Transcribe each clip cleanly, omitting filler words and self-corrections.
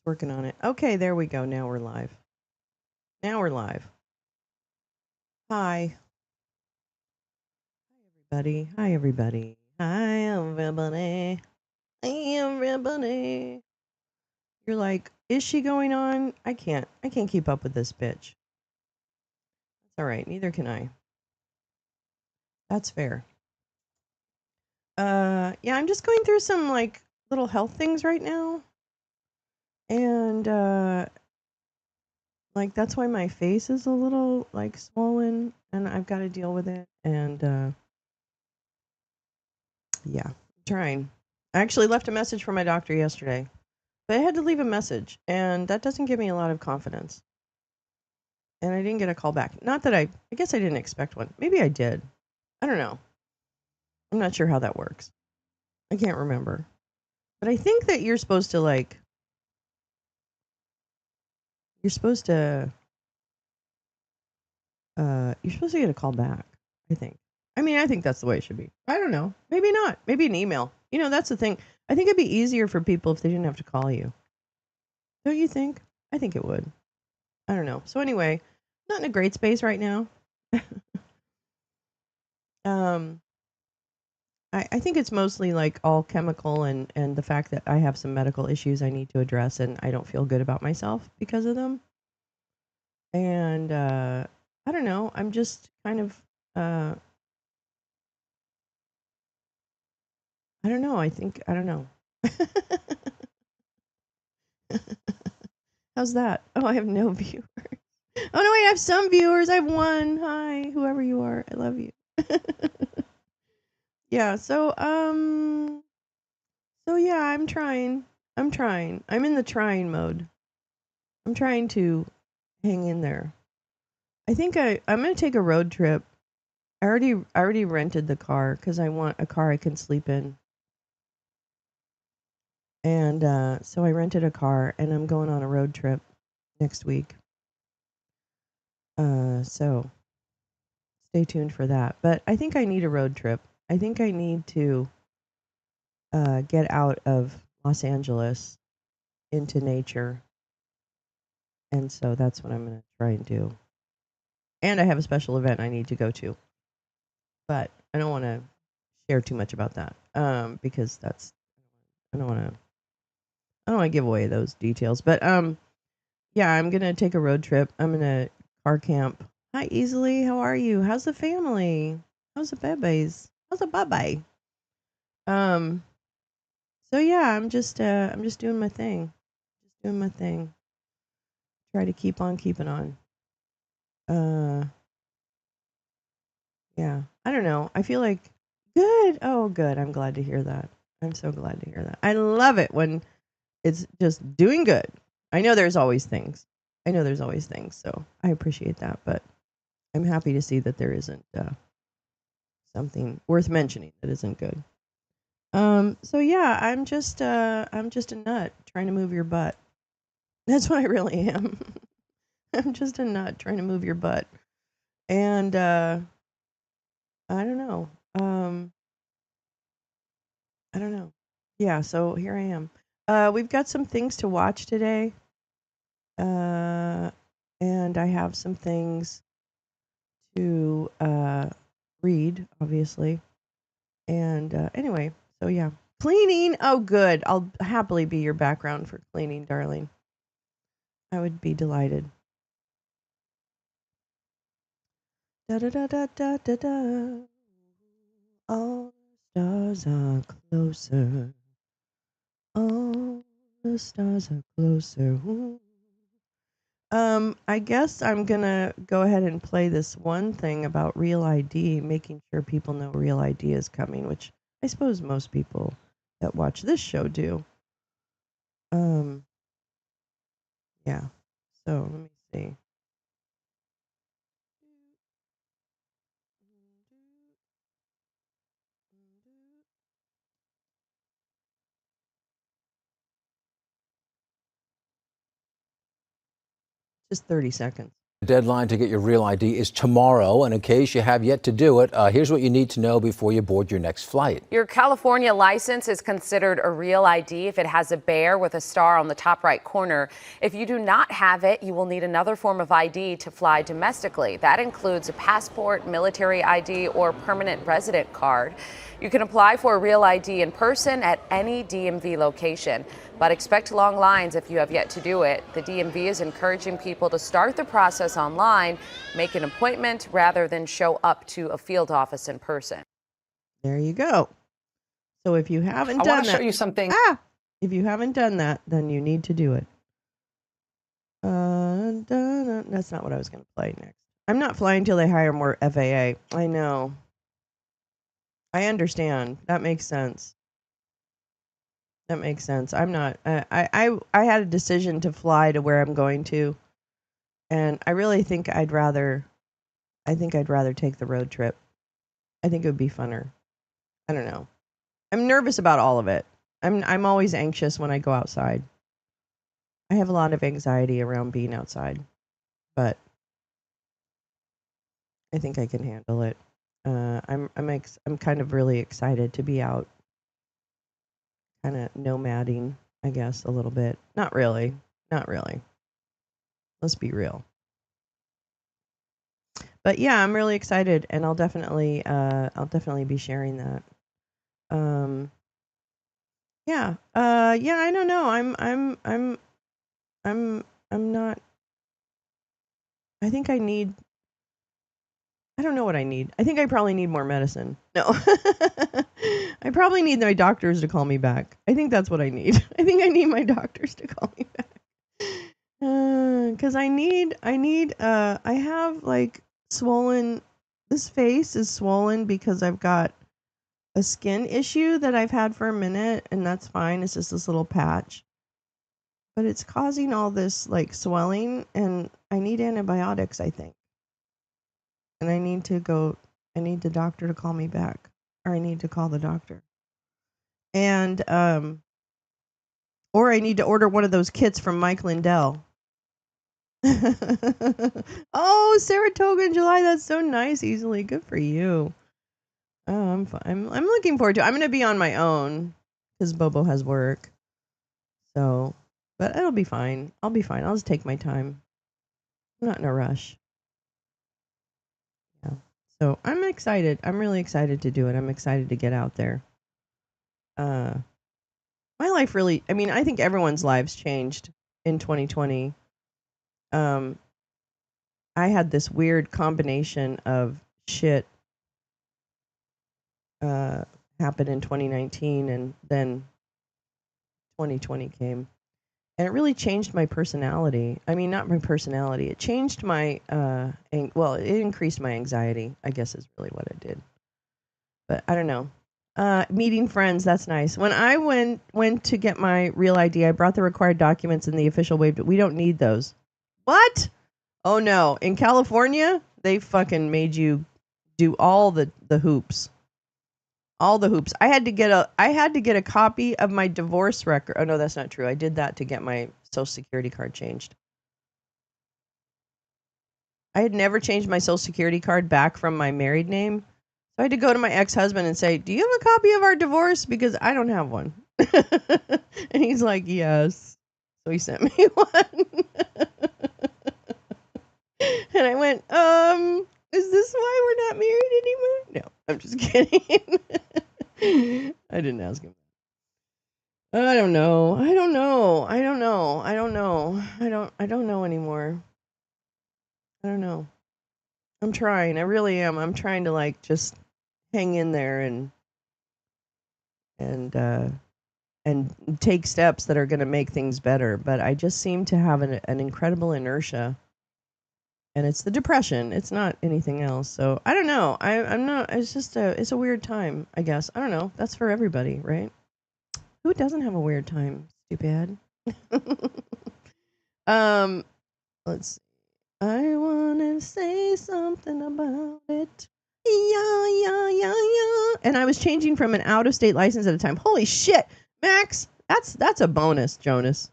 Working on it. Okay, there we go. Now we're live. Now we're live. Hi, everybody. Hi, everybody. Hi, everybody. Hi, everybody. You're like, is she going on? I can't. I can't keep up with this bitch. That's all right. Neither can I. That's fair. Yeah, I'm just going through some like little health things right now, and like that's why my face is a little like swollen, and I've got to deal with it. And yeah, I'm trying. I actually left a message for my doctor yesterday, but I had to leave a message, and that doesn't give me a lot of confidence. And I didn't get a call back. Not that I guess I didn't expect one. Maybe I did. I don't know. I'm not sure how that works. I can't remember. But I think that you're supposed to you're supposed to get a call back, I think. I mean, I think that's the way it should be. I don't know. Maybe not. Maybe an email. You know, that's the thing. I think it'd be easier for people if they didn't have to call you. Don't you think? I think it would. I don't know. So anyway, not in a great space right now. um I think it's mostly like all chemical and the fact that I have some medical issues I need to address and I don't feel good about myself because of them. And I don't know. I'm just kind of uh I don't know. I don't know. How's that? Oh, I have no viewers. Oh no, wait, I have some viewers. I have one. Hi, whoever you are. I love you. Yeah, so yeah, I'm trying. I'm trying. I'm in the trying mode. I'm trying to hang in there. I think I'm gonna take a road trip. I already rented the car because I want a car I can sleep in. And so I rented a car and I'm going on a road trip next week. So stay tuned for that. But I think I need a road trip. I think I need to get out of Los Angeles into nature. And so that's what I'm going to try and do. And I have a special event I need to go to. But I don't want to share too much about that because I don't want to I don't want to give away those details. But yeah, I'm going to take a road trip. I'm going to car camp. Hi, Easily. How are you? How's the family? How's the babies? How's the baby? Um, so yeah, I'm just doing my thing. Just doing my thing. Try to keep on keeping on. Uh, yeah. I don't know. I feel like good. Oh, good. I'm glad to hear that. I'm so glad to hear that. I love it when it's just doing good. I know there's always things. I know there's always things. So I appreciate that, but I'm happy to see that there isn't something worth mentioning that isn't good. So yeah, I'm just a nut trying to move your butt. That's what I really am. I'm just a nut trying to move your butt. And I don't know. I don't know. Yeah, so here I am. We've got some things to watch today. Uh and I have some things to read, obviously. And anyway, so yeah. Cleaning. Oh good. I'll happily be your background for cleaning, darling. I would be delighted. Da da da da da da da. All the stars are closer. All the stars are closer. Ooh. I guess I'm gonna go ahead and play this one thing about Real ID, making sure people know Real ID is coming, which I suppose most people that watch this show do. Um, yeah. So let me see. Just 30 seconds. The deadline to get your real ID is tomorrow, and in case you have yet to do it, here's what you need to know before you board your next flight. Your California license is considered a real ID if it has a bear with a star on the top right corner. If you do not have it, you will need another form of ID to fly domestically. That includes a passport, military ID, or permanent resident card. You can apply for a real ID in person at any DMV location, but expect long lines if you have yet to do it. The DMV is encouraging people to start the process online, make an appointment rather than show up to a field office in person. There you go. So if you haven't done that, I want to show you something. If you haven't done that, then you need to do it. That's not what I was going to play next. I'm not flying until they hire more FAA. I know. I understand. That makes sense. That makes sense. I'm not. I had a decision to fly to where I'm going to, and I really think I'd rather. I think I'd rather take the road trip. I think it would be funner. I don't know. I'm nervous about all of it. I'm always anxious when I go outside. I have a lot of anxiety around being outside, but I think I can handle it. I'm kind of really excited to be out, kind of nomading, I guess, a little bit. Not really. Let's be real. But yeah, I'm really excited, and I'll definitely be sharing that. Yeah. I don't know. I'm not. I think I need. I don't know what I need. I think I probably need more medicine. No. I probably need my doctors to call me back. I think that's what I need. I think I need my doctors to call me back. Cause I have like swollen, this face is swollen because I've got a skin issue that I've had for a minute, and that's fine. It's just this little patch. But it's causing all this like swelling, and I need antibiotics, I think. And I need the doctor to call me back, or I need to call the doctor. And or I need to order one of those kits from Mike Lindell. Oh, Saratoga in July, that's so nice, Easily. Good for you. Oh, I'm fine. I'm looking forward to it. I'm going to be on my own because Bobo has work. So, but it'll be fine. I'll be fine. I'll just take my time. I'm not in a rush. Yeah. So I'm excited. I'm really excited to do it. I'm excited to get out there. My life really, I mean, I think everyone's lives changed in 2020. I had this weird combination of shit happen in 2019, and then 2020 came. And it really changed my personality. I mean, not my personality. It changed my, it increased my anxiety, I guess is really what it did. But I don't know. Meeting friends, that's nice. When I went to get my real ID, I brought the required documents and the official waiver. We don't need those. What? Oh no. In California, they fucking made you do all the hoops. All the hoops. I had to get a copy of my divorce record. Oh no, that's not true. I did that to get my social security card changed. I had never changed my social security card back from my married name. So I had to go to my ex-husband and say, "Do you have a copy of our divorce? Because I don't have one." And he's like, "Yes." So he sent me one. And I went, is this why we're not married anymore? No, I'm just kidding. I didn't ask him. I don't know anymore. I don't know. I'm trying. I really am. I'm trying to like just hang in there and take steps that are going to make things better. But I just seem to have an incredible inertia. And it's the depression. It's not anything else. So I don't know. I'm not. It's just it's a weird time, I guess. I don't know. That's for everybody, right? Who doesn't have a weird time? Stupid. Let's see. I want to say something about it. Yeah. And I was changing from an out-of-state license at a time. Holy shit, Max. That's a bonus, Jonas.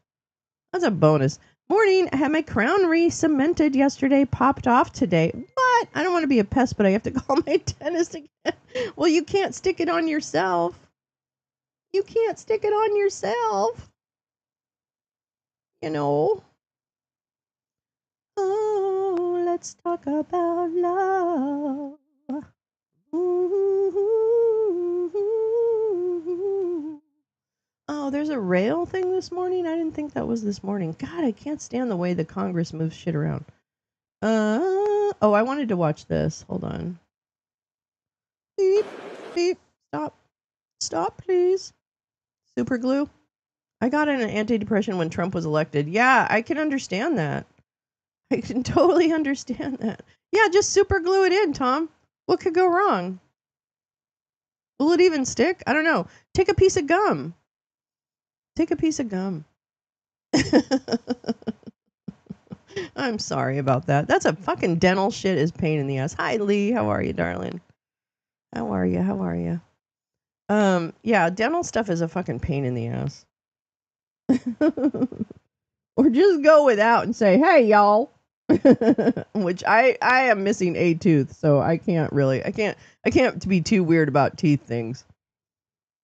That's a bonus. Morning. I had my crown re-cemented yesterday, popped off today. What? I don't want to be a pest, but I have to call my dentist again. Well, you can't stick it on yourself. You can't stick it on yourself. You know. Oh, let's talk about love. Oh, there's a rail thing this morning? I didn't think that was this morning. God, I can't stand the way the Congress moves shit around. Oh, I wanted to watch this. Hold on. Beep, beep, stop. Stop, please. Super glue. I got an antidepressant when Trump was elected. Yeah, I can understand that. I can totally understand that. Yeah, just super glue it in, Tom. What could go wrong? Will it even stick? I don't know. Take a piece of gum. Take a piece of gum. I'm sorry about that. That's a fucking dental shit is pain in the ass. Hi, Lee. How are you, darling? How are you? How are you? Yeah, dental stuff is a fucking pain in the ass. Or just go without and say, hey, y'all. Which I am missing a tooth, so I can't be too weird about teeth things.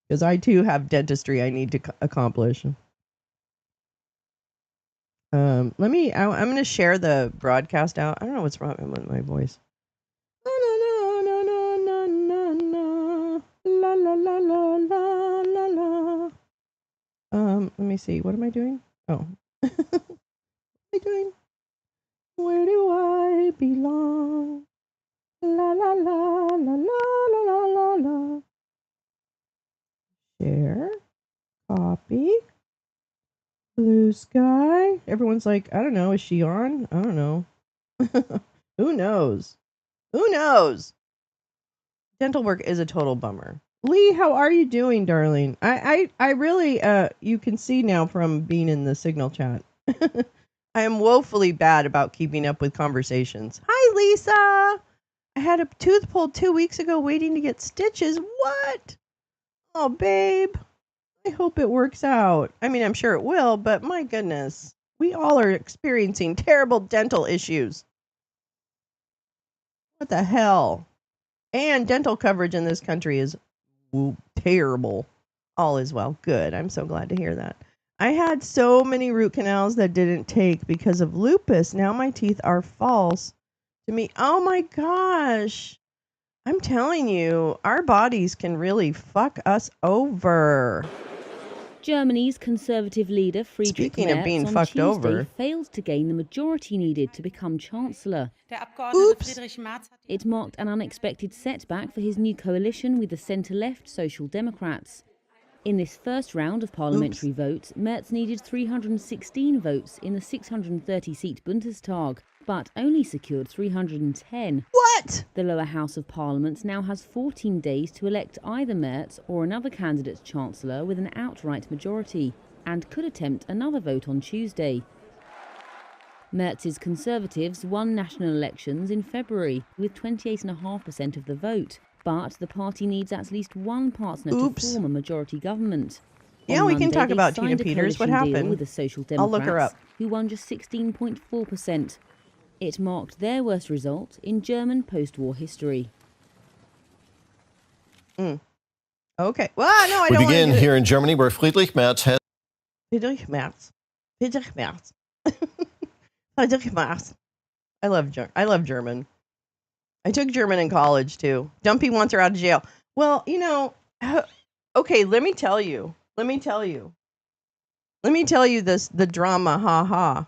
Because I too have dentistry I need to accomplish. I'm going to share the broadcast out. I don't know what's wrong with my voice. La la la la la la la. Let me see. What am I doing? Oh. What am I doing? Where do I belong? La la la la la la la la la. Share. Copy. Blue sky. Everyone's like, I don't know. Is she on? I don't know. Who knows? Who knows? Dental work is a total bummer. Lee, how are you doing, darling? I really, you can see now from being in the signal chat. I am woefully bad about keeping up with conversations. Hi, Lisa. I had a tooth pulled 2 weeks ago waiting to get stitches. What? Oh, babe. I hope it works out. I mean, I'm sure it will, but my goodness. We all are experiencing terrible dental issues. What the hell? And dental coverage in this country is terrible. All is well. Good. I'm so glad to hear that. I had so many root canals that didn't take because of lupus. Now my teeth are false to me. Oh my gosh. I'm telling you, our bodies can really fuck us over. Germany's Conservative leader Friedrich Speaking of Merz being on fucked Tuesday over. failed to gain the majority needed to become Chancellor. Oops. It marked an unexpected setback for his new coalition with the centre-left Social Democrats. In this first round of parliamentary votes, Merz needed 316 votes in the 630-seat Bundestag, but only secured 310. What? The lower house of parliament now has 14 days to elect either Merz or another candidate chancellor with an outright majority, and could attempt another vote on Tuesday. Merz's Conservatives won national elections in February with 28.5% of the vote, but the party needs at least one partner to form a majority government. Yeah, On we can Monday, talk they about signed Tina a Peters. What coalition deal happened? with the Social I'll look her Democrats, up. who won just 16.4%. It marked their worst result in German post-war history. Okay. Well, no, I We don't begin want to here in Germany, where Friedrich Merz has. Friedrich Merz. Friedrich Merz. Friedrich Merz. I love German. I took German in college too. Dumpy wants her out of jail. Well, you know, okay, let me tell you this, the drama, ha ha.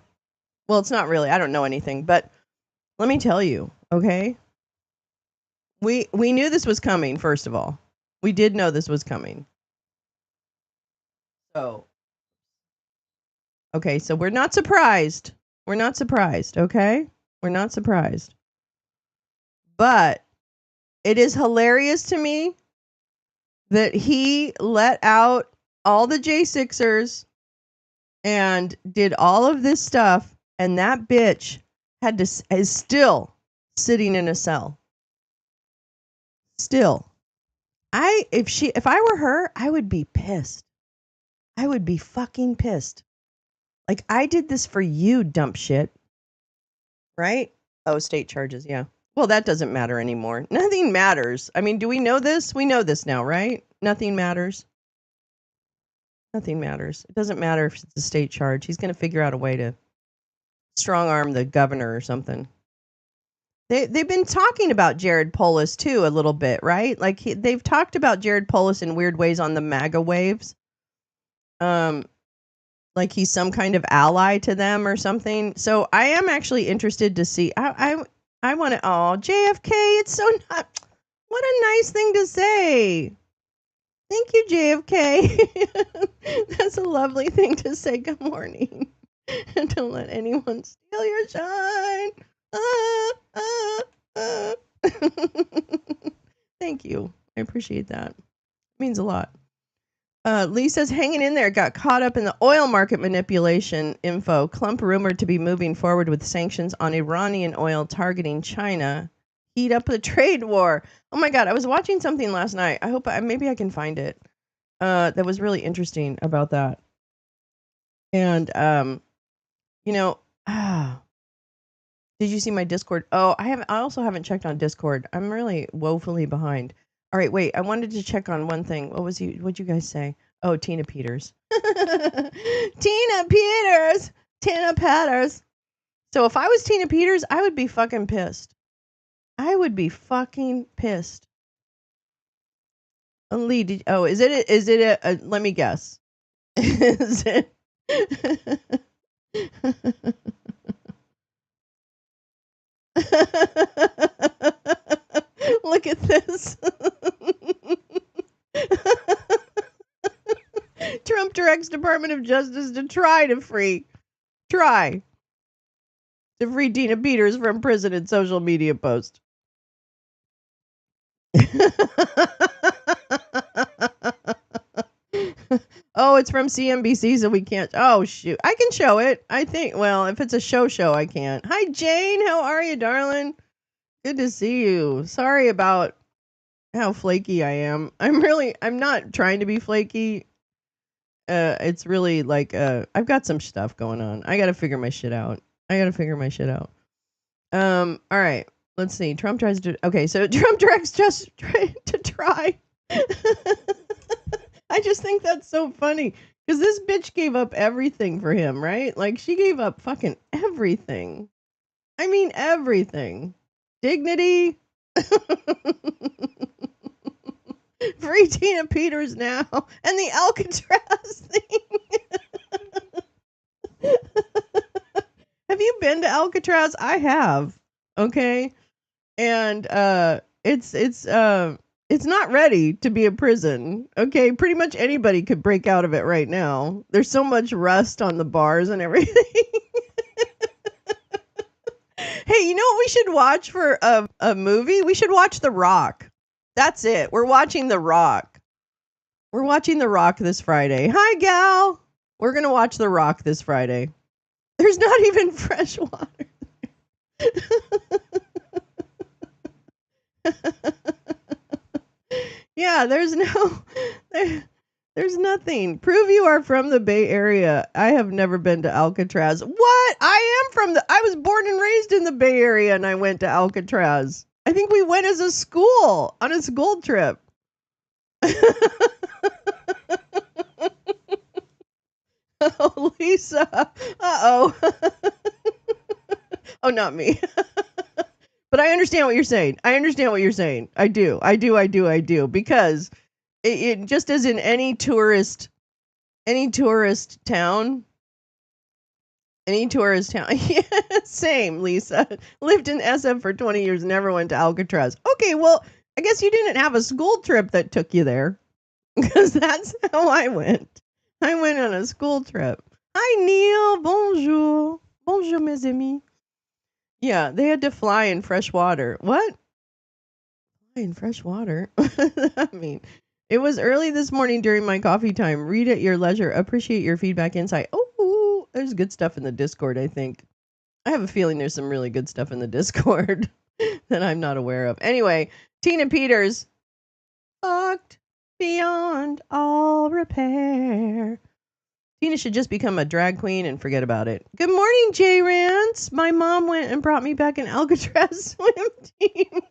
Well, it's not really. I don't know anything, but let me tell you, okay? We knew this was coming, first of all. We did know this was coming. So, okay, so we're not surprised. We're not surprised, okay? We're not surprised. But it is hilarious to me that he let out all the J6ers and did all of this stuff, and that bitch is still sitting in a cell. Still. If I were her, I would be pissed. I would be fucking pissed. Like, I did this for you, dump shit. Right? Oh, state charges, yeah. Well, that doesn't matter anymore. Nothing matters. I mean, do we know this? We know this now, right? Nothing matters. Nothing matters. It doesn't matter if it's a state charge. He's going to figure out a way to strong arm the governor or something. They've been talking about Jared Polis too a little bit, right? Like they've talked about Jared Polis in weird ways on the MAGA waves. Like he's some kind of ally to them or something. So I am actually interested to see. I want to. Oh, JFK! It's so not. What a nice thing to say. Thank you, JFK. That's a lovely thing to say. Good morning. And don't let anyone steal your shine. Thank you. I appreciate that. It means a lot. Lisa's hanging in there, got caught up in the oil market manipulation info. Clump rumored to be moving forward with sanctions on Iranian oil targeting China. Heat up the trade war. Oh my God, I was watching something last night. I hope maybe I can find it. That was really interesting about that. And did you see my Discord? Oh, I also haven't checked on Discord. I'm really woefully behind. All right, wait. I wanted to check on one thing. What'd you guys say? Oh, Tina Peters. Tina Peters. Tina Peters. So if I was Tina Peters, I would be fucking pissed. I would be fucking pissed. Lee, is it a let me guess. Is it Look at this. Trump directs Department of Justice to try to free Tina Peters from prison in social media post. Oh, it's from CNBC, so we can't. Oh, shoot. I can show it. I think, well, if it's a show, I can't. Hi, Jane. How are you, darling? Good to see you. Sorry about how flaky I am. I'm not trying to be flaky. It's really like, I've got some stuff going on. I got to figure my shit out. All right. Let's see. Trump tries to, okay, so Trump directs just to try. I just think that's so funny because this bitch gave up everything for him, right? Like she gave up fucking everything. I mean, everything. Dignity. Free Tina Peters now. And the Alcatraz thing. Have you been to Alcatraz? I have. Okay. And it's not ready to be a prison. Okay, pretty much anybody could break out of it right now. There's so much rust on the bars and everything. Hey, you know what we should watch for a movie? We should watch The Rock. That's it. We're watching The Rock. We're watching The Rock this Friday. Hi, gal. We're going to watch The Rock this Friday. There's not even fresh water. Yeah, there's nothing. Prove you are from the Bay Area. I have never been to Alcatraz. What? I was born and raised in the Bay Area and I went to Alcatraz. I think we went as a school on a school trip. Oh, Lisa. Uh-oh. Oh, not me. But I understand what you're saying. I do. Because it just as in any tourist town. Yeah, same, Lisa. Lived in SF for 20 years, never went to Alcatraz. Okay, well, I guess you didn't have a school trip that took you there. Because that's how I went. I went on a school trip. Hi, Neil. Bonjour. Bonjour, mes amis. Yeah, they had to fly in fresh water. What? Fly in fresh water? I mean, it was early this morning during my coffee time. Read at your leisure. Appreciate your feedback, insight. Oh, there's good stuff in the Discord, I think. I have a feeling there's some really good stuff in the Discord that I'm not aware of. Anyway, Tina Peters. Fucked beyond all repair. Tina should just become a drag queen and forget about it. Good morning, Jay Rance. My mom went and brought me back an Alcatraz swim team.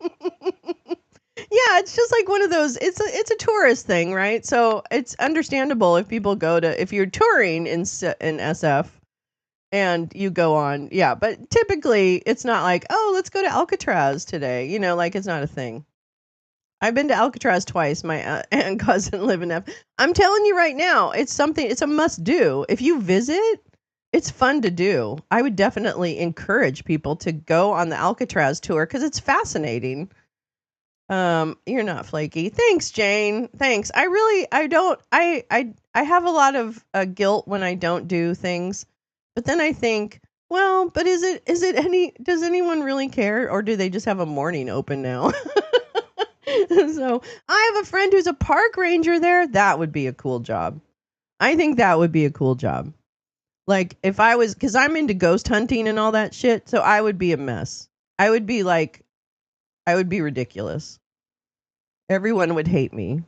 Yeah, it's just like one of those. It's a tourist thing, right? So it's understandable if people go to, if you're touring in SF and you go on. Yeah, but typically it's not like, oh, let's go to Alcatraz today. You know, like it's not a thing. I've been to Alcatraz twice. My aunt and cousin live in F. I'm telling you right now, it's something. It's a must do. If you visit, it's fun to do. I would definitely encourage people to go on the Alcatraz tour because it's fascinating. You're not flaky. Thanks, Jane. Thanks. I have a lot of guilt when I don't do things, but then I think, well, but does anyone really care, or do they just have a morning open now? So I have a friend who's a park ranger there. That would be a cool job. I think that would be a cool job. Like if I was, because I'm into ghost hunting and all that shit, so I would be a mess. I would be ridiculous. Everyone would hate me.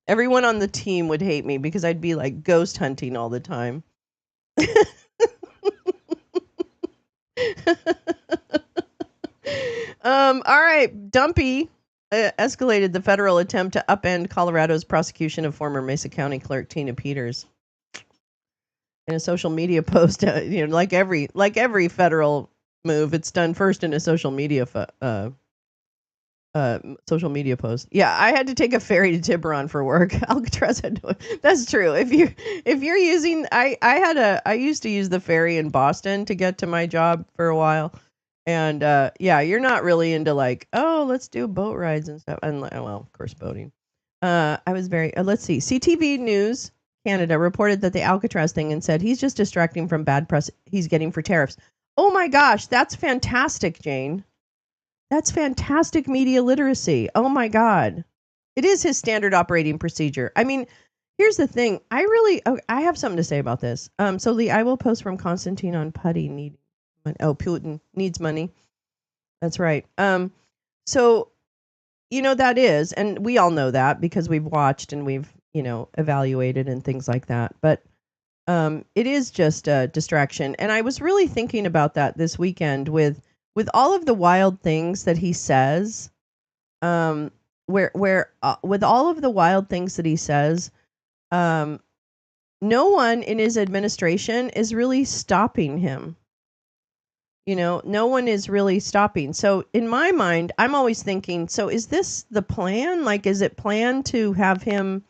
Everyone on the team would hate me because I'd be like ghost hunting all the time. All right, Dumpy escalated the federal attempt to upend Colorado's prosecution of former Mesa County Clerk Tina Peters. In a social media post, like every federal move, it's done first in a social media post. Yeah, I had to take a ferry to Tiburon for work. Alcatraz had to. That's true. If you're using, I used to use the ferry in Boston to get to my job for a while. And yeah, you're not really into like, oh, let's do boat rides and stuff. And well, of course, boating. I was very, let's see. CTV News Canada reported that the Alcatraz thing and said he's just distracting from bad press he's getting for tariffs. Oh my gosh, that's fantastic, Jane. That's fantastic media literacy. Oh my God. It is his standard operating procedure. I mean, here's the thing. I have something to say about this. So Lee, I will post from Constantine on Putty needing. Oh, Putin needs money. That's right. So, that is, and we all know that because we've watched and we've, evaluated and things like that. But it is just a distraction. And I was really thinking about that this weekend with all of the wild things that he says. With all of the wild things that he says, no one in his administration is really stopping him. No one is really stopping. So in my mind, I'm always thinking, so is this the plan? Like, is it planned to have him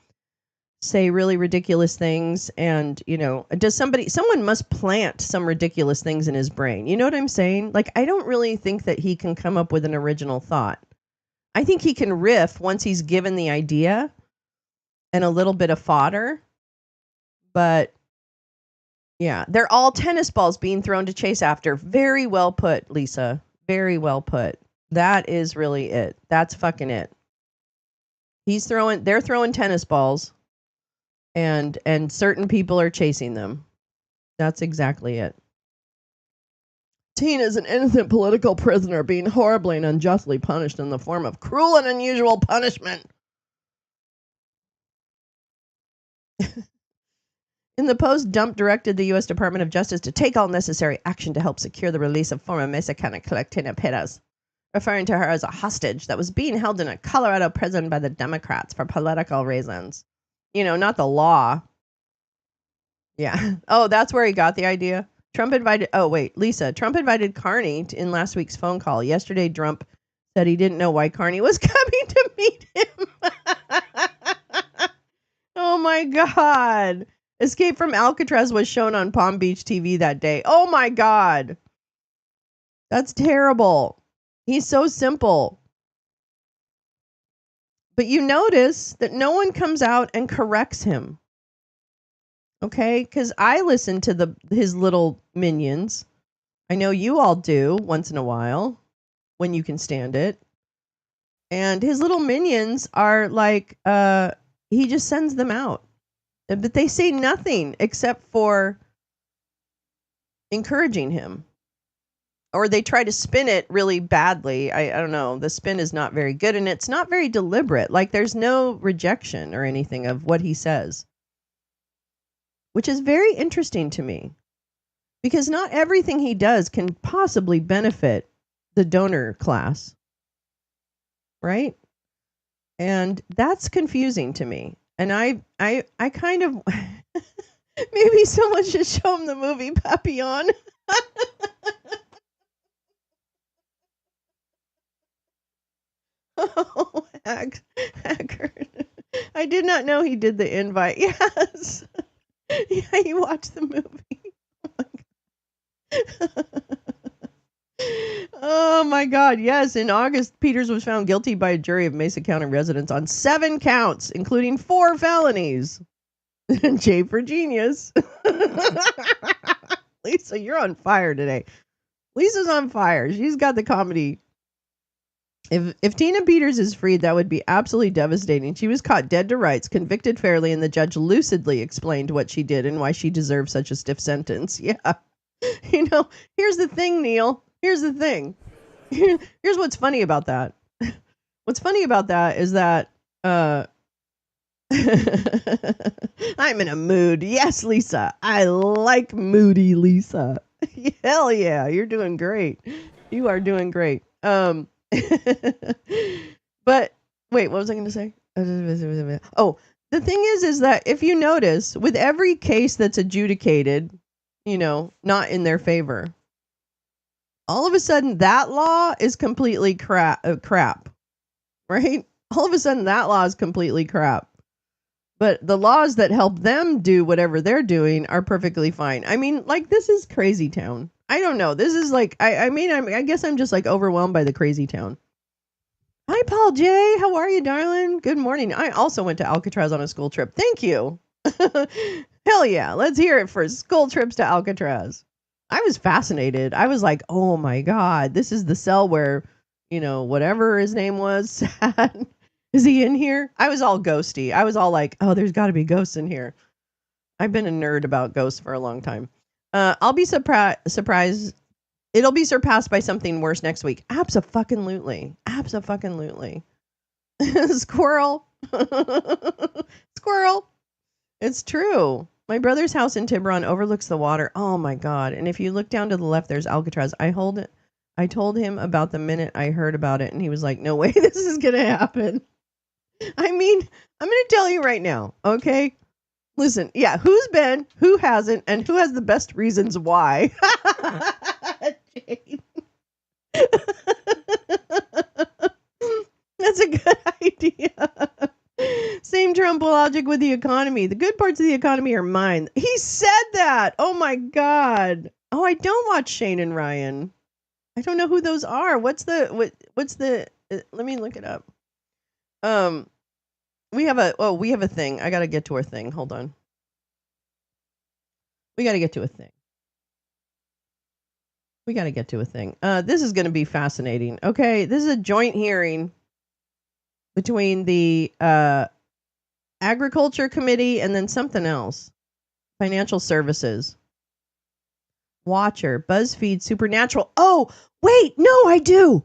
say really ridiculous things? And, someone must plant some ridiculous things in his brain. You know what I'm saying? Like, I don't really think that he can come up with an original thought. I think he can riff once he's given the idea and a little bit of fodder. But yeah, they're all tennis balls being thrown to chase after. Very well put, Lisa. Very well put. That is really it. That's fucking it. They're throwing tennis balls and certain people are chasing them. That's exactly it. Tina's an innocent political prisoner being horribly and unjustly punished in the form of cruel and unusual punishment. In the post, Dump directed the U.S. Department of Justice to take all necessary action to help secure the release of former Mesa County Clerk Tina Peters, referring to her as a hostage that was being held in a Colorado prison by the Democrats for political reasons. Not the law. Yeah. Oh, that's where he got the idea. Trump invited Carney in last week's phone call. Yesterday, Trump said he didn't know why Carney was coming to meet him. Oh my God. Escape from Alcatraz was shown on Palm Beach TV that day. Oh my God. That's terrible. He's so simple. But you notice that no one comes out and corrects him. Okay? Because I listen to his little minions. I know you all do once in a while when you can stand it. And his little minions are like, he just sends them out. But they say nothing except for encouraging him. Or they try to spin it really badly. I don't know. The spin is not very good, and it's not very deliberate. Like, there's no rejection or anything of what he says. which is very interesting to me because not everything he does can possibly benefit the donor class, right? And that's confusing to me. And I kind of maybe someone should show him the movie Papillon. Oh, Haggard. I did not know he did the invite. Yes. Yeah, you watched the movie. Oh my God. Yes. In August, Peters was found guilty by a jury of Mesa County residents on 7 counts, including 4 felonies. J for genius. Lisa, you're on fire today. Lisa's on fire. She's got the comedy. If Tina Peters is freed, that would be absolutely devastating. She was caught dead to rights, convicted fairly, and the judge lucidly explained what she did and why she deserved such a stiff sentence. Yeah. You know, here's the thing, Neil. Here's the thing. Here's what's funny about that. What's funny about that is that I'm in a mood. Yes, Lisa. I like moody Lisa. Hell yeah. You're doing great. You are doing great. But wait, what was I going to say? Oh, the thing is that if you notice, with every case that's adjudicated, you know, not in their favor, all of a sudden that law is completely crap, right? All of a sudden that law is completely crap. But the laws that help them do whatever they're doing are perfectly fine. I mean, like, this is crazy town. I don't know. This is like, I guess I'm just like overwhelmed by the crazy town. Hi, Paul J. How are you, darling? Good morning. I also went to Alcatraz on a school trip. Thank you. Hell yeah. Let's hear it for school trips to Alcatraz. I was fascinated. I was like, oh my God, this is the cell where, you know, whatever his name was, sat. Is he in here? I was all ghosty. I was all like, oh, there's got to be ghosts in here. I've been a nerd about ghosts for a long time. I'll be surprised. It'll be surpassed by something worse next week. Abso-fucking-lutely. Abso-fucking-lutely. Squirrel. Squirrel. It's true. My brother's house in Tiburon overlooks the water. Oh my God. And if you look down to the left, there's Alcatraz. I told him about the minute I heard about it, and he was like, no way this is going to happen. I mean, I'm going to tell you right now, okay? Listen, yeah, who's been, who hasn't, and who has the best reasons why? Jane. That's a good idea. Same Trump logic with the economy. The good parts of the economy are mine. He said that. Oh my God. Oh, I don't watch Shane and Ryan. I don't know who those are. What's the let me look it up. We have a thing. I got to get to our thing. Hold on. We got to get to a thing. This is going to be fascinating. Okay, this is a joint hearing between the Agriculture Committee and then something else. Financial Services. Watcher, BuzzFeed, Supernatural. Oh, wait, no, I do.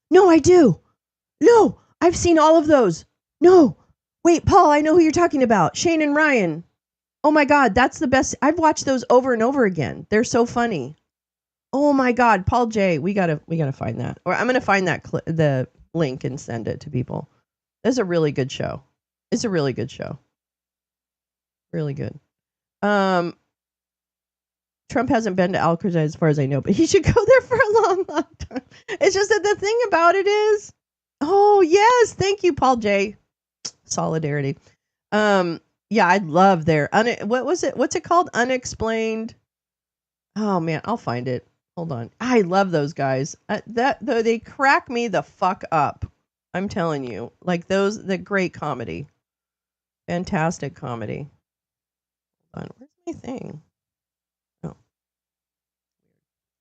No, I've seen all of those. No, wait, Paul, I know who you're talking about. Shane and Ryan. Oh my God, that's the best. I've watched those over and over again. They're so funny. Oh my God, Paul J. We gotta find that, or I'm gonna find that the link and send it to people. That's a really good show. It's a really good show. Really good. Trump hasn't been to Alcatraz as far as I know, but he should go there for a long, long time. It's just that the thing about it is, oh yes, thank you, Paul J. Solidarity. Yeah, I'd love their what was it? What's it called? Unexplained. Oh man, I'll find it. Hold on. I love those guys. They crack me the fuck up. I'm telling you, like the great comedy, fantastic comedy. Hold on, where's my thing?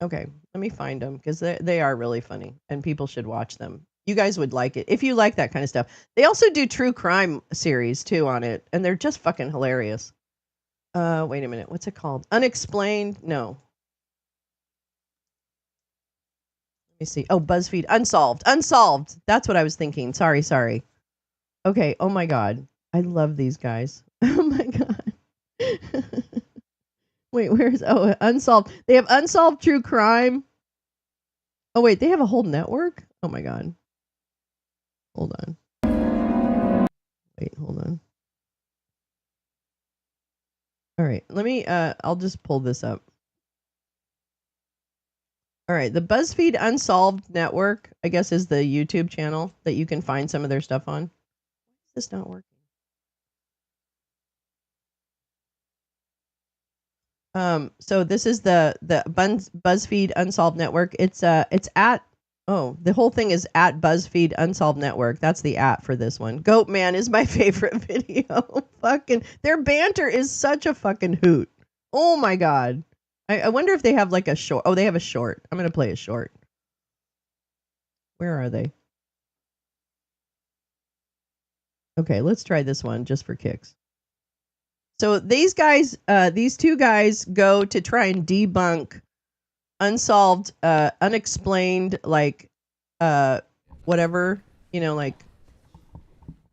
Okay, let me find them because they are really funny and people should watch them. You guys would like it if you like that kind of stuff. They also do true crime series too on it, and they're just fucking hilarious. Wait a minute, what's it called? Unexplained? No. Let me see. Oh, BuzzFeed. Unsolved. That's what I was thinking. Sorry. Okay. Oh my God, I love these guys. Oh my God. Wait, where's unsolved? They have unsolved true crime. Oh wait, they have a whole network? Oh my god. Hold on. Wait, hold on. All right, let me I'll just pull this up. All right, the BuzzFeed Unsolved Network, I guess, is the YouTube channel that you can find some of their stuff on. Why is this not working? So this is the BuzzFeed Unsolved Network. It's at the whole thing is at BuzzFeed Unsolved Network. That's the at for this one. Goat Man is my favorite video. Fucking their banter is such a fucking hoot. Oh my god. I wonder if they have like a short. Oh, they have a short. I'm gonna play a short. Where are they? Okay, let's try this one just for kicks. So these guys, these two guys go to try and debunk unsolved, unexplained, like, whatever, like,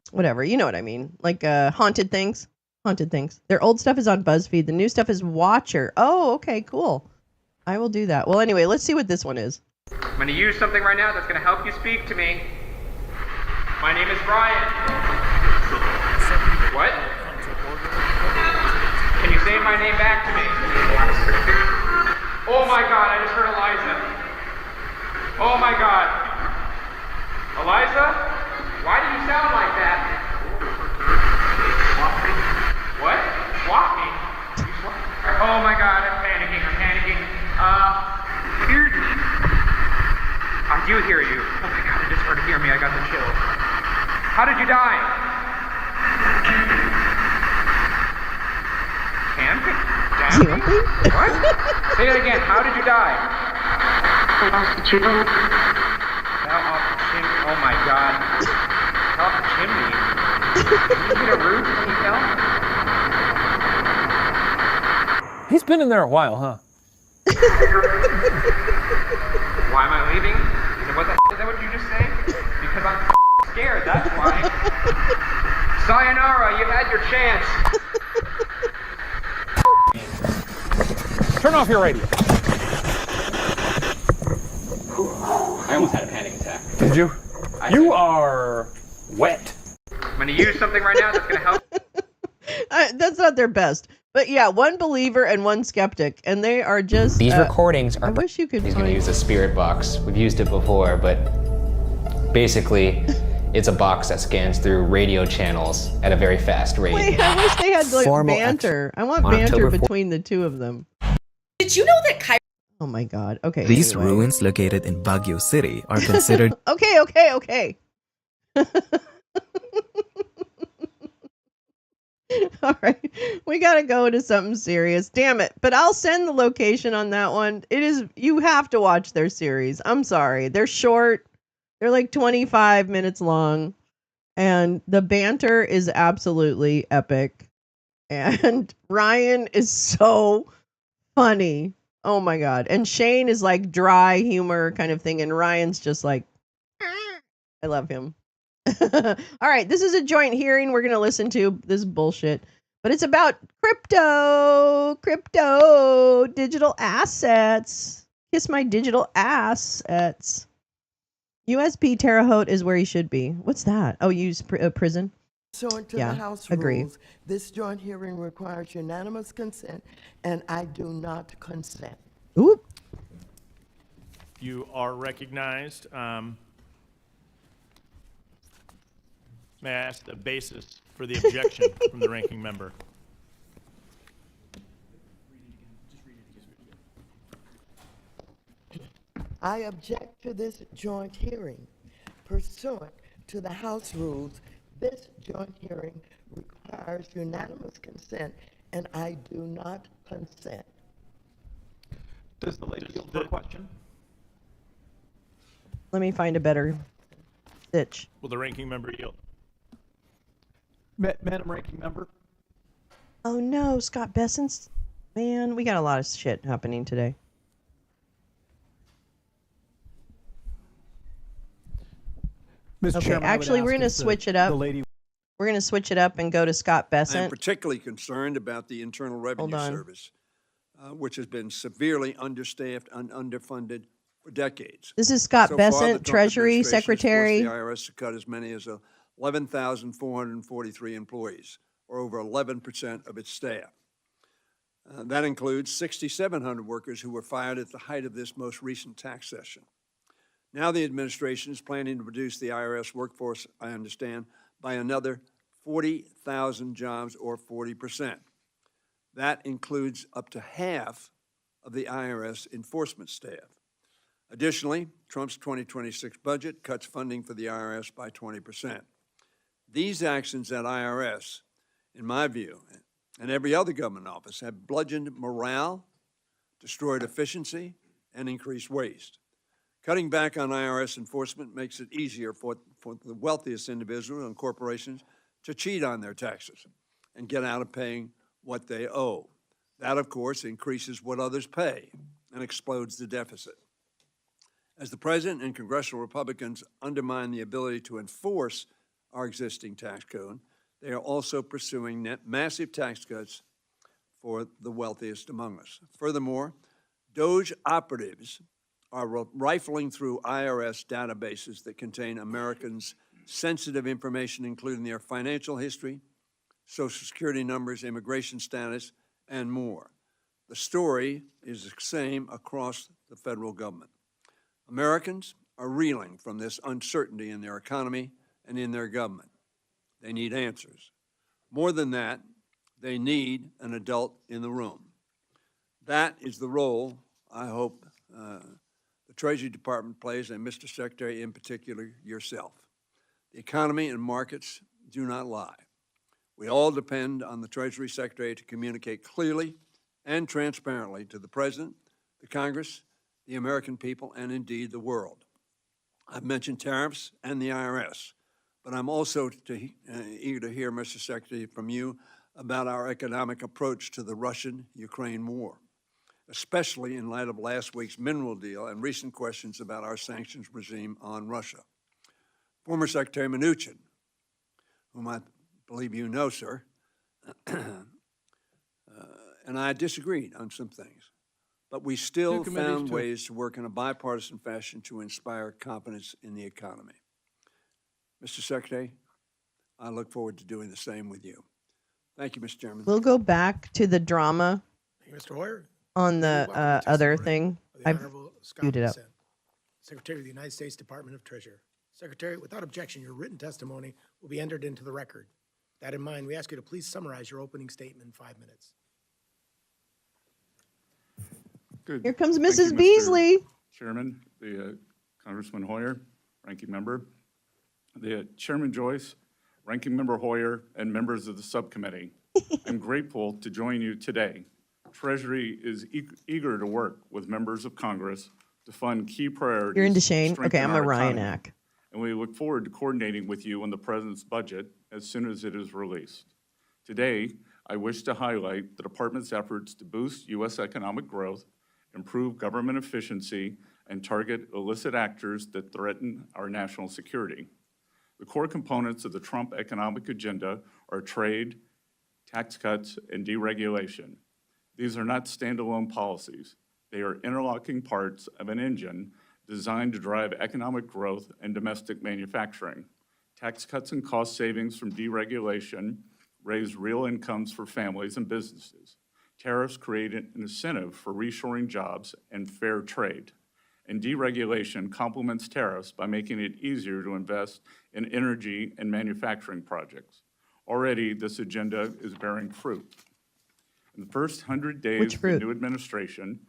whatever, you know what I mean? Like, haunted things. Their old stuff is on BuzzFeed. The new stuff is Watcher. Oh, okay, cool. I will do that. Well, anyway, let's see what this one is. I'm going to use something right now that's going to help you speak to me. My name is Brian. What? Can you say my name back to me? Oh my god, I just heard Eliza. Oh my god. Eliza? Why do you sound like that? What? Swap me? Oh my god, I'm panicking. I do hear you. Oh my god, I just heard to hear me. I got the chills. How did you die? Camping? What? Say it again. How did you die? Fell off the chimney. Oh my god. Fell off the chimney. Did you hit a roof when you fell? He's been in there a while, huh? Why am I leaving? Is that what you just say? Because I'm scared, that's why. Sayonara, you had your chance. Turn off your radio. I almost had a panic attack. Did you? You are wet. I'm going to use something right now that's going to help. That's not their best. But yeah, one believer and one skeptic, and they are just... These recordings are... I wish you could He's going to use a spirit box. We've used it before, but basically, it's a box that scans through radio channels at a very fast rate. Wait, I wish they had like banter. I want banter between the two of them. Did you know that Oh my god. Okay. These anyway. ruins located in Baguio City are considered... Okay. All right, we gotta go to something serious. Damn it! But I'll send the location on that one. It is, you have to watch their series. I'm sorry, they're short. They're like 25 minutes long, and the banter is absolutely epic. And Ryan is so funny. Oh my god! And Shane is like dry humor kind of thing, and Ryan's just like, I love him. All right, this is a joint hearing we're going to listen to. This bullshit. But it's about crypto, digital assets. Kiss my digital assets. USB Terre Haute is where he should be. What's that? Oh, use prison? Pursuant to Yeah, the House agree. rules, this joint hearing requires unanimous consent, and I do not consent. Oop. You are recognized. May I ask the basis for the objection from the ranking member? I object to this joint hearing. Pursuant to the House rules, this joint hearing requires unanimous consent, and I do not consent. Does the lady yield for a question? Let me find a better stitch. Will the ranking member yield? Madam Ranking Member? Oh no, Scott Besson's. Man, we got a lot of shit happening today. Mr. Okay, Chairman, actually, we're going to switch it up. We're going to switch it up and go to Scott I'm Besson. particularly concerned about the Internal Revenue on. Service. which has been severely understaffed and underfunded for decades. This is Scott So far, the Bessent, Trump Treasury administration has forced Secretary. the IRS to cut as many as 11,443 employees, or over 11% of its staff. That includes 6,700 workers who were fired at the height of this most recent tax session. Now the administration is planning to reduce the IRS workforce, I understand, by another 40,000 jobs, or 40%. That includes up to half of the IRS enforcement staff. Additionally, Trump's 2026 budget cuts funding for the IRS by 20%. These actions at IRS, in my view, and every other government office, have bludgeoned morale, destroyed efficiency, and increased waste. Cutting back on IRS enforcement makes it easier for the wealthiest individuals and corporations to cheat on their taxes and get out of paying what they owe. That, of course, increases what others pay and explodes the deficit. As the president and congressional Republicans undermine the ability to enforce our existing tax code, they are also pursuing massive tax cuts for the wealthiest among us. Furthermore, DOJ operatives are rifling through IRS databases that contain Americans' sensitive information, including their financial history, Social Security numbers, immigration status, and more. The story is the same across the federal government. Americans are reeling from this uncertainty in their economy and in their government. They need answers. More than that, they need an adult in the room. That is the role I hope the Treasury Department plays, and Mr. Secretary, in particular, yourself. The economy and markets do not lie. We all depend on the Treasury Secretary to communicate clearly and transparently to the President, the Congress, the American people, and indeed the world. I've mentioned tariffs and the IRS, but I'm also eager to hear, Mr. Secretary, from you about our economic approach to the Russian-Ukraine war, especially in light of last week's mineral deal and recent questions about our sanctions regime on Russia. Former Secretary Mnuchin, whom I believe you know, sir, and I disagreed on some things, but we still found ways to work in a bipartisan fashion to inspire confidence in the economy. Mr. Secretary, I look forward to doing the same with you. Thank you, Mr. Chairman. We'll go back to the drama Thank you, Mr. Hoyer. on the other thing. The I've Honorable Scott queued it up. Bessent, Secretary of the United States Department of Treasury. Secretary, without objection, your written testimony will be entered into the record. That in mind, we ask you to please summarize your opening statement in 5 minutes. Good. Here comes Thank you, Mrs. Mr. Beasley. Chairman, the Congressman Hoyer, Ranking Member, the Chairman Joyce, Ranking Member Hoyer, and members of the subcommittee. I'm grateful to join you today. Treasury is eager to work with members of Congress to fund key priorities. You're into to Shane? Okay, strengthen I'm our a Ryan economy. Ack. And we look forward to coordinating with you on the President's budget as soon as it is released. Today, I wish to highlight the Department's efforts to boost U.S. economic growth, improve government efficiency, and target illicit actors that threaten our national security. The core components of the Trump economic agenda are trade, tax cuts, and deregulation. These are not standalone policies. They are interlocking parts of an engine designed to drive economic growth and domestic manufacturing. Tax cuts and cost savings from deregulation raise real incomes for families and businesses. Tariffs create an incentive for reshoring jobs and fair trade. And deregulation complements tariffs by making it easier to invest in energy and manufacturing projects. Already, this agenda is bearing fruit. In the first 100 days of the new administration,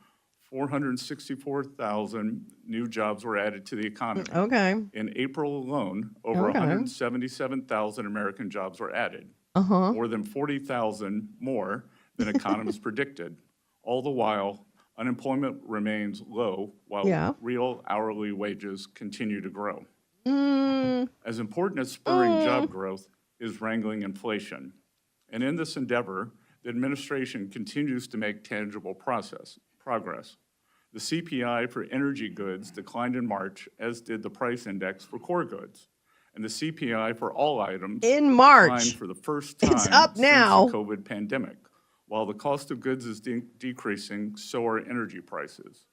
464,000 new jobs were added to the economy. Okay. In April alone, over 177,000 American jobs were added. More than 40,000 more than economists predicted. All the while, unemployment remains low while real hourly wages continue to grow. As important as spurring job growth is wrangling inflation. And in this endeavor, the administration continues to make tangible progress. The CPI for energy goods declined in March, as did the price index for core goods. And the CPI for all items in March declined for the first time it's up now since the COVID pandemic, While the cost of goods is decreasing, so are energy prices.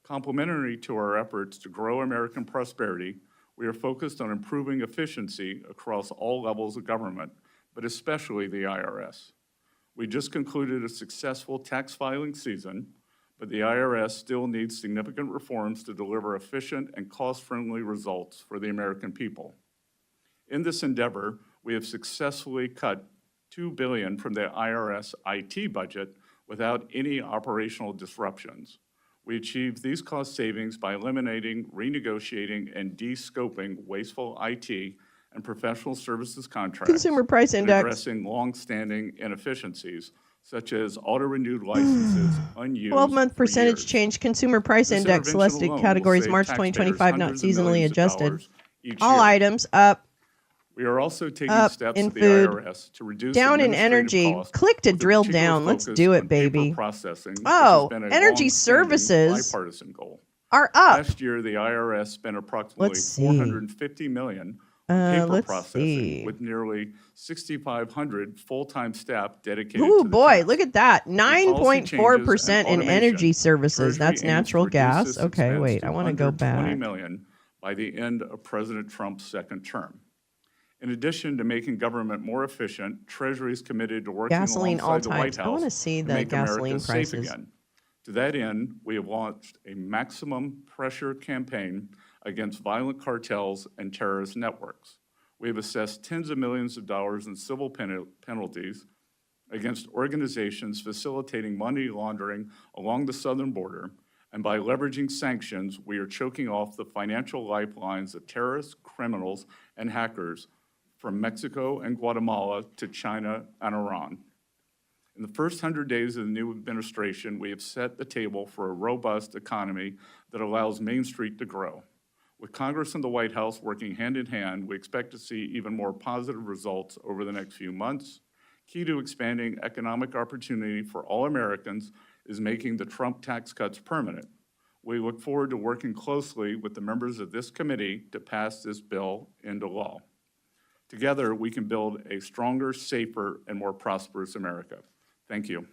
Complementary to our efforts to grow American prosperity, we are focused on improving efficiency across all levels of government, but especially the IRS. We just concluded a successful tax filing season, but the IRS still needs significant reforms to deliver efficient and cost-friendly results for the American people. In this endeavor, we have successfully cut $2 billion from the IRS IT budget without any operational disruptions. We achieved these cost savings by eliminating, renegotiating, and de-scoping wasteful IT and professional services contracts. Consumer Price Index. Addressing long-standing inefficiencies, such as auto-renewed licenses unused 12-month for percentage years. change. Consumer Price This Index intervention selected alone will categories save March taxpayers 2025 not hundreds of seasonally millions of adjusted. dollars each All year. items up. We are also taking Up steps in at the food, IRS to reduce down in administrative energy. costs Click to with a drill particular down. Let's focus do it, on paper baby. processing, which Oh, has been a energy long-standing services bipartisan goal. are up. Last year, the IRS spent approximately Let's see. $450 million on paper Let's processing, see. with nearly 6,500 full-time staff dedicated Ooh, to the boy, task. look at that. With policy changes 9.4% and in automation, energy services. Treasury That's aims natural to reduce gas. this Okay, expense wait, to I want to go under $20 back. million by the end of President Trump's second term. In addition to making government more efficient, Treasury is committed to working Gasoline all alongside the White times. I House want to see to the make gasoline America safe prices. again. To that end, we have launched a maximum pressure campaign against violent cartels and terrorist networks. We have assessed tens of millions of dollars in civil penalties against organizations facilitating money laundering along the southern border, and by leveraging sanctions, we are choking off the financial lifelines of terrorists, criminals, and hackers from Mexico and Guatemala to China and Iran. In the first 100 days of the new administration, we have set the table for a robust economy that allows Main Street to grow. With Congress and the White House working hand in hand, we expect to see even more positive results over the next few months. Key to expanding economic opportunity for all Americans is making the Trump tax cuts permanent. We look forward to working closely with the members of this committee to pass this bill into law. Together, we can build a stronger, safer, and more prosperous America. Thank you.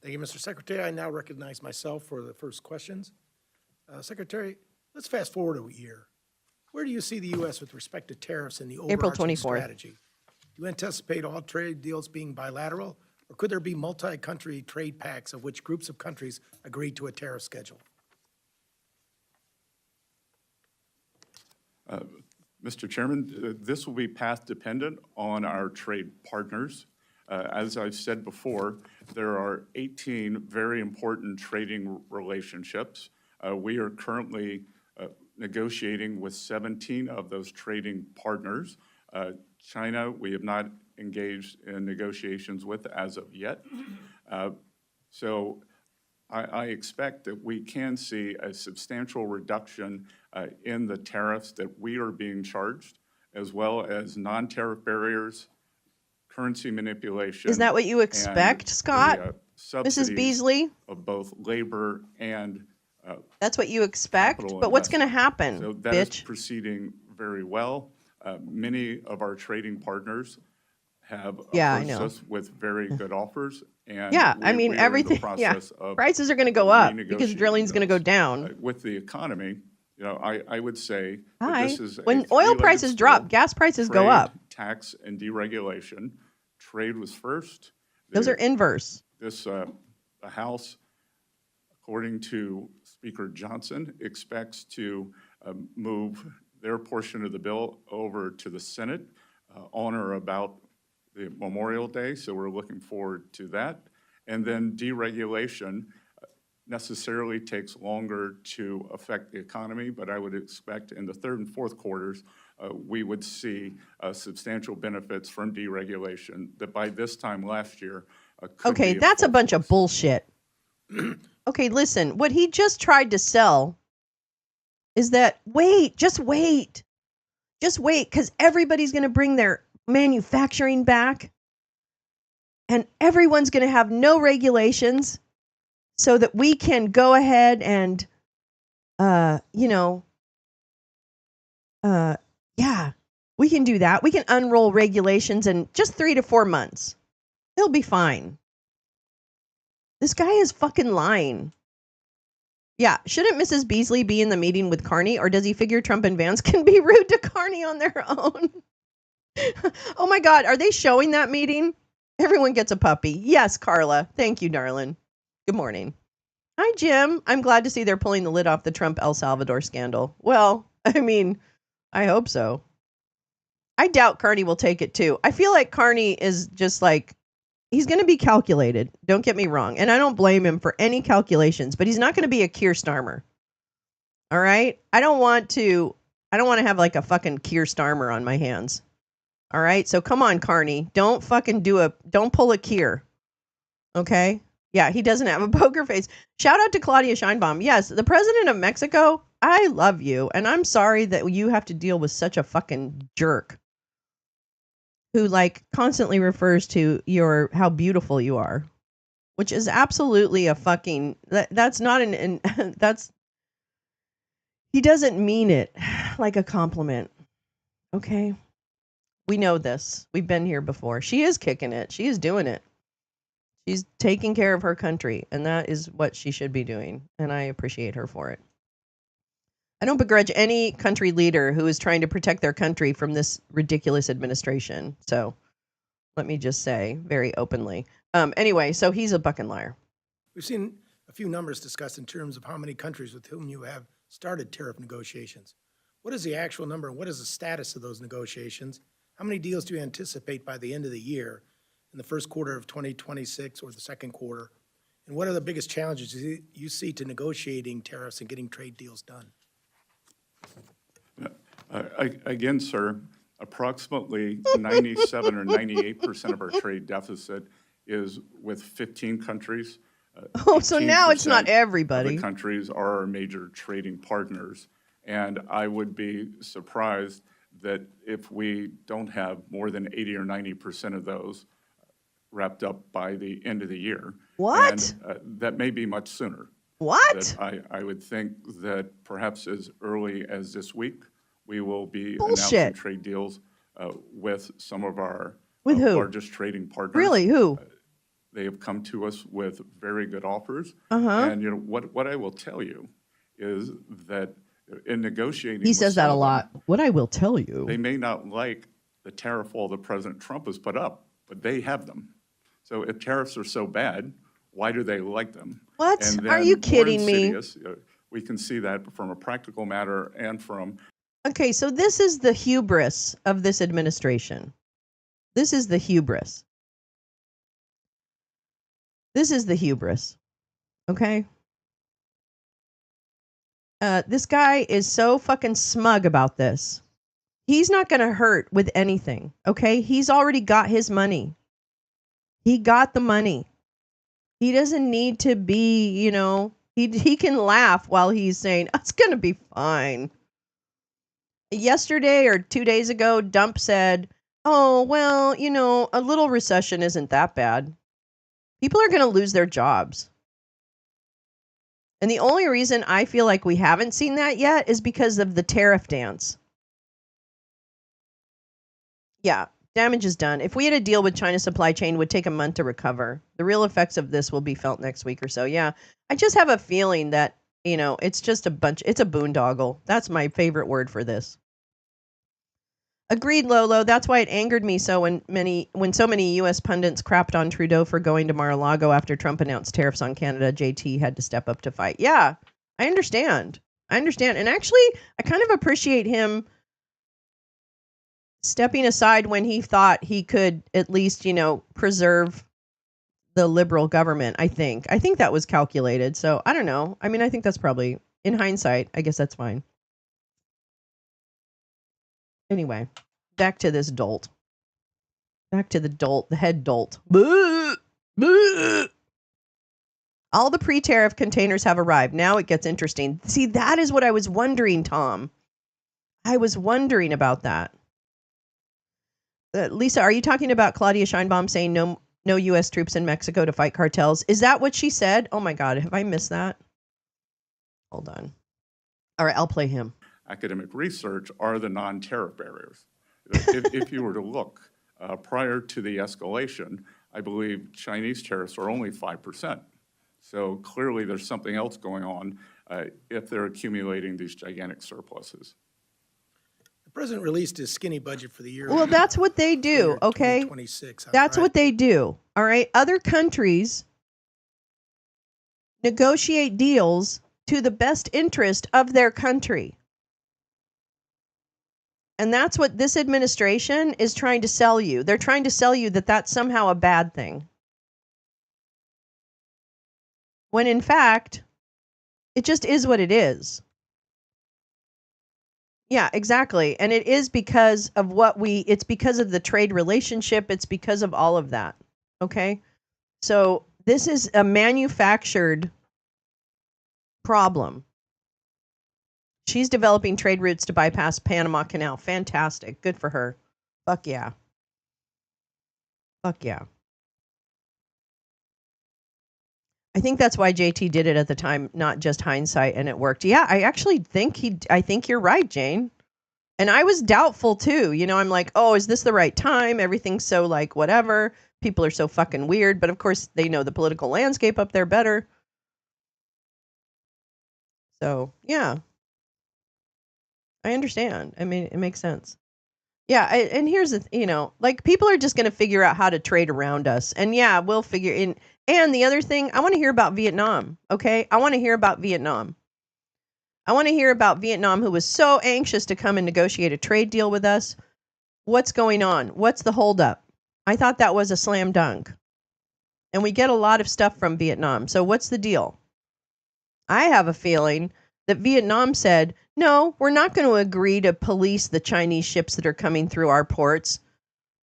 Thank you, Mr. Secretary. I now recognize myself for the first questions. Secretary, let's fast forward a year. Where do you see the U.S. with respect to tariffs and the April overarching 24th. strategy? Do you anticipate all trade deals being bilateral, or could there be multi-country trade pacts of which groups of countries agree to a tariff schedule? Mr. Chairman, this will be path dependent on our trade partners. As I've said before, there are 18 very important trading relationships. We are currently negotiating with 17 of those trading partners. China, we have not engaged in negotiations with as of yet. So I expect that we can see a substantial reduction in the tariffs that we are being charged, as well as non-tariff barriers, currency manipulation. Is that what you expect, Scott? Mrs. Beasley? Of both labor and that's what you expect? But what's going to happen, so that bitch? is proceeding very well. Many of our trading partners have approached us with very good offers. And yeah, I mean, we are in the everything, yeah. process of Prices are going to go up because drilling's going to go down. with the economy, you know, I would say that Hi. this is When a oil three-legged prices stool. drop, gas prices go Trade, up. Tax and deregulation. Trade was first. Those are inverse. This the House, according to Speaker Johnson, expects to move their portion of the bill over to the Senate on or about the Memorial Day, so we're looking forward to that. And then deregulation necessarily takes longer to affect the economy, but I would expect in the third and fourth quarters, we would see substantial benefits from deregulation that by this time last year could Okay, be that's a full bunch force. of bullshit. Okay, listen, what he just tried to sell is that, just wait, because everybody's going to bring their manufacturing back and everyone's going to have no regulations so that we can go ahead and, We can do that. We can unroll regulations in just 3 to 4 months. He'll be fine. This guy is fucking lying. Yeah, shouldn't Mrs. Beasley be in the meeting with Carney, or does he figure Trump and Vance can be rude to Carney on their own? Oh my God, are they showing that meeting? Everyone gets a puppy. Yes, Carla. Thank you, darling. Good morning. Hi, Jim. I'm glad to see they're pulling the lid off the Trump El Salvador scandal. Well, I mean, I hope so. I doubt Carney will take it too. I feel like Carney is just like, he's going to be calculated. Don't get me wrong. And I don't blame him for any calculations, but he's not going to be a Keir Starmer. All right. I don't want to have like a fucking Keir Starmer on my hands. All right. So come on, Carney. Don't pull a Keir. Okay. Yeah. He doesn't have a poker face. Shout out to Claudia Sheinbaum. Yes. The president of Mexico. I love you. And I'm sorry that you have to deal with such a fucking jerk who like constantly refers to how beautiful you are, which is absolutely a fucking, that's not he doesn't mean it like a compliment. Okay. We know this. We've been here before. She is kicking it. She is doing it. She's taking care of her country, and that is what she should be doing. And I appreciate her for it. I don't begrudge any country leader who is trying to protect their country from this ridiculous administration. So let me just say very openly. Anyway, so he's a fucking liar. We've seen a few numbers discussed in terms of how many countries with whom you have started tariff negotiations. What is the actual number, and what is the status of those negotiations? How many deals do you anticipate by the end of the year, in the first quarter of 2026 or the second quarter? And what are the biggest challenges you see to negotiating tariffs and getting trade deals done? Again, sir, approximately 97 or 98% of our trade deficit is with 15 countries. Oh, so now it's not everybody. The countries are our major trading partners. And I would be surprised that if we don't have more than 80 or 90% of those wrapped up by the end of the year. What? And, that may be much sooner. What? I would think that perhaps as early as this week, we will be Bullshit. announcing trade deals with some of our largest trading partners. Really? Who? They have come to us with very good offers. Uh-huh. And you know what I will tell you is that in negotiating, He says that a lot. What I will tell you. They may not like the tariff wall that President Trump has put up, but they have them. So if tariffs are so bad, why do they like them? What? And then Are you kidding me? We can see that from a practical matter and from. Okay, so this is the hubris of this administration. This is the hubris. This is the hubris. Okay? This guy is so fucking smug about this. He's not going to hurt with anything. Okay? He's already got his money. He got the money. He doesn't need to be, he can laugh while he's saying, it's going to be fine. Yesterday or 2 days ago, Dump said, oh, well, a little recession isn't that bad. People are going to lose their jobs. And the only reason I feel like we haven't seen that yet is because of the tariff dance. Yeah, damage is done. If we had a deal with China's supply chain, it would take a month to recover. The real effects of this will be felt next week or so. Yeah, I just have a feeling that, it's just it's a boondoggle. That's my favorite word for this. Agreed, Lolo. That's why it angered me so when so many U.S. pundits crapped on Trudeau for going to Mar-a-Lago after Trump announced tariffs on Canada. JT had to step up to fight. Yeah, I understand. And actually, I kind of appreciate him stepping aside when he thought he could at least, preserve the liberal government, I think. I think that was calculated. So I don't know. I mean, I think that's probably, in hindsight, I guess that's fine. Anyway, back to this dolt. Back to the head dolt. Boo! Boo! All the pre-tariff containers have arrived. Now it gets interesting. See, that is what I was wondering, Tom. I was wondering about that. Lisa, are you talking about Claudia Sheinbaum saying no U.S. troops in Mexico to fight cartels? Is that what she said? Oh my God, have I missed that? Hold on. All right, I'll play him. Academic research are the non-tariff barriers. If you were to look, prior to the escalation, I believe Chinese tariffs are only 5%. So clearly there's something else going on if they're accumulating these gigantic surpluses. The president released his skinny budget for the year. Well, that's what they do, okay? 2026 on That's Friday. what they do, all right? Other countries negotiate deals to the best interest of their country. And that's what this administration is trying to sell you. They're trying to sell you that that's somehow a bad thing. When in fact, it just is what it is. Yeah, exactly. And it is because of it's because of the trade relationship. It's because of all of that. Okay? So this is a manufactured problem. She's developing trade routes to bypass Panama Canal. Fantastic. Good for her. Fuck yeah. Fuck yeah. I think that's why JT did it at the time, not just hindsight, and it worked. Yeah, I actually think I think you're right, Jane. And I was doubtful too. You know, I'm like, oh, is this the right time? Everything's so like whatever. People are so fucking weird. But of course, they know the political landscape up there better. So, yeah. I understand. I mean, it makes sense. Yeah, and here's the, like people are just going to figure out how to trade around us. And yeah, we'll figure in. And the other thing, I want to hear about Vietnam, okay? I want to hear about Vietnam. I want to hear about Vietnam, who was so anxious to come and negotiate a trade deal with us. What's going on? What's the holdup? I thought that was a slam dunk. And we get a lot of stuff from Vietnam. So what's the deal? I have a feeling that Vietnam said, no, we're not going to agree to police the Chinese ships that are coming through our ports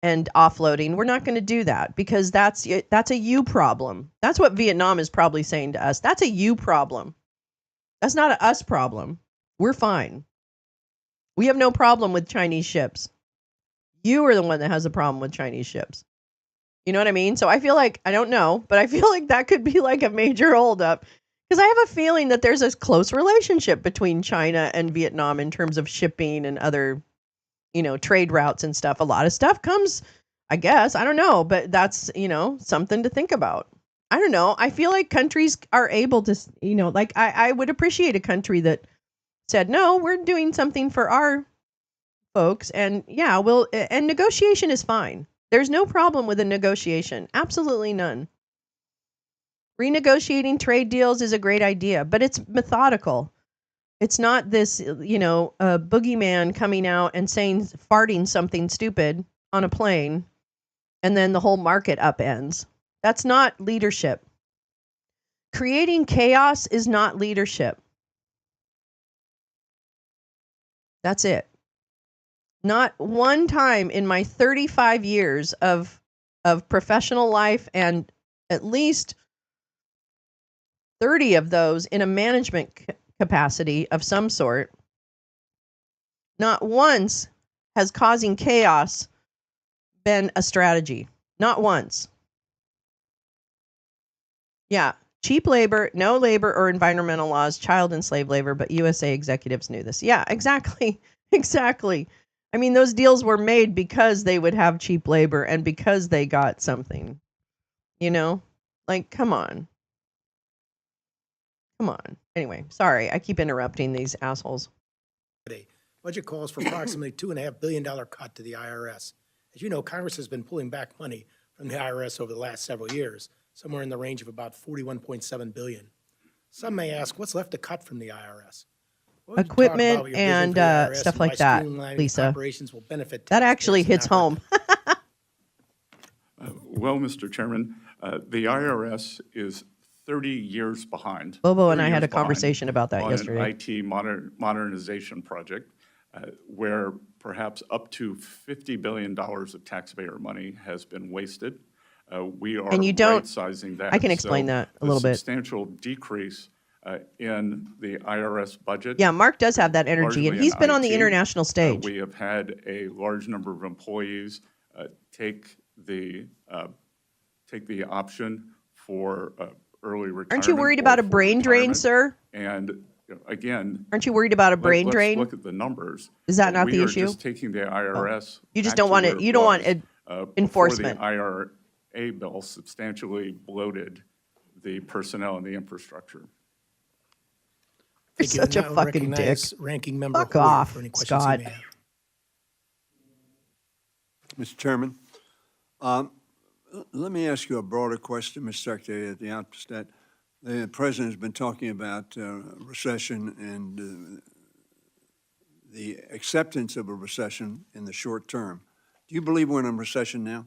and offloading. We're not going to do that because that's a you problem. That's what Vietnam is probably saying to us. That's a you problem. That's not a us problem. We're fine. We have no problem with Chinese ships. You are the one that has a problem with Chinese ships. You know what I mean? So I feel like, I don't know, but I feel like that could be like a major holdup. Because I have a feeling that there's a close relationship between China and Vietnam in terms of shipping and other, trade routes and stuff. A lot of stuff comes, I guess, I don't know, but that's, something to think about. I don't know. I feel like countries are able to, like I would appreciate a country that said, no, we're doing something for our folks. And yeah, and negotiation is fine. There's no problem with a negotiation. Absolutely none. Renegotiating trade deals is a great idea, but it's methodical. It's not this, boogeyman coming out and farting something stupid on a plane, and then the whole market upends. That's not leadership. Creating chaos is not leadership. That's it. Not one time in my 35 years of professional life, and at least 30 of those in a management capacity of some sort, not once has causing chaos been a strategy. Not once. Yeah, cheap labor, no labor or environmental laws, child and slave labor, but USA executives knew this. Yeah, exactly. Exactly. I mean, those deals were made because they would have cheap labor and because they got something. Like, come on. Come on. Anyway, sorry, I keep interrupting these assholes. Budget calls for approximately $2.5 billion cut to the IRS. As you know, Congress has been pulling back money from the IRS over the last several years, somewhere in the range of about $41.7 billion. Some may ask, what's left to cut from the IRS? Equipment and stuff like that, Lisa. That actually hits home. Well, Mr. Chairman, the IRS is 30 years behind. Bobo and I had a conversation about that yesterday. On an IT modernization project where perhaps up to $50 billion of taxpayer money has been wasted. We are right-sizing that. I can explain that a little bit. Substantial decrease in the IRS budget. Yeah, Mark does have that energy, and he's been on the international stage. We have had a large number of employees take the option for early retirement. Aren't you worried about a brain drain, sir? And again, Aren't you worried about a brain let's drain? look at the numbers. Is that not the issue? We are just taking the IRS. You just back don't to want where it. You don't want was, enforcement. Before the IRA bill substantially bloated the personnel and the infrastructure. You're such a Now fucking dick. recognize Ranking Member Fuck Hoyer off, for any questions Scott. he may have. Mr. Chairman, let me ask you a broader question, Mr. Secretary, at the outset. The President has been talking about recession and the acceptance of a recession in the short term. Do you believe we're in a recession now?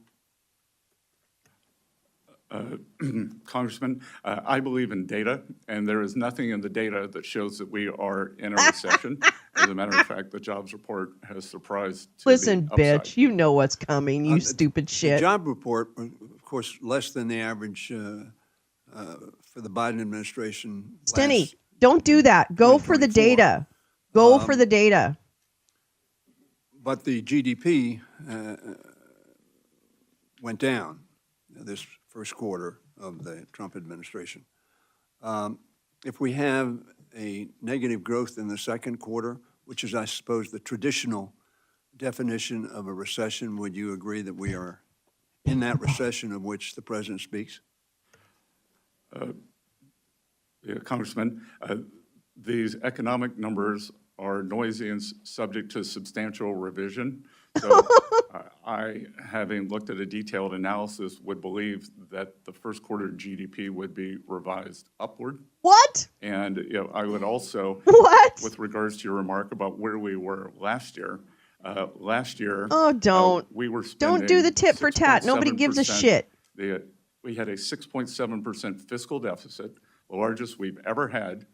Congressman, I believe in data, and there is nothing in the data that shows that we are in a recession. As a matter of fact, the jobs report has surprised to Listen, the upside. bitch, you know what's coming, you stupid shit. The job report, of course, less than the average for the Biden administration. Stenny, don't do that. Go for the data. Go for the data. But the GDP went down this first quarter of the Trump administration. If we have a negative growth in the second quarter, which is, I suppose, the traditional definition of a recession, would you agree that we are in that recession of which the President speaks? Congressman, these economic numbers are noisy and subject to substantial revision. So I, having looked at a detailed analysis, would believe that the first quarter GDP would be revised upward. What? And I would also, with regards to your remark about where we were last year, we were spending don't do the tit for tat. Nobody gives a shit. We had a 6.7% fiscal deficit, the largest we've ever had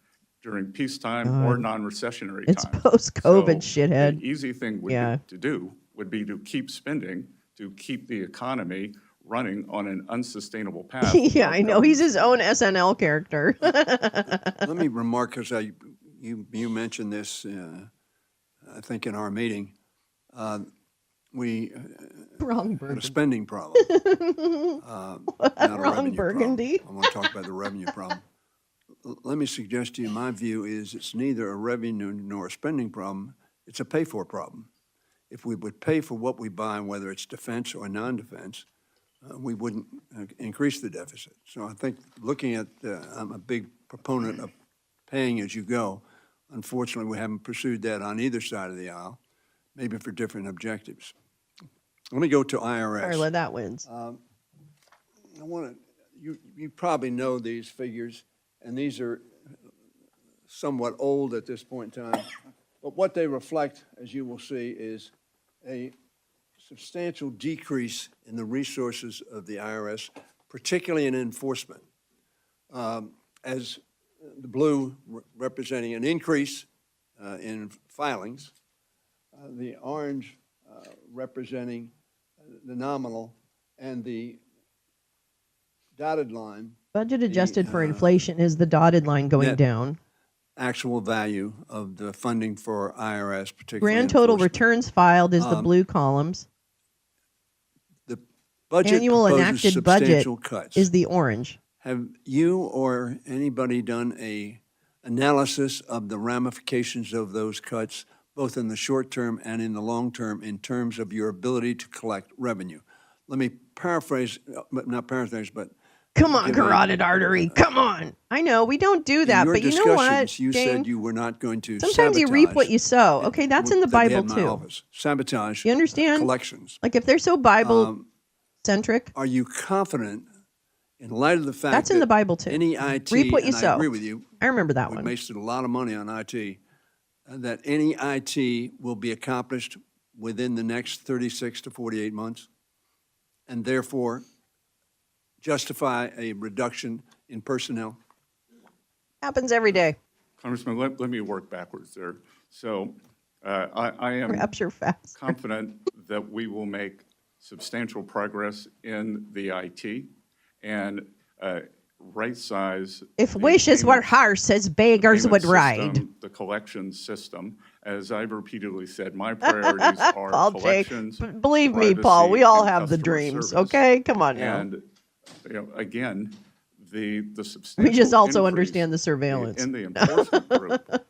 during peacetime or non-recessionary times. It's post-COVID, shithead. The easy thing to do would be to keep spending, to keep the economy running on an unsustainable path. Yeah, I know. He's his own SNL character. Let me remark, because you mentioned this, I think, in our meeting. We had a spending problem. Not a revenue Burgundy. problem. I want to talk about the revenue problem. Let me suggest to you, my view is it's neither a revenue nor a spending problem. It's a pay-for problem. If we would pay for what we buy, whether it's defense or non-defense, we wouldn't increase the deficit. So I think looking at, I'm a big proponent of paying as you go. Unfortunately, we haven't pursued that on either side of the aisle, maybe for different objectives. Let me go to IRS. Carla, that wins. I want to, you probably know these figures, and these are somewhat old at this point in time. But what they reflect, as you will see, is a substantial decrease in the resources of the IRS, particularly in enforcement. As the blue representing an increase in filings, the orange representing the nominal, and the dotted line. Budget adjusted for inflation is the dotted line going down. Actual value of the funding for IRS, particularly Grand total returns filed is the blue columns. The budget annual enacted budget cuts. is the orange. Have you or anybody done a analysis of the ramifications of those cuts, both in the short term and in the long term, in terms of your ability to collect revenue? Let me paraphrase, not paraphrase, but come on, carotid artery. Come on. I know we don't do that, but you know what? You Jane, said you were not going to. Sometimes you reap what you sow. Okay, that's in the Bible too. Sabotage. You understand? Collections. Like if they're so Bible centric. Are you confident, in light of the fact that's in the Bible too? Any IT, reap what you sow. I agree with you. I remember that we one. We wasted a lot of money on IT. That any IT will be accomplished within the next 36 to 48 months, and therefore justify a reduction in personnel? Happens every day. Congressman, let me work backwards there. So I am confident that we will make substantial progress in the IT and right size. If wishes were horses, beggars would ride. The collection system, as I've repeatedly said, my priorities are collections. Believe me, Paul, we all have the dreams. Service. Okay, come on now. And again, the We just substantial also increase understand the surveillance. in the enforcement group,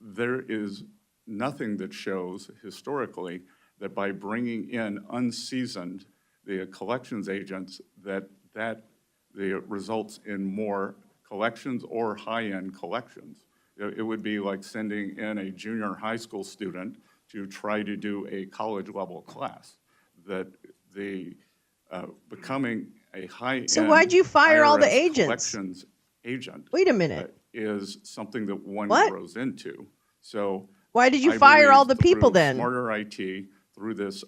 there is nothing that shows historically that by bringing in unseasoned the collections agents that results in more collections or high-end collections. It would be like sending in a junior high school student to try to do a college level class. That the becoming a high-end So why'd you fire all the IRS agents? collections agent Wait a minute. is something that one What? grows into. So Why did you I fire all believe the people through then? Smarter IT, through this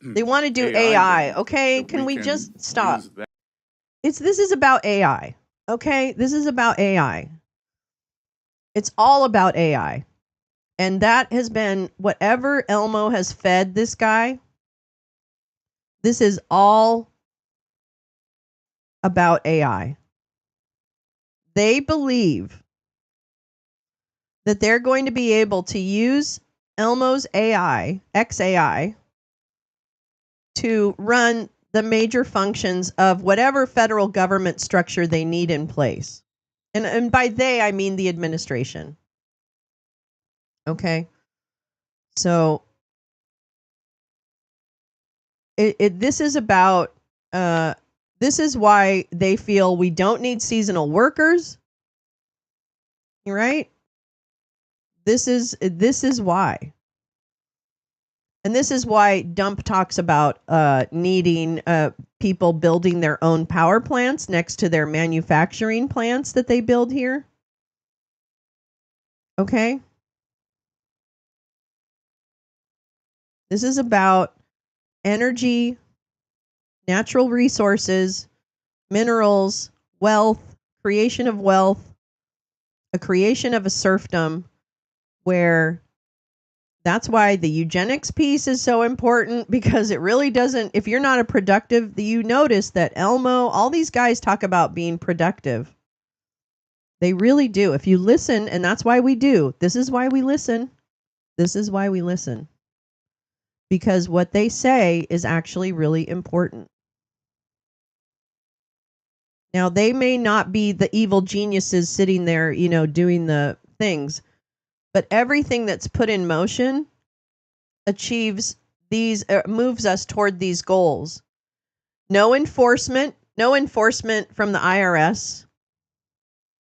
They want to do AI AI. grant, Okay, that can we can just stop? use that. This is about AI. Okay, this is about AI. It's all about AI. And that has been whatever Elmo has fed this guy. This is all about AI. They believe that they're going to be able to use Elmo's AI, XAI, to run the major functions of whatever federal government structure they need in place. And by they, I mean the administration. Okay? So this is about, this is why they feel we don't need seasonal workers. Right? This is why. And this is why Dump talks about needing people building their own power plants next to their manufacturing plants that they build here. Okay? This is about energy, natural resources, minerals, wealth, creation of wealth, a creation of a serfdom where that's why the eugenics piece is so important, because it really doesn't, if you're not a productive, you notice that Elmo, all these guys talk about being productive. They really do. If you listen, and that's why we do. This is why we listen. This is why we listen. Because what they say is actually really important. Now, they may not be the evil geniuses sitting there, doing the things, but everything that's put in motion achieves these, moves us toward these goals. No enforcement from the IRS,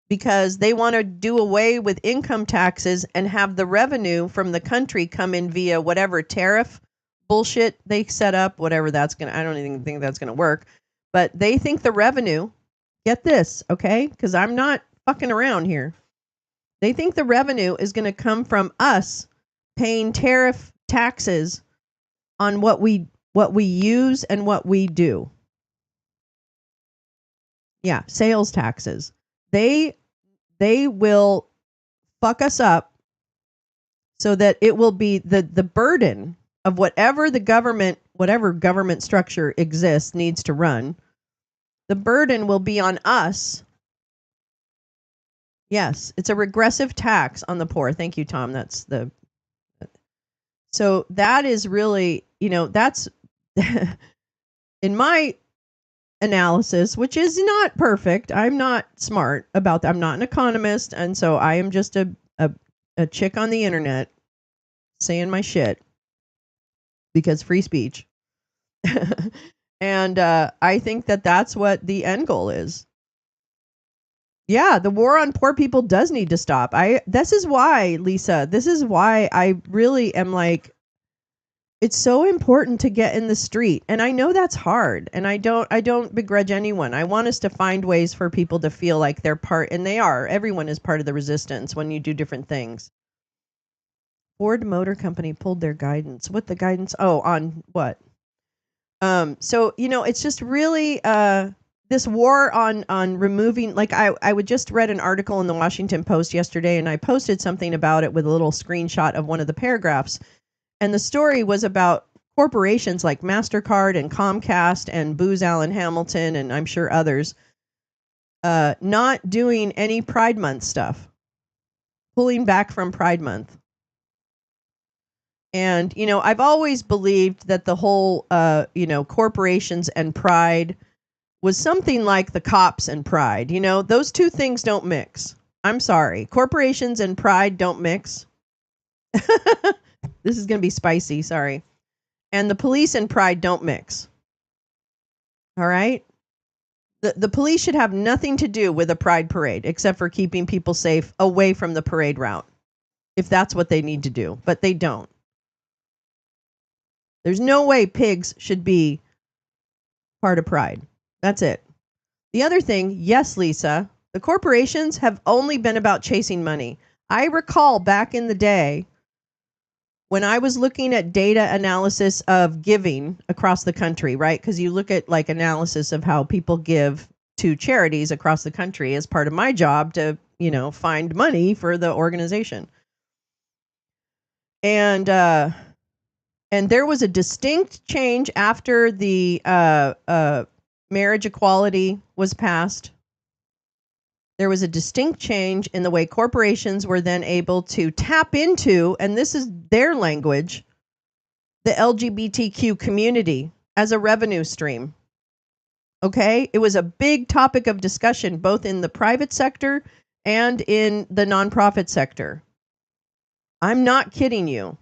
because they want to do away with income taxes and have the revenue from the country come in via whatever tariff bullshit they set up, whatever that's going to, I don't even think that's going to work, but they think the revenue, get this, okay? Because I'm not fucking around here. They think the revenue is going to come from us paying tariff taxes on what we use and what we do. Yeah, sales taxes. They will fuck us up so that it will be the burden of whatever government structure exists, needs to run. The burden will be on us. Yes, it's a regressive tax on the poor. Thank you, Tom. So that is really, that's in my analysis, which is not perfect. I'm not smart about that. I'm not an economist, and so I am just a chick on the internet saying my shit because free speech. And I think that that's what the end goal is. Yeah, the war on poor people does need to stop. This is why, Lisa, this is why I really am like, it's so important to get in the street. And I know that's hard. And I don't begrudge anyone. I want us to find ways for people to feel like they're part, and they are. Everyone is part of the resistance when you do different things. Ford Motor Company pulled their guidance. What the guidance? Oh, on what? So, it's just really this war on removing, like I would just read an article in the Washington Post yesterday, and I posted something about it with a little screenshot of one of the paragraphs. And the story was about corporations like MasterCard and Comcast and Booz Allen Hamilton, and I'm sure others, not doing any Pride Month stuff, pulling back from Pride Month. And, I've always believed that the whole, corporations and pride was something like the cops and pride. You know, those two things don't mix. I'm sorry. Corporations and pride don't mix. This is going to be spicy, sorry. And the police and pride don't mix. All right? The police should have nothing to do with a pride parade except for keeping people safe away from the parade route, if that's what they need to do. But they don't. There's no way pigs should be part of pride. That's it. The other thing, yes, Lisa, the corporations have only been about chasing money. I recall back in the day when I was looking at data analysis of giving across the country, right? Because you look at like analysis of how people give to charities across the country as part of my job to, you know, find money for the organization. And there was a distinct change after the marriage equality was passed. There was a distinct change in the way corporations were then able to tap into, and this is their language, the LGBTQ community as a revenue stream. Okay? It was a big topic of discussion, both in the private sector and in the nonprofit sector. I'm not kidding you.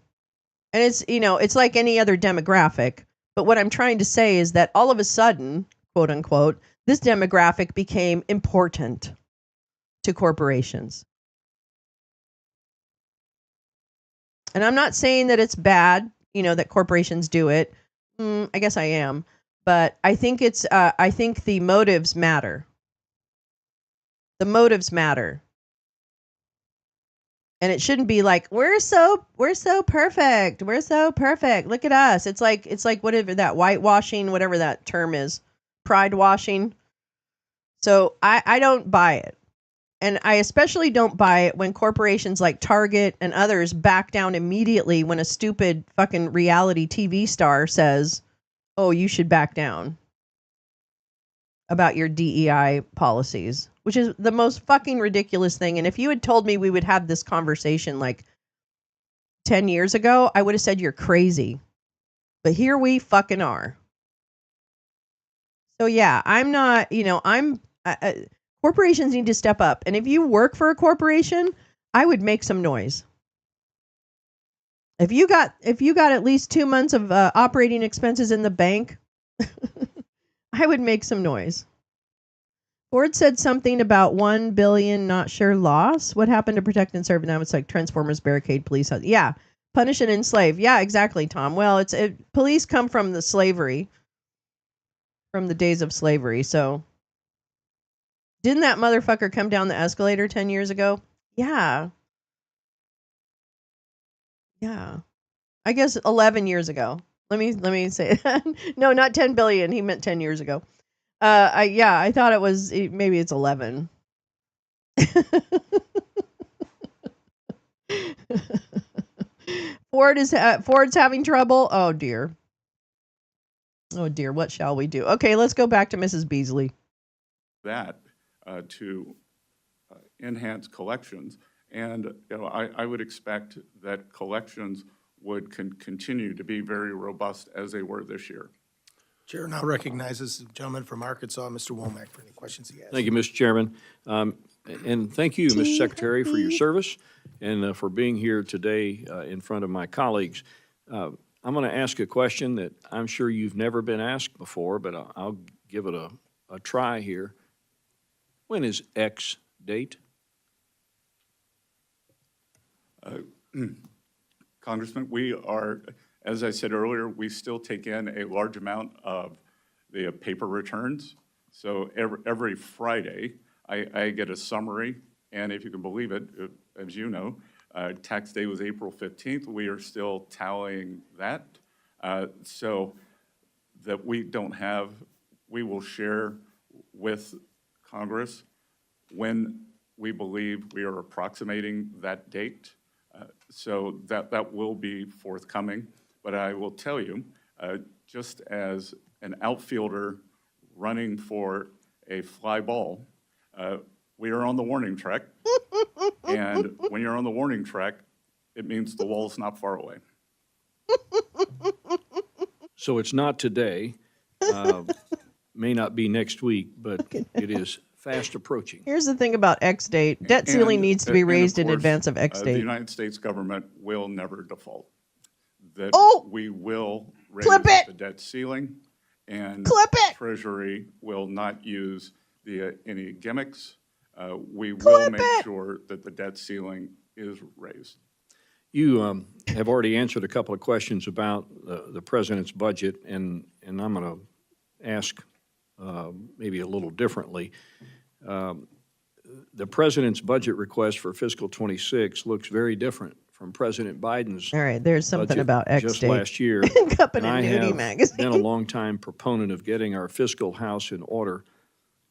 And it's, you know, it's like any other demographic. But what I'm trying to say is that all of a sudden, quote unquote, this demographic became important to corporations. And I'm not saying that it's bad, you know, that corporations do it. I guess I am. But I think I think the motives matter. The motives matter. And it shouldn't be like, we're so perfect. We're so perfect. Look at us. It's like whatever that whitewashing, whatever that term is, pride washing. So I don't buy it. And I especially don't buy it when corporations like Target and others back down immediately when a stupid fucking reality TV star says, oh, you should back down about your DEI policies, which is the most fucking ridiculous thing. And if you had told me we would have this conversation like 10 years ago, I would have said you're crazy. But here we fucking are. So yeah, I'm not, you know, corporations need to step up. And if you work for a corporation, I would make some noise. If you got at least 2 months of operating expenses in the bank, I would make some noise. Ford said something about 1 billion, not sure, loss. What happened to protect and serve? Now it's like Transformers, barricade, police. Yeah, punish and enslave. Yeah, exactly, Tom. Well, police come from the slavery, from the days of slavery. So didn't that motherfucker come down the escalator 10 years ago? Yeah. Yeah. I guess 11 years ago. Let me say that. No, not 10 billion. He meant 10 years ago. I thought it was, maybe it's 11. Ford's having trouble. Oh dear. Oh dear. What shall we do? Okay, let's go back to Mrs. Beasley. That to enhance collections. And you know, I would expect that collections would continue to be very robust as they were this year. Chair now recognizes the gentleman from Arkansas, Mr. Womack, for any questions he has. Thank you, Mr. Chairman. And thank you, Mr. Secretary, for your service and for being here today in front of my colleagues. I'm going to ask a question that I'm sure you've never been asked before, but I'll give it a try here. When is X date? Congressman, we are, as I said earlier, we still take in a large amount of the paper returns. So every Friday, I get a summary, and if you can believe it, as you know, tax day was April 15th. We are still tallying that. So that we will share with Congress when we believe we are approximating that date. So that will be forthcoming. But I will tell you, just as an outfielder running for a fly ball, we are on the warning track. And when you're on the warning track, it means the wall's not far away. So it's not today. may not be next week, but it is fast approaching. Here's the thing about X date. Debt ceiling needs to be raised in advance of X The date. United States government will never default. That we will raise the debt ceiling, and Treasury will not use any gimmicks. We will make sure that the debt ceiling is raised. You have already answered a couple of questions about the president's budget, and I'm going to ask maybe a little differently. The president's budget request for fiscal 26 looks very different from President Biden's. All right, there's something about X just date. last year. Cup And in a I nudie have magazine. been a longtime proponent of getting our fiscal house in order,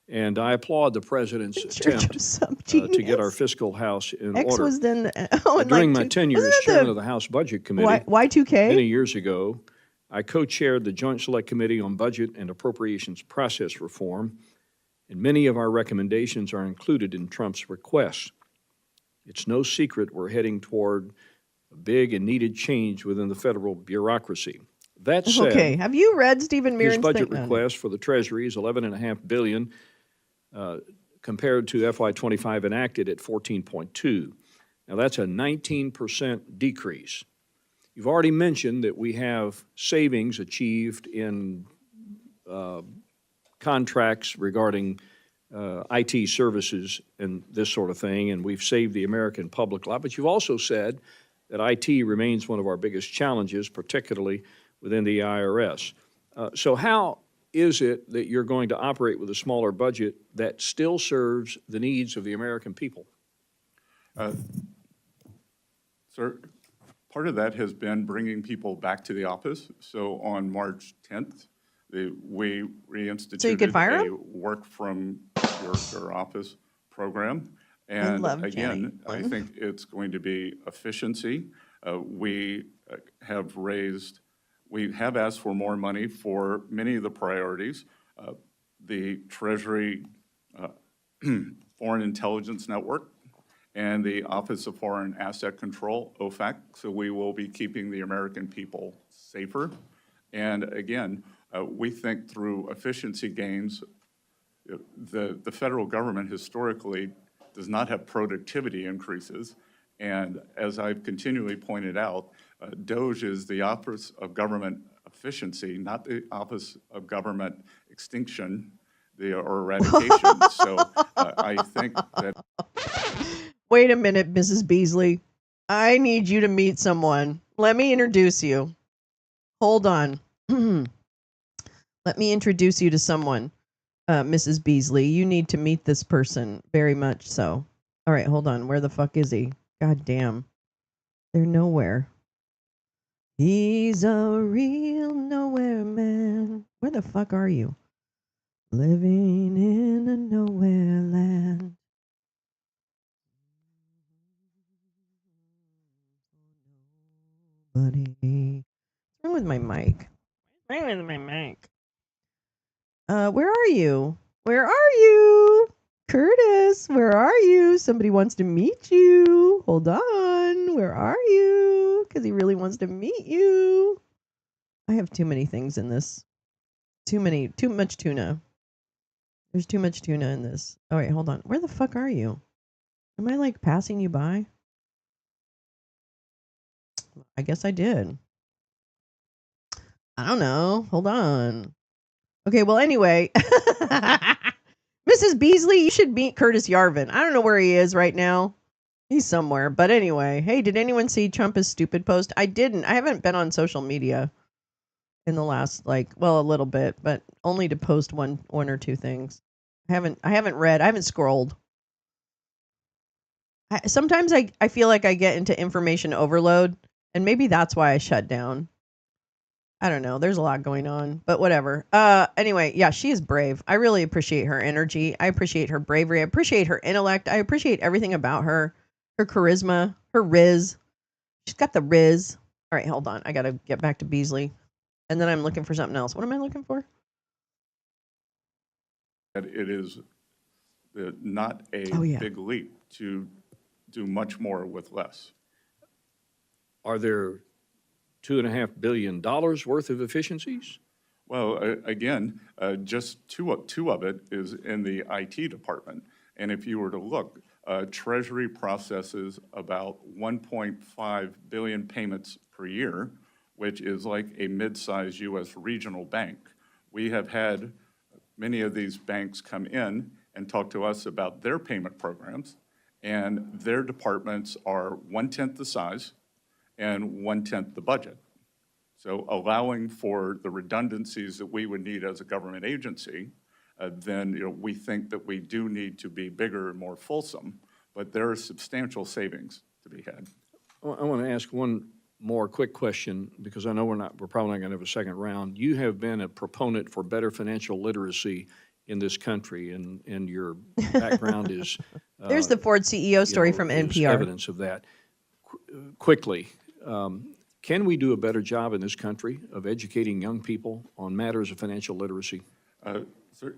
and I applaud the president's attempt to get our fiscal house in X order. was then During my tenure as chairman of the House Budget Committee, Y2K? many years ago, I co-chaired the Joint Select Committee on Budget and Appropriations Process Reform, and many of our recommendations are included in Trump's request. It's no secret we're heading toward a big and needed change within the federal bureaucracy. That said, Okay, have you read Stephen his Mirren's budget thing? request for the Treasury is $11.5 billion, compared to FY25 enacted at 14.2. Now that's a 19% decrease. You've already mentioned that we have savings achieved in contracts regarding IT services and this sort of thing, and we've saved the American public a lot. But you've also said that IT remains one of our biggest challenges, particularly within the IRS. So how is it that you're going to operate with a smaller budget that still serves the needs of the American people? Sir, part of that has been bringing people back to the office. So on March 10th, we reinstituted a work from your office program. And again, I think it's going to be efficiency. We have asked for more money for many of the priorities. The Treasury Foreign Intelligence Network and the Office of Foreign Asset Control, OFAC. So we will be keeping the American people safer. And again, we think through efficiency gains, the federal government historically does not have productivity increases. And as I've continually pointed out, DOGE is the Office of Government Efficiency, not the Office of Government Extinction or Eradication. So I think that... Wait a minute, Mrs. Beasley. I need you to meet someone. Let me introduce you. Hold on. Let me introduce you to someone, Mrs. Beasley. You need to meet this person, very much so. All right, hold on. Where the fuck is he? God damn. They're nowhere. He's a real nowhere man. Where the fuck are you? Living in a nowhere land. Buddy. What's wrong with my mic? What's wrong with my mic? Where are you? Where are you? Curtis, where are you? Somebody wants to meet you. Hold on. Where are you? Because he really wants to meet you. I have too many things in this. Too much tuna. There's too much tuna in this. All right, hold on. Where the fuck are you? Am I like passing you by? I guess I did. I don't know. Hold on. Okay, well, anyway. Mrs. Beasley, you should meet Curtis Yarvin. I don't know where he is right now. He's somewhere. But anyway, hey, did anyone see Trump is stupid post? I didn't. I haven't been on social media in the last, a little bit, but only to post one or two things. I haven't read. I haven't scrolled. Sometimes I feel like I get into information overload, and maybe that's why I shut down. I don't know. There's a lot going on, but whatever. Anyway, yeah, she is brave. I really appreciate her energy. I appreciate her bravery. I appreciate her intellect. I appreciate everything about her. Her charisma, her riz. She's got the riz. All right, hold on. I got to get back to Beasley. And then I'm looking for something else. What am I looking for? It is not a big leap to do much more with less. Are there $2.5 billion worth of efficiencies? Well, again, just two of it is in the IT department. And if you were to look, Treasury processes about 1.5 billion payments per year, which is like a mid-sized U.S. regional bank. We have had many of these banks come in and talk to us about their payment programs, and their departments are 1/10 the size and 1/10 the budget. So allowing for the redundancies that we would need as a government agency, then we think that we do need to be bigger and more fulsome, but there are substantial savings to be had. I want to ask one more quick question, because I know we're probably not going to have a second round. You have been a proponent for better financial literacy in this country, and your background is There's the Ford CEO story from is NPR. evidence of that. Quickly, can we do a better job in this country of educating young people on matters of financial literacy? So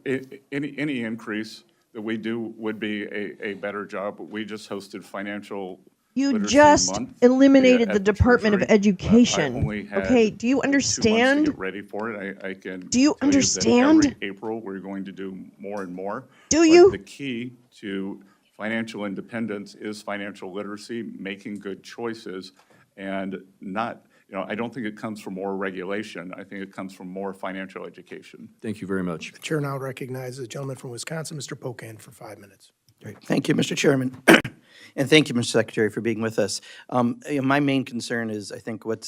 any increase that we do would be a better job. We just hosted Financial You Literacy just Month eliminated at the Department of Treasury. Education. I only had Okay, do you 2 months to understand? get ready for it. I can. Do you tell that understand? every April, we're going to do more and more. Do But you? the key to financial independence is financial literacy, making good choices, and not. I don't think it comes from more regulation. I think it comes from more financial education. Thank you very much. The chair now recognizes the gentleman from Wisconsin, Mr. Pocan, for 5 minutes. Great. Thank you, Mr. Chairman. And thank you, Mr. Secretary, for being with us. My main concern is, I think, what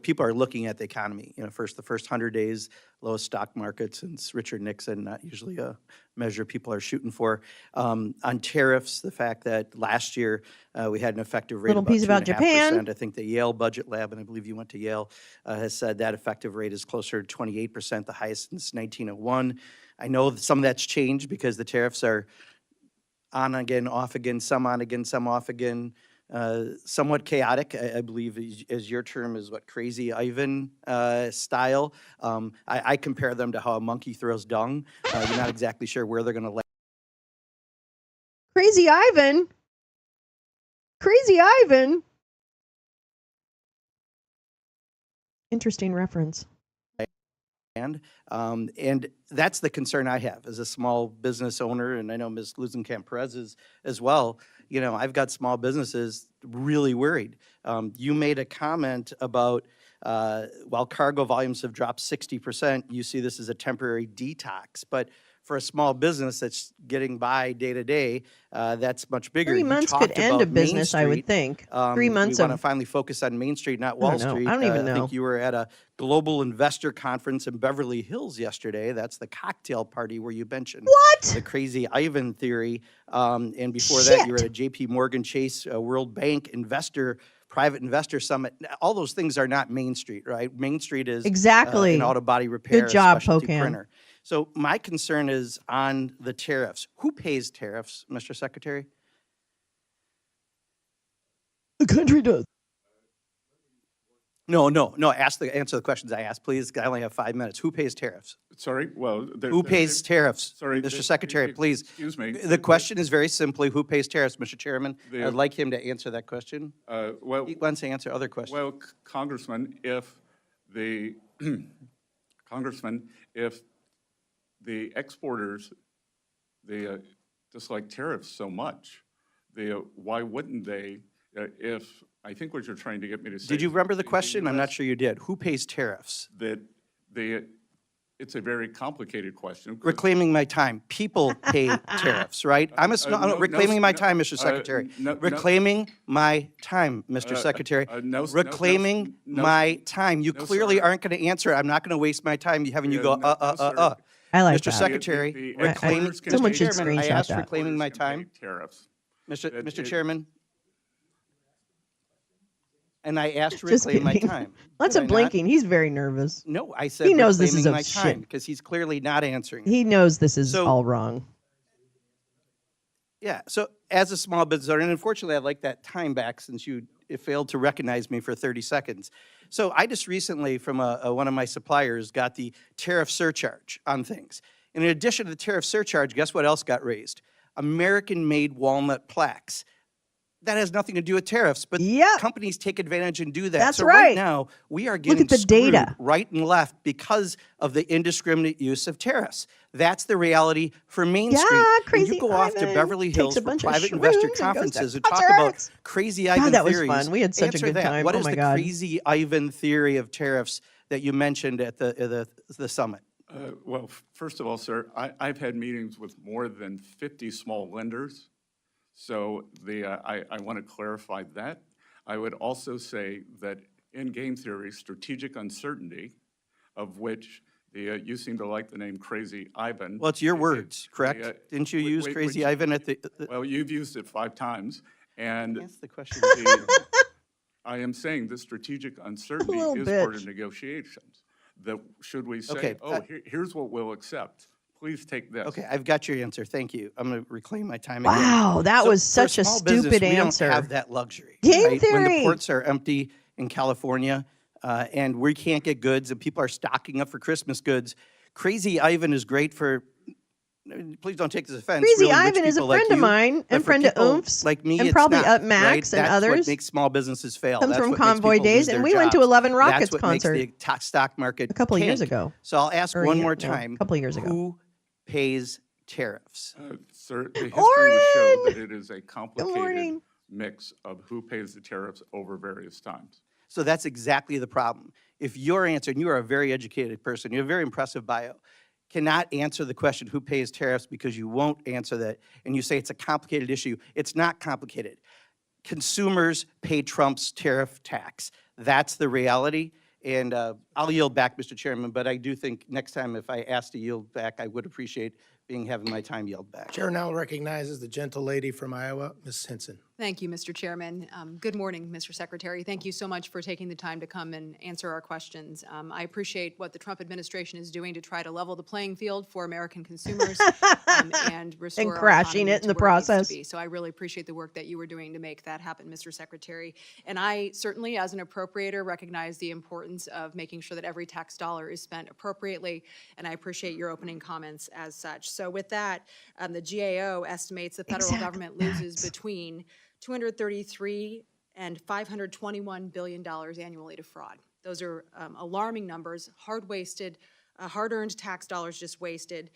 people are looking at the economy. The first 100 days, lowest stock market since Richard Nixon, not usually a measure people are shooting for. On tariffs, the fact that last year we had an effective rate Little of about piece about 2.5%. Japan. I think the Yale Budget Lab, and I believe you went to Yale, has said that effective rate is closer to 28%, the highest since 1901. I know that some of that's changed because the tariffs are on again, off again, some on again, some off again, somewhat chaotic. I believe as your term is what, Crazy Ivan style. I compare them to how a monkey throws dung. You're not exactly sure where they're going to land. Crazy Ivan. Crazy Ivan. Interesting reference. And that's the concern I have as a small business owner, and I know Ms. Luzenkamp-Perez is as well. I've got small businesses really worried. You made a comment about while cargo volumes have dropped 60%, you see this as a temporary detox. But for a small business that's getting by day to day, that's much bigger. 3 You months talked could end a about Main business, I would Street. think. 3 months We want to of. finally focus on Main Street, not Wall Street. I don't even know. I think you were at a global investor conference in Beverly Hills yesterday. That's the cocktail party where you mentioned the Crazy Ivan theory. And before that, you were at a JP Morgan Chase World Bank private investor summit. All those things are not Main Street, right? Main Street is Exactly. an auto body repair, Good job, specialty Pocan. printer. So my concern is on the tariffs. Who pays tariffs, Mr. Secretary? The country does. No. Answer the questions I asked, please. I only have 5 minutes. Who pays tariffs? Sorry, well. Who pays tariffs? Sorry, Mr. Secretary, please. Excuse me. The question is very simply, who pays tariffs, Mr. Chairman? The- I'd like him to answer that question. Well, He wants to answer other questions. Well, Congressman, if the exporters, they dislike tariffs so much, why wouldn't they? If I think what you're trying to get me to say. Did you remember the question? I'm not sure you did. Who pays tariffs? It's a very complicated question. Reclaiming my time. People pay tariffs, right? Reclaiming my time, Mr. Secretary. Reclaiming my time, Mr. Secretary. Reclaiming my time. You clearly aren't going to answer it. I'm not going to waste my time having you go, I like Mr. that. Secretary, Someone should Chairman, I screenshot asked that. reclaiming my time. Tariffs. Mr. Chairman. And I asked to Just reclaim my kidding. time. Lots Did of I not? blinking. He's very nervous. No, I said He knows this is reclaiming a my time shit. because he's clearly not answering. He knows this is So- all wrong. Yeah, so as a small business owner, and unfortunately I'd like that time back since you failed to recognize me for 30 seconds. So I just recently from one of my suppliers got the tariff surcharge on things. And in addition to the tariff surcharge, guess what else got raised? American-made walnut plaques. That has nothing to do with tariffs, but companies take advantage and do that. That's so right. Now we are getting the screwed data. right and left because of the indiscriminate use of tariffs. That's the reality for Main Street. Crazy When you go off to Ivan Beverly Hills takes a for bunch of private investor shrooms and goes to conferences and talk about concerts. crazy Ivan that was theories, fun. We had such a answer good that. time. What Oh is my the God. crazy Ivan theory of tariffs that you mentioned at the summit? Well, first of all, sir, I've had meetings with more than 50 small lenders. So I want to clarify that. I would also say that in game theory, strategic uncertainty, of which you seem to like the name Crazy Ivan. Well, it's your words, correct? Didn't you use Crazy Ivan at the? Well, you've used it 5 times, and that's the question. I am saying the strategic uncertainty is part of negotiations. That should we say, here's what we'll accept. Please take this. Okay, I've got your answer. Thank you. I'm going to reclaim my time Wow, again. that was for such a small stupid business, answer. We don't have that luxury. Game When theory. the ports are empty in California and we can't get goods and people are stocking up for Christmas goods, Crazy Ivan is great for. Please don't take this offense. Crazy really rich Ivan is a people like friend of you, mine but and for friend of people Oomp's like me, and it's probably not, Max right? and That's others. what makes small businesses fail. Comes That's from what makes Convoy people days, lose and their we went to jobs. 11 Rockets That's what concert makes the stock market a couple of years tank. ago. So I'll ask Or a one year- more no, time. a couple of years ago. Who pays tariffs? Sir, the history would show that it is a complicated mix of who pays the tariffs over various times. So that's exactly the problem. If your answer, and you are a very educated person, you have a very impressive bio, cannot answer the question who pays tariffs because you won't answer that, and you say it's a complicated issue. It's not complicated. Consumers pay Trump's tariff tax. That's the reality. And I'll yield back, Mr. Chairman, but I do think next time if I ask to yield back, I would appreciate having my time yelled back. Chair now recognizes the gentle lady from Iowa, Ms. Hinson. Thank you, Mr. Chairman. Good morning, Mr. Secretary. Thank you so much for taking the time to come and answer our questions. I appreciate what the Trump administration is doing to try to level the playing field for American consumers and restore and our crashing economy it in to the where it needs to process. be. So I really appreciate the work that you were doing to make that happen, Mr. Secretary. And I certainly, as an appropriator, recognize the importance of making sure that every tax dollar is spent appropriately, and I appreciate your opening comments as such. So with that, the GAO estimates the federal government loses between $233 and $521 billion annually to fraud. Those are alarming numbers, hard-earned tax dollars just wasted.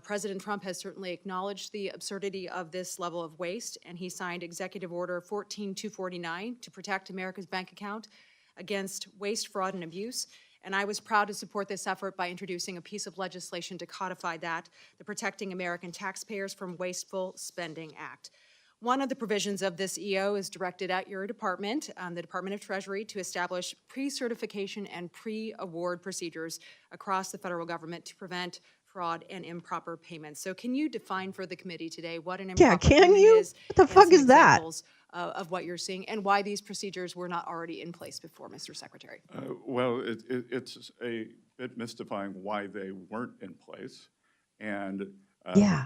President Trump has certainly acknowledged the absurdity of this level of waste, and he signed Executive Order 14249 to protect America's bank account against waste, fraud, and abuse. And I was proud to support this effort by introducing a piece of legislation to codify that, the Protecting American Taxpayers from Wasteful Spending Act. One of the provisions of this EO is directed at your department, the Department of Treasury, to establish pre-certification and pre-award procedures across the federal government to prevent fraud and improper payments. So can you define for the committee today what an improper payment is? What the fuck is that? Of what you're seeing and why these procedures were not already in place before, Mr. Secretary. Well, it's a bit mystifying why they weren't in place. And yeah,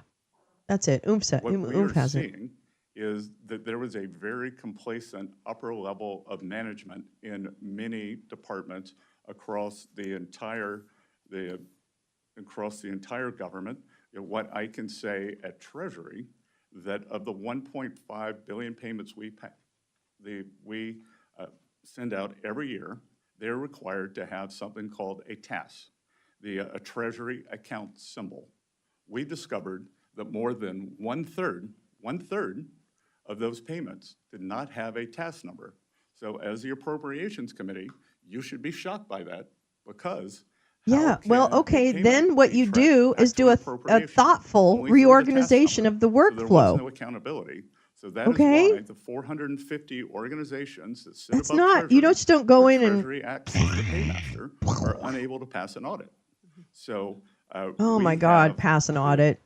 that's it. what we are has it. seeing is that there was a very complacent upper level of management in many departments across the entire government. What I can say at Treasury, that of the 1.5 billion payments we send out every year, they're required to have something called a TAS, a Treasury account symbol. We discovered that more than one third of those payments did not have a TAS number. So as the Appropriations Committee, you should be shocked by that because yeah, well, okay, then what you do is do a thoughtful reorganization of the workflow. So there was no accountability. So that is why the 450 organizations that sit above Treasury, you just don't go in and Treasury acts as the paymaster, are unable to pass an audit. So oh my God, pass an audit.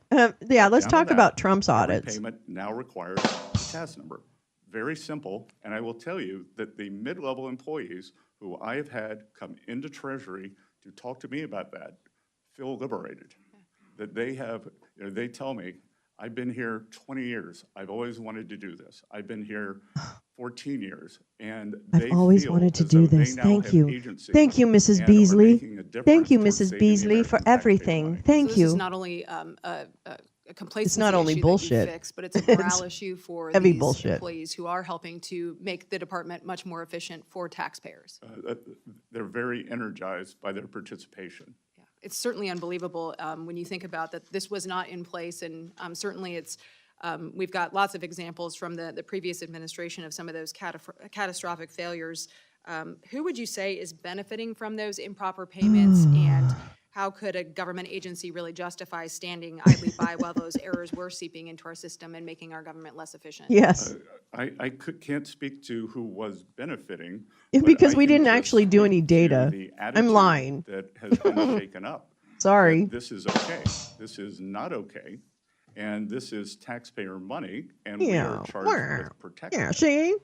Yeah, let's talk about Trump's audits. Payment now requires a TAS number. Very simple, and I will tell you that the mid-level employees who I have had come into Treasury to talk to me about that feel liberated. That they tell me, I've been here 20 years. I've always wanted to do this. I've been here 14 years, and I've always wanted to do this. Thank you. Thank you, Mrs. Beasley. Thank you, Mrs. Beasley, for everything. Thank so you. This is not only complacency not only issue bullshit. that you fix, but it's a morale issue for heavy these bullshit. employees who are helping to make the department much more efficient for taxpayers. They're very energized by their participation. It's certainly unbelievable when you think about that this was not in place, and certainly it's, we've got lots of examples from the previous administration of some of those catastrophic failures. Who would you say is benefiting from those improper payments, and how could a government agency really justify standing idly by while those errors were seeping into our system and making our government less efficient? Yes. Can't speak to who was benefiting. Because but we I can didn't just actually do speak any to data. the I'm attitude lying. That has been shaken up. Sorry. That this is okay. This is not okay. And this is taxpayer money, and we are charged with protecting it. See?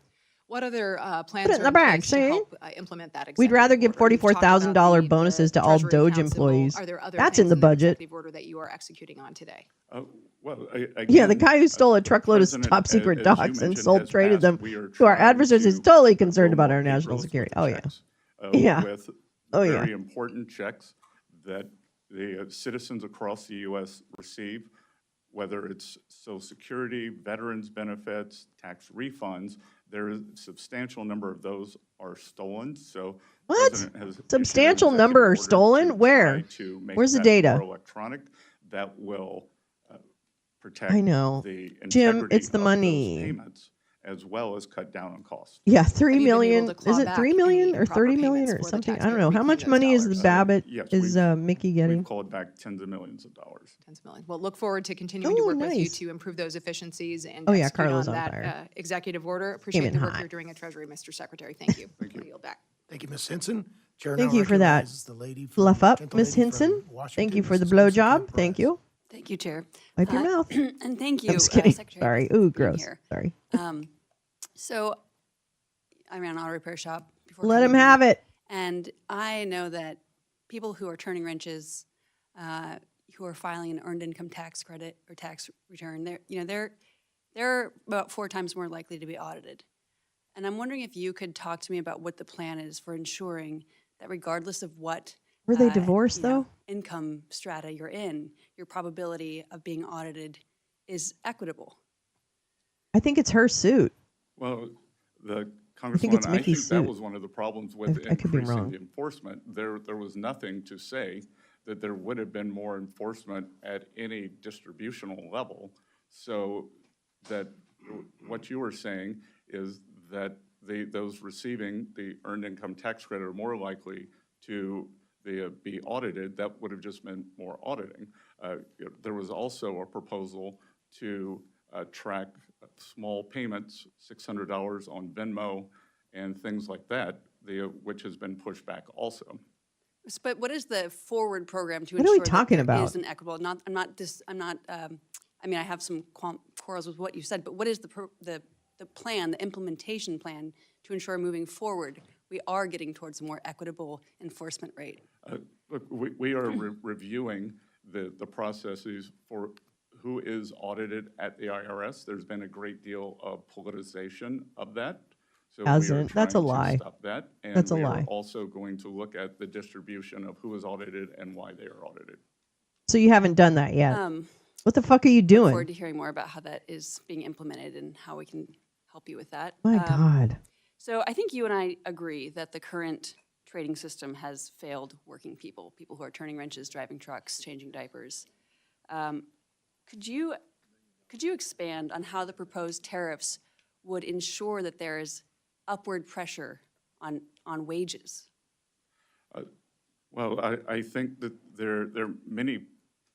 What other plans Put it in are the in bag, place to see? help implement that? We'd rather give order? You've talked about $44,000 bonuses to all Treasury Doge accounts symbol. employees. Are there other That's things in the that budget. executive order that you are executing on today? Yeah, the guy who stole a truckload of top secret docs and traded them to our adversaries is totally concerned about our national security. Oh, yeah. Yeah. With Oh, yeah. very important checks that the citizens across the U.S. receive, whether it's Social Security, veterans benefits, tax refunds. There is a substantial number of those are stolen. So what? Substantial number are stolen? Where? Where's the data? More electronic. That will protect I know. the Jim, integrity it's the of money. those payments, as well as cut down on costs. Yeah, 3 million. Is it 3 million or 30 million or something? I don't know. How much money is the Babbitt, is Mickey getting? We've called back tens of millions of dollars. Tens of millions. Well, look forward to continuing to work with you nice. to improve those efficiencies and Oh, yeah, execute Carla's on on that fire. executive order. Appreciate in the work hot. you're doing at Treasury, Mr. Secretary. Thank you. Thank you. I'll yield back. Thank you, Ms. Hinson. Chair Thank now you for that. recognizes the lady from- Fluff up, gentle Miss lady from Hinson. Washington, Thank you for the Mrs. blowjob. Kemp Thank you. Thank you, Chair. Wipe your mouth. And thank you, I'm just kidding. Secretary. Sorry. for Ooh, being gross. here. Sorry. So I ran an auto repair shop before. Let him coming here, have it. And I know that people who are turning wrenches, who are filing an earned income tax credit or tax return, they're about 4 times more likely to be audited. And I'm wondering if you could talk to me about what the plan is for ensuring that regardless of what Were they divorced, though? income strata you're in, your probability of being audited is equitable. I think it's her suit. Well, the I think it's Congresswoman, I think Mickey's that suit. was one of the problems with I could be increasing wrong. the enforcement. There was nothing to say that there would have been more enforcement at any distributional level. So that what you were saying is that those receiving the earned income tax credit are more likely to be audited. That would have just meant more auditing. There was also a proposal to track small payments, $600 on Venmo and things like that, which has been pushed back also. But what is the forward program to What are we ensure talking that there about? is an equitable? I mean, I have some quarrels with what you said, but what is the plan, the implementation plan to ensure moving forward we are getting towards a more equitable enforcement rate? Look, we are reviewing the processes for who is audited at the IRS. There's been a great deal of politicization of that. So we are Hasn't. That's a trying to lie. stop that. And That's a we lie. are also going to look at the distribution of who is audited and why they are audited. So you haven't done that yet. What the fuck are you Look doing? forward to hearing more about how that is being implemented and how we can help you with that. My God. So I think you and I agree that the current trading system has failed working people who are turning wrenches, driving trucks, changing diapers. Could you expand on how the proposed tariffs would ensure that there is upward pressure on wages? Well, I think that there are many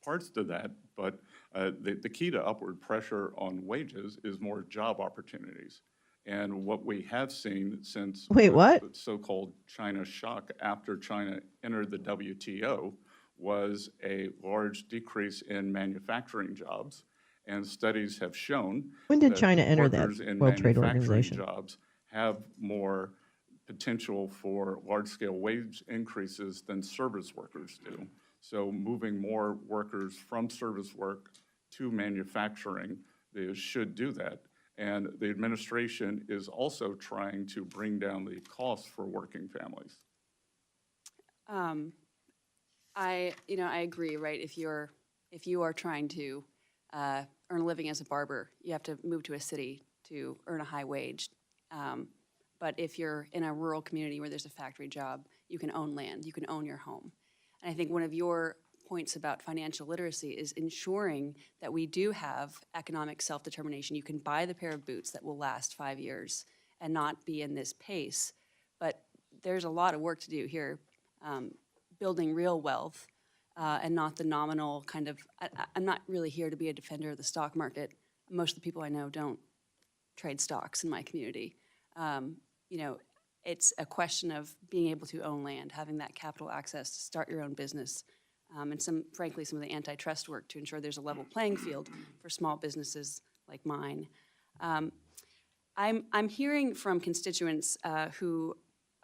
parts to that, but the key to upward pressure on wages is more job opportunities. And what we have seen since Wait, what? the so-called China shock after China entered the WTO was a large decrease in manufacturing jobs. And studies have shown When did that China enter that workers in World Trade manufacturing Organization? jobs have more potential for large-scale wage increases than service workers do. So moving more workers from service work to manufacturing, they should do that. And the administration is also trying to bring down the cost for working families. I agree, right? If you are trying to earn a living as a barber, you have to move to a city to earn a high wage. But if you're in a rural community where there's a factory job, you can own land, you can own your home. And I think one of your points about financial literacy is ensuring that we do have economic self-determination. You can buy the pair of boots that will last 5 years and not be in this pace. But there's a lot of work to do here, building real wealth and not the nominal kind of, I'm not really here to be a defender of the stock market. Most of the people I know don't trade stocks in my community. You know, it's a question of being able to own land, having that capital access to start your own business, and frankly, some of the antitrust work to ensure there's a level playing field for small businesses like mine. I'm hearing from constituents who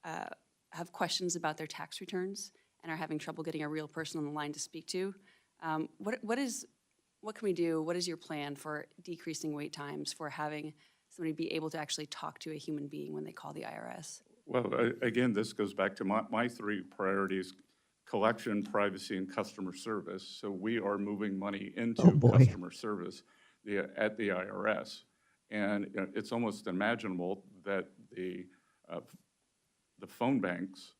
have questions about their tax returns and are having trouble getting a real person on the line to speak to. What can we do? What is your plan for decreasing wait times, for having somebody be able to actually talk to a human being when they call the IRS? Well, again, this goes back to my three priorities: collection, privacy, and customer service. So we are moving money into customer service at the IRS. And you know, it's almost unimaginable that the phone banks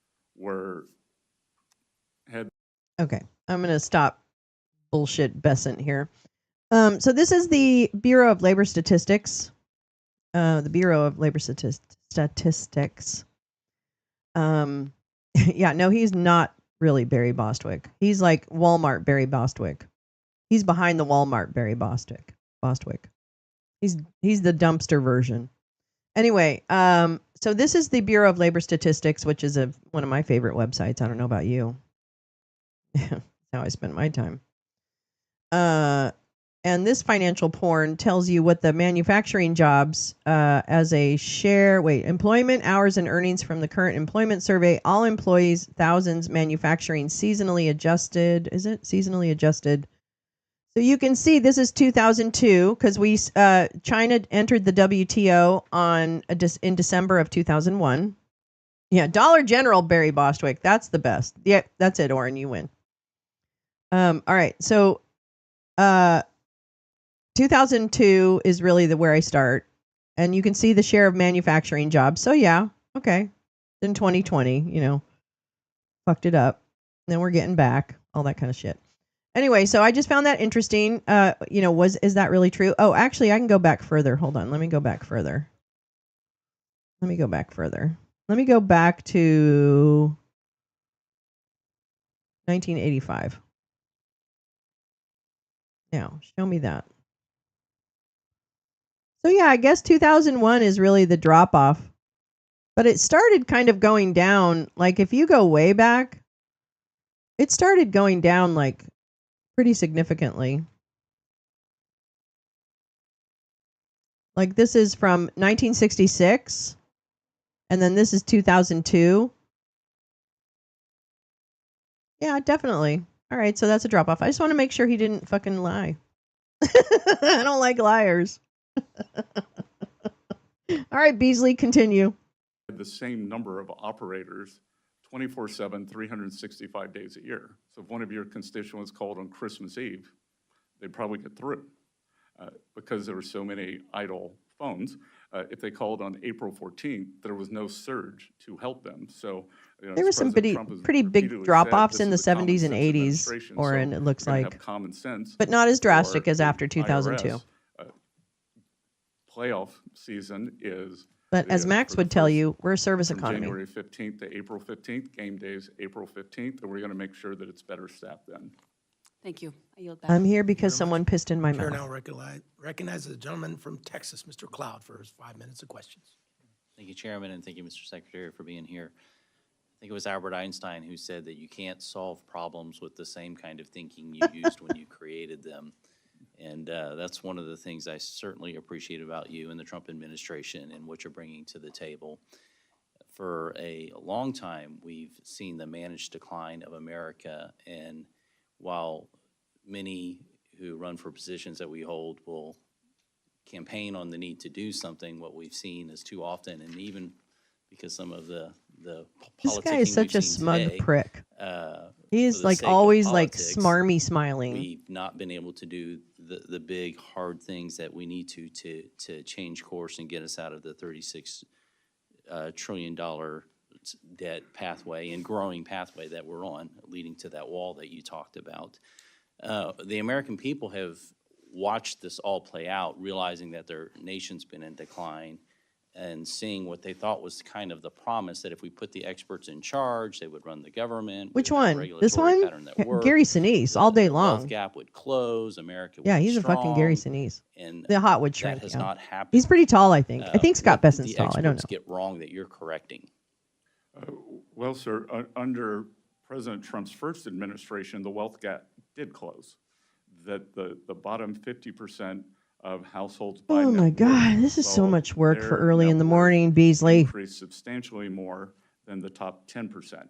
had. Okay, I'm going to stop bullshit Besant here. So this is the Bureau of Labor Statistics. The Bureau of Labor Statistics. Yeah, no, he's not really Barry Bostwick. He's like Walmart Barry Bostwick. He's behind the Walmart Barry Bostwick. He's the dumpster version. Anyway, so this is the Bureau of Labor Statistics, which is one of my favorite websites. I don't know about you. That's how I spend my time. And this financial porn tells you what the manufacturing jobs as a share, employment hours and earnings from the current employment survey, all employees, thousands, manufacturing, seasonally adjusted. Is it seasonally adjusted? So you can see this is 2002 because China entered the WTO in December of 2001. Yeah, Dollar General Barry Bostwick. That's the best. Yeah, that's it, Oren. You win. All right. So 2002 is really where I start. And you can see the share of manufacturing jobs. So yeah, okay. Then 2020, fucked it up. And then we're getting back, all that kind of shit. Anyway, so I just found that interesting. Is that really true? Oh, actually, I can go back further. Hold on. Let me go back further. Let me go back to 1985. Now, show me that. So yeah, I guess 2001 is really the drop off. But it started kind of going down. Like if you go way back, it started going down like pretty significantly. Like this is from 1966. And then this is 2002. Yeah, definitely. All right, so that's a drop off. I just want to make sure he didn't fucking lie. I don't like liars. All right, Beasley, continue. The same number of operators 24/7, 365 days a year. So if one of your constituents called on Christmas Eve, they'd probably get through because there were so many idle phones. If they called on April 14th, there was no surge to help them. So there were some pretty big drop-offs in the 70s and 80s, Oren, it looks like. Common sense, but not as drastic as after 2002. Playoff season is. But as Max would tell you, we're a service economy. January 15th to April 15th, game days April 15th, and we're going to make sure that it's better staffed then. Thank you. I yield back. I'm here because someone pissed in my mouth. Chair now recognizes the gentleman from Texas, Mr. Cloud, for his 5 minutes of questions. Thank you, Chairman, and thank you, Mr. Secretary, for being here. I think it was Albert Einstein who said that you can't solve problems with the same kind of thinking you used when you created them. And that's one of the things I certainly appreciate about you and the Trump administration and what you're bringing to the table. For a long time, we've seen the managed decline of America, and while many who run for positions that we hold will campaign on the need to do something, what we've seen is too often, and even because some of the this guy is such a smug today, prick. He is like always like smarmy smiling. We've not been able to do the big hard things that we need to change course and get us out of the $36 trillion debt pathway and growing pathway that we're on, leading to that wall that you talked about. The American people have watched this all play out, realizing that their nation's been in decline, and seeing what they thought was kind of the promise that if we put the experts in charge, they would run the government. Which we'd have a one? This regulatory one? pattern that worked, Gary Sinise, all day the wealth long. gap would close, America would Yeah, be he's a fucking Gary Sinise. and The hot would that shrink. has Yeah. not happened. He's pretty tall, I think. I think Scott What did Besson's the tall. I don't know. experts get wrong that you're correcting? Well, sir, under President Trump's first administration, the wealth gap did close. That the bottom 50% of households by Oh net my worth God, this is so saw much work for their early net in the worth morning, Beasley. increase substantially more than the top 10%.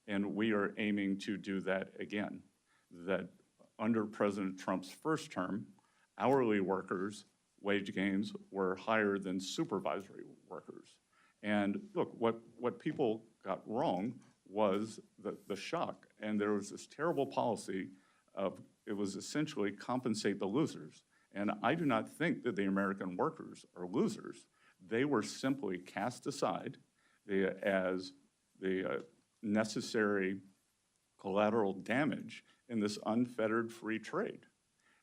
And we are aiming to do that again. That under President Trump's first term, hourly workers' wage gains were higher than supervisory workers. And look, what people got wrong was the shock. And there was this terrible policy of, it was essentially compensate the losers. And I do not think that the American workers are losers. They were simply cast aside as the necessary collateral damage in this unfettered free trade.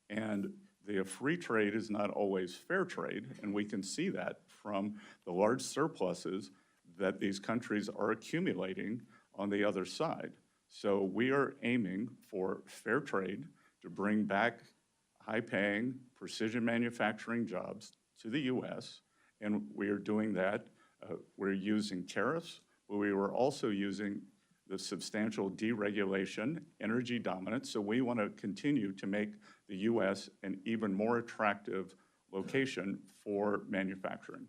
And the free trade is not always fair trade, and we can see that from the large surpluses that these countries are accumulating on the other side. So we are aiming for fair trade to bring back high-paying, precision manufacturing jobs to the U.S., and we are doing that. We're using tariffs, but we were also using the substantial deregulation, energy dominance, so we want to continue to make the U.S. an even more attractive location for manufacturing.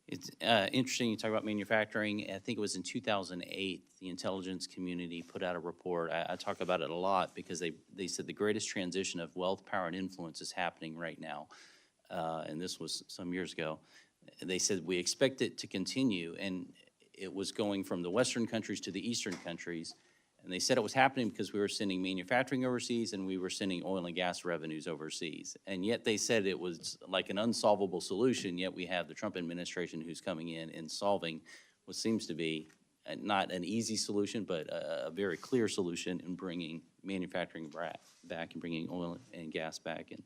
It's interesting you talk about manufacturing. I think it was in 2008, the intelligence community put out a report. I talk about it a lot because they said the greatest transition of wealth, power, and influence is happening right now. And this was some years ago. They said we expect it to continue, and it was going from the Western countries to the Eastern countries. And they said it was happening because we were sending manufacturing overseas and we were sending oil and gas revenues overseas. And yet they said it was like an unsolvable solution, yet we have the Trump administration who's coming in and solving what seems to be not an easy solution, but a very clear solution in bringing manufacturing back and bringing oil and gas back. And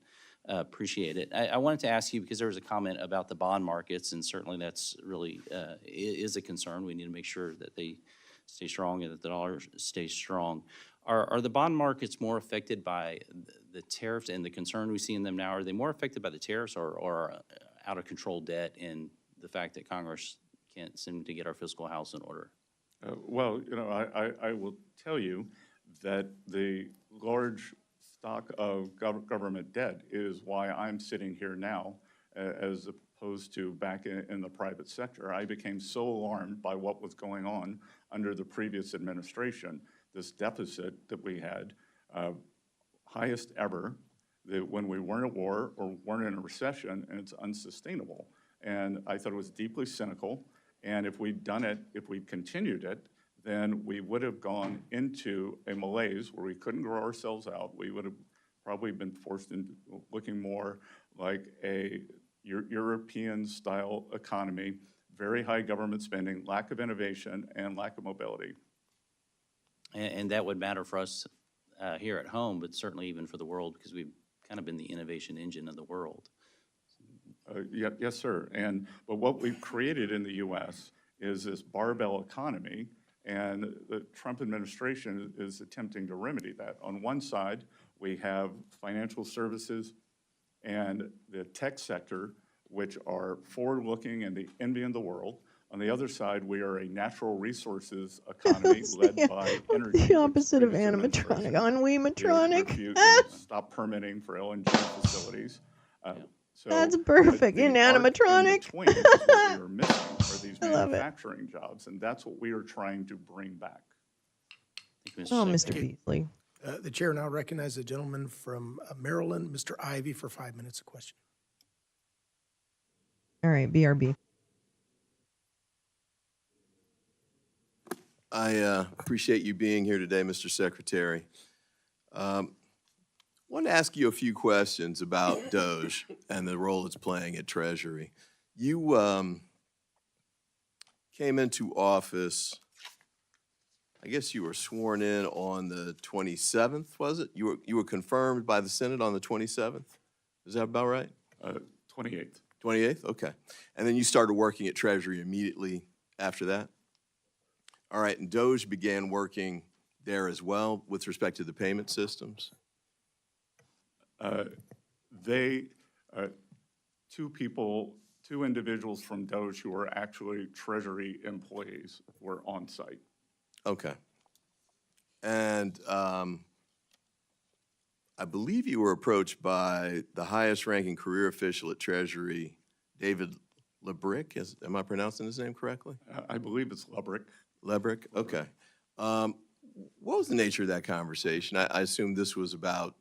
appreciate it. I wanted to ask you, because there was a comment about the bond markets, and certainly that's really is a concern. We need to make sure that they stay strong and that the dollar stays strong. Are the bond markets more affected by the tariffs and the concern we see in them now? Are they more affected by the tariffs or out of control debt and the fact that Congress can't seem to get our fiscal house in order? Well, you know, I will tell you that the large stock of government debt is why I'm sitting here now, as opposed to back in the private sector. I became so alarmed by what was going on under the previous administration, this deficit that we had, highest ever, that when we weren't at war or weren't in a recession, and it's unsustainable. And I thought it was deeply cynical, and if we'd done it, if we'd continued it, then we would have gone into a malaise where we couldn't grow ourselves out. We would have probably been forced into looking more like a European-style economy, very high government spending, lack of innovation, and lack of mobility. And that would matter for us here at home, but certainly even for the world, because we've kind of been the innovation engine of the world. Yes, sir. But what we've created in the U.S. is this barbell economy, and the Trump administration is attempting to remedy that. On one side, we have financial services and the tech sector, which are forward-looking and the envy of the world. On the other side, we are a natural resources economy led by energy. The opposite of animatronic, ennui-matronic. Stop permitting for LNG facilities. So That's perfect. the In art in animatronic. between is what we are missing are these I love it. manufacturing jobs, and that's what we are trying to bring back. Oh, Mr. Beasley. The chair now recognizes the gentleman from Maryland, Mr. Ivey, for 5 minutes of question. All right, BRB. I appreciate you being here today, Mr. Secretary. wanted to ask you a few questions about Doge and the role it's playing at Treasury. You came into office, I guess you were sworn in on the 27th, was it? You were confirmed by the Senate on the 27th? Is that about right? 28th. 28th? Okay. And then you started working at Treasury immediately after that? All right, and Doge began working there as well with respect to the payment systems? Two individuals from Doge who were actually Treasury employees were on site. Okay. And I believe you were approached by the highest ranking career official at Treasury, David Lebrick. Am I pronouncing his name correctly? I believe it's Lebrick. Lebrick, okay. What was the nature of that conversation? I assume this was about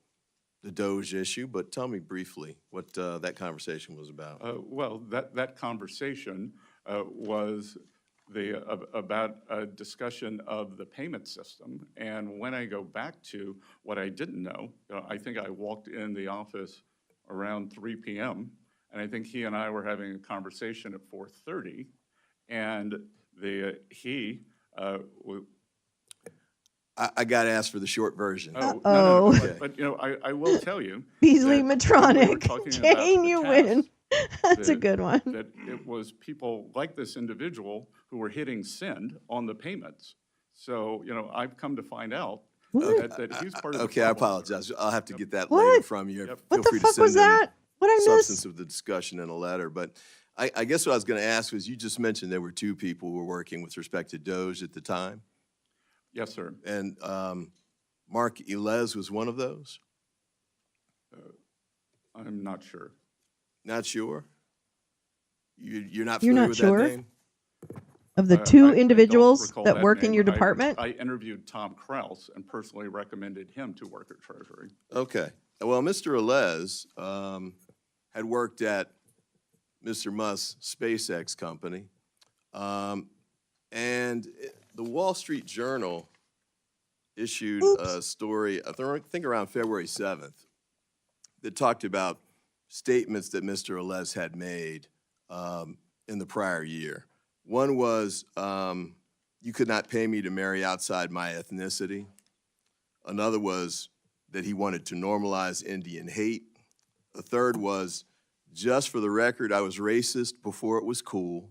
the Doge issue, but tell me briefly what that conversation was about. Well, that conversation was about a discussion of the payment system. And when I go back to what I didn't know, I think I walked in the office around 3 p.m. and I think he and I were having a conversation at 4:30, and I got to ask for the short version. No. But I will tell you. Beasley that Matronic, Jane, Jane, you win. That's a good one. That it was people like this individual who were hitting send on the payments. So, I've come to find out that he's part of the Okay, I problem. apologize. I'll have to get that What? later from you. Yep. What Feel the free to fuck send was in that? What I substance missed? of the discussion in a letter. But I guess what I was going to ask was, you just mentioned there were two people who were working with respect to Doge at the time. Yes, sir. And Mark Ilez was one of those? I'm not sure. Not sure? You're not You're familiar not with sure? that name? Of the I two don't individuals recall that work in name. your department? I interviewed Tom Krause and personally recommended him to work at Treasury. Okay. Well, Mr. Ilez had worked at Mr. Musk's SpaceX company. And the Wall Street Journal issued a story, I think around February 7th, that talked about statements that Mr. Ilez had made in the prior year. One was, you could not pay me to marry outside my ethnicity. Another was that he wanted to normalize Indian hate. The third was, just for the record, I was racist before it was cool.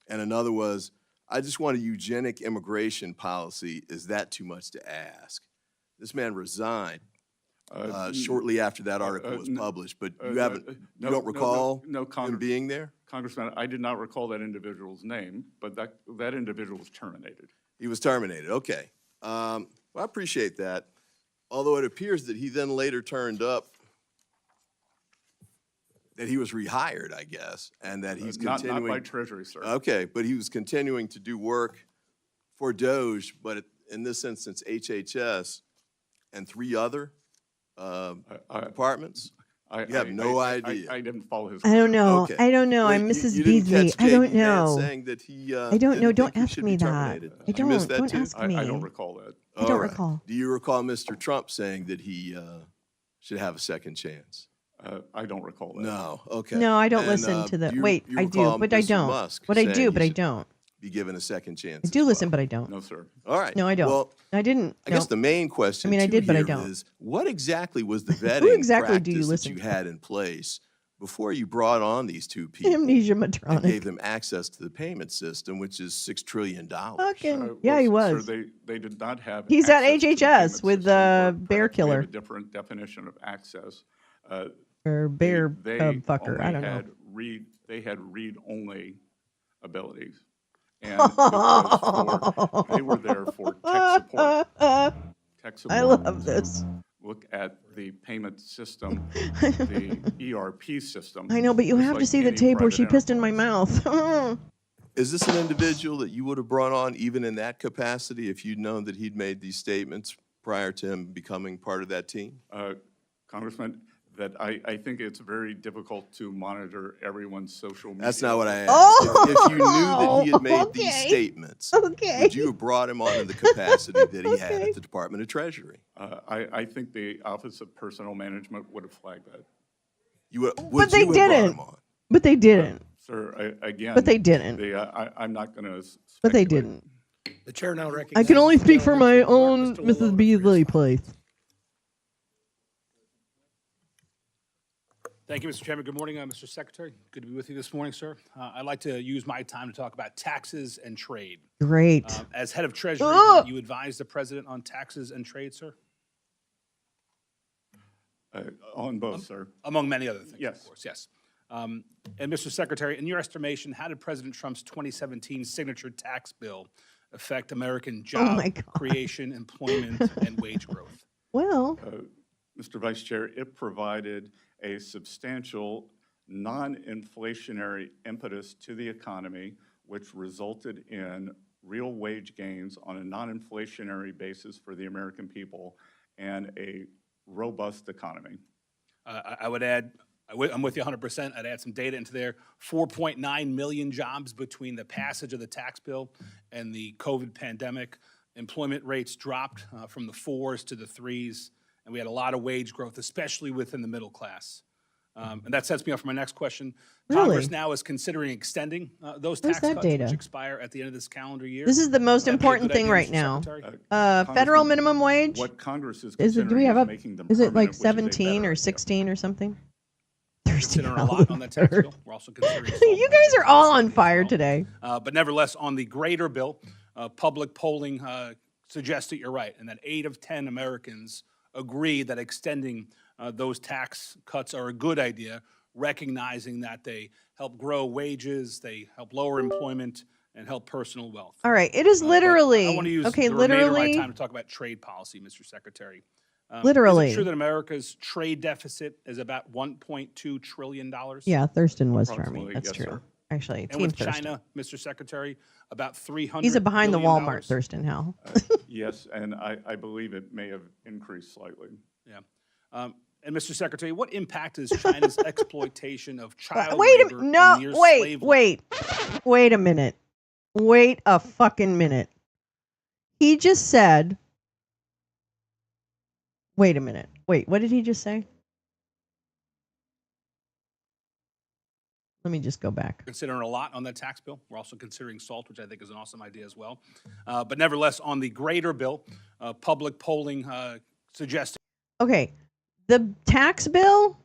And another was, I just want a eugenic immigration policy. Is that too much to ask? This man resigned shortly after that article was published, but you don't recall him being there? Congressman, I did not recall that individual's name, but that individual was terminated. He was terminated, okay. Well, I appreciate that. Although it appears that he then later turned up that he was rehired, I guess, and that he's continuing. Not by Treasury, sir. Okay, but he was continuing to do work for Doge, but in this instance, HHS and 3 other departments? You have no idea. I didn't follow his. I don't know. Okay. I don't know. Well, I'm Mrs. you didn't Beasley. catch I don't J.D. Vance know. saying that he, I don't know. didn't Don't think he ask should me be that. terminated. I Did you miss don't. that Don't too? ask me. I don't recall that. I don't All right. recall. Do you recall Mr. Trump saying that he should have a second chance? I don't recall that. No. Okay. No, I don't And, listen to the. do you- Wait, you I do, recall but I Mr. don't. Musk What I saying do, he but I should don't. Be given a second chance. I as do well? listen, but I don't. No, sir. All right. No, I don't. Well, I didn't. I guess no. the main question I mean, I too did, but I here don't. is, what exactly was the vetting exactly do you practice listen that you to? had in place before you brought on these two people Amnesia and Matronic. gave them access to the payment system, which is $6 trillion? Fucking yeah, he was. Sir, they did not have. He's at access to the HHS payment with system, or Bear perhaps we have Killer. a different definition of access. Or bear They cub fucker. only I don't know. had they had read-only abilities. And it was they were there for tech support. Tech support. I love this. Look at the payment system, the ERP system. I know, but you just have to like see the any tape where she private pissed in my mouth. Is this an individual that you would have brought on even in that capacity if you'd known that he'd made these statements prior to him becoming part of that team? Congressman, that I think it's very difficult to monitor everyone's social media. That's not what I asked. Oh, If you knew that he had made these okay. statements, Okay. would you have brought him on in the capacity that he had at the Department of Treasury? I think the Office of Personnel Management would have flagged that. You would, But they didn't. But they didn't. Sir, again. But they didn't. I'm not going to. But they didn't. The chair now I recognizes. can only the speak for gentleman my from New York, own Mr. Lolo, Mrs. for his Beasley, comment. please. Thank you, Mr. Chairman. Good morning, Mr. Secretary. Good to be with you this morning, sir. I'd like to use my time to talk about taxes and trade. Great. As head of Treasury, you advise the president on taxes and trade, sir? On both, sir. Among many other things, Yes. of course, yes. And Mr. Secretary, in your estimation, how did President Trump's 2017 signature tax bill affect American job creation, employment, and wage growth? Well, Mr. Vice Chair, it provided a substantial non-inflationary impetus to the economy, which resulted in real wage gains on a non-inflationary basis for the American people and a robust economy. I would add, I'm with you 100%. I'd add some data into there. 4.9 million jobs between the passage of the tax bill and the COVID pandemic. Employment rates dropped from the 4s to the 3s, and we had a lot of wage growth, especially within the middle class. And that sets me up for my next question. Really? Congress now is considering extending those Where's tax that cuts, data? which expire at the end of this calendar year. this is the most Would that be a important good thing idea, right Mr. now. Secretary? Federal minimum wage. What Congress is Do we considering have is up? making them Is it like permanent, which is a 17 better or idea. 16 or something? Considering a lot on that tax bill. We're also considering. You guys are all on fire today. But nevertheless, on the greater bill, public polling suggests that you're right, and that 8 of 10 Americans agree that extending those tax cuts are a good idea, recognizing that they help grow wages, they help lower employment, and help personal wealth. All right. It is literally. I want to use okay, the remainder of literally. my time to talk about trade policy, Mr. Secretary. Literally. Is it true that America's trade deficit is about $1.2 trillion? Yeah, Thurston was charming. Approximately, That's yes, true. sir. Actually, And Team with Thurston. China, Mr. Secretary, about $300 He's a behind the billion. Walmart Thurston, Hal. Yes, and I believe it may have increased slightly. Yeah. And Mr. Secretary, what impact is China's exploitation of child Wait a labor minute. No, and near slave wait a minute. Wait a fucking minute. He just said. Wait a minute. Wait, what did he just say? Let me just go back. Considering a lot on that tax bill. We're also considering SALT, which I think is an awesome idea as well. But nevertheless, on the greater bill, public polling suggests. Okay. The tax bill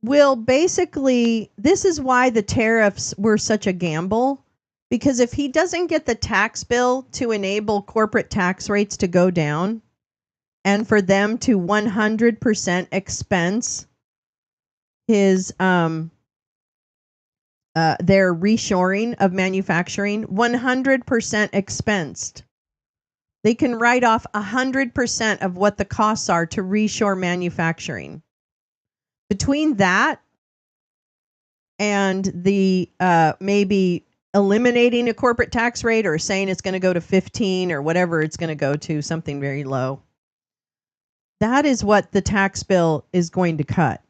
will basically, this is why the tariffs were such a gamble, because if he doesn't get the tax bill to enable corporate tax rates to go down and for them to 100% expense his their reshoring of manufacturing, 100% expensed. They can write off 100% of what the costs are to reshore manufacturing. Between that and the maybe eliminating a corporate tax rate or saying it's going to go to 15 or whatever it's going to go to, something very low, that is what the tax bill is going to cut.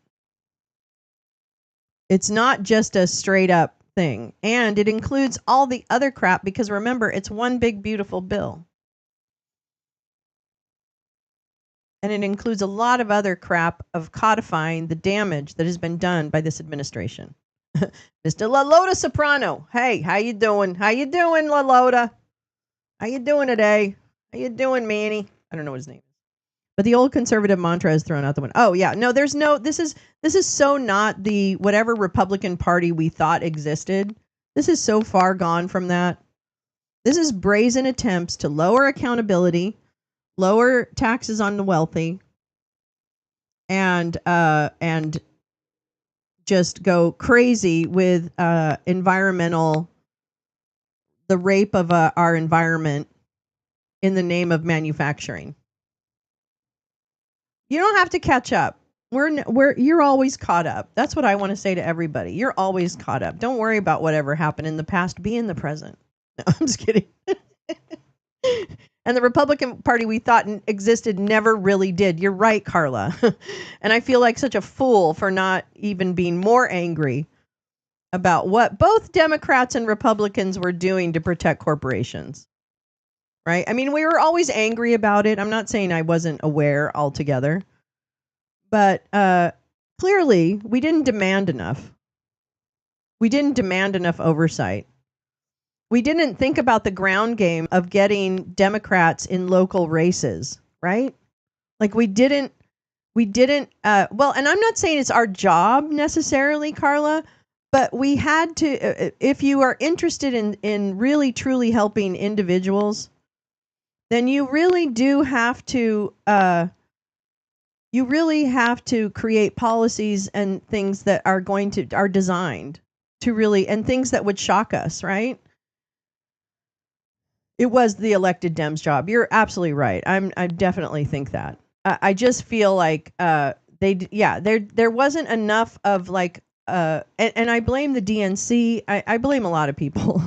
It's not just a straight up thing. And it includes all the other crap because remember, it's one big, beautiful bill. And it includes a lot of other crap of codifying the damage that has been done by this administration. Mr. Lolo Soprano. Hey, how you doing? How you doing, Lolo? How you doing today? How you doing, Manny? I don't know what his name is. But the old conservative mantra is thrown out the window. Oh, yeah. No, there's no, this is so not the whatever Republican Party we thought existed. This is so far gone from that. This is brazen attempts to lower accountability, lower taxes on the wealthy, and just go crazy with the rape of our environment in the name of manufacturing. You don't have to catch up. You're always caught up. That's what I want to say to everybody. You're always caught up. Don't worry about whatever happened in the past. Be in the present. No, I'm just kidding. And the Republican Party we thought existed never really did. You're right, Carla. And I feel like such a fool for not even being more angry about what both Democrats and Republicans were doing to protect corporations. Right? I mean, we were always angry about it. I'm not saying I wasn't aware altogether. But clearly, we didn't demand enough. We didn't demand enough oversight. We didn't think about the ground game of getting Democrats in local races, right? Like we didn't, well, and I'm not saying it's our job necessarily, Carla, but we had to, if you are interested in really truly helping individuals, then you really do have to, create policies and things that are designed to really, and things that would shock us, right? It was the elected Dems' job. You're absolutely right. I definitely think that. I just feel like there wasn't enough of like, and I blame the DNC. I blame a lot of people.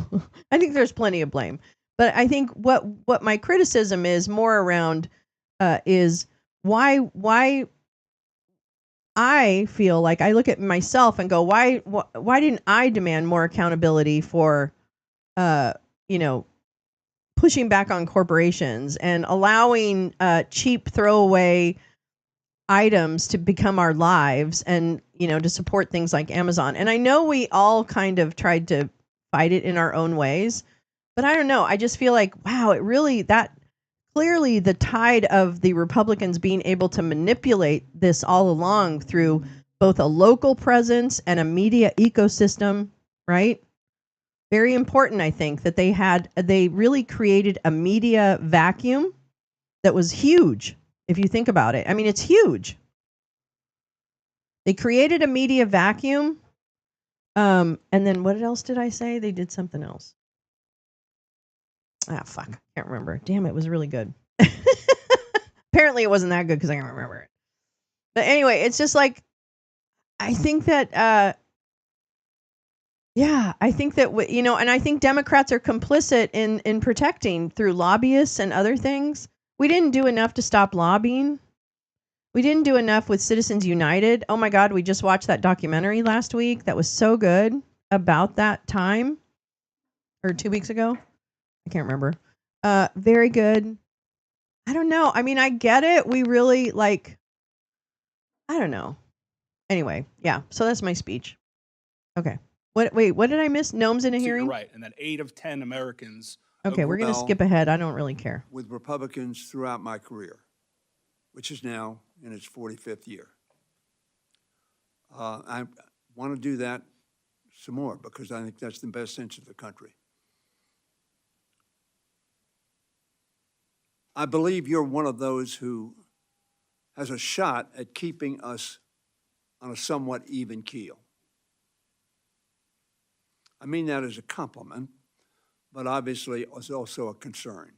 I think there's plenty of blame, but I think what my criticism is more around is why I feel like I look at myself and go, why didn't I demand more accountability for, pushing back on corporations and allowing cheap throwaway items to become our lives and, to support things like Amazon. And I know we all kind of tried to fight it in our own ways, but I don't know. I just feel like, wow, clearly the tide of the Republicans being able to manipulate this all along through both a local presence and a media ecosystem, right? Very important, I think, that they really created a media vacuum that was huge, if you think about it. I mean, it's huge. They created a media vacuum. And then what else did I say? They did something else. Ah, fuck. I can't remember. Damn, it was really good. Apparently it wasn't that good because I can't remember it. But anyway, it's just like, I think that, I think that, and I think Democrats are complicit in protecting through lobbyists and other things. We didn't do enough to stop lobbying. We didn't do enough with Citizens United. Oh my God, we just watched that documentary last week. That was so good about that time. Or 2 weeks ago. I can't remember. Very good. I don't know. I mean, I get it. We really I don't know. Anyway, yeah. So that's my speech. Okay. What did I miss? Gnomes in a So hearing? you're right, and that 8 of 10 Americans. Okay, we're going to skip ahead. I don't really care. With Republicans throughout my career, which is now in its 45th year. I want to do that some more because I think that's the best interest of the country. I believe you're one of those who has a shot at keeping us on a somewhat even keel. I mean that as a compliment, but obviously it's also a concern.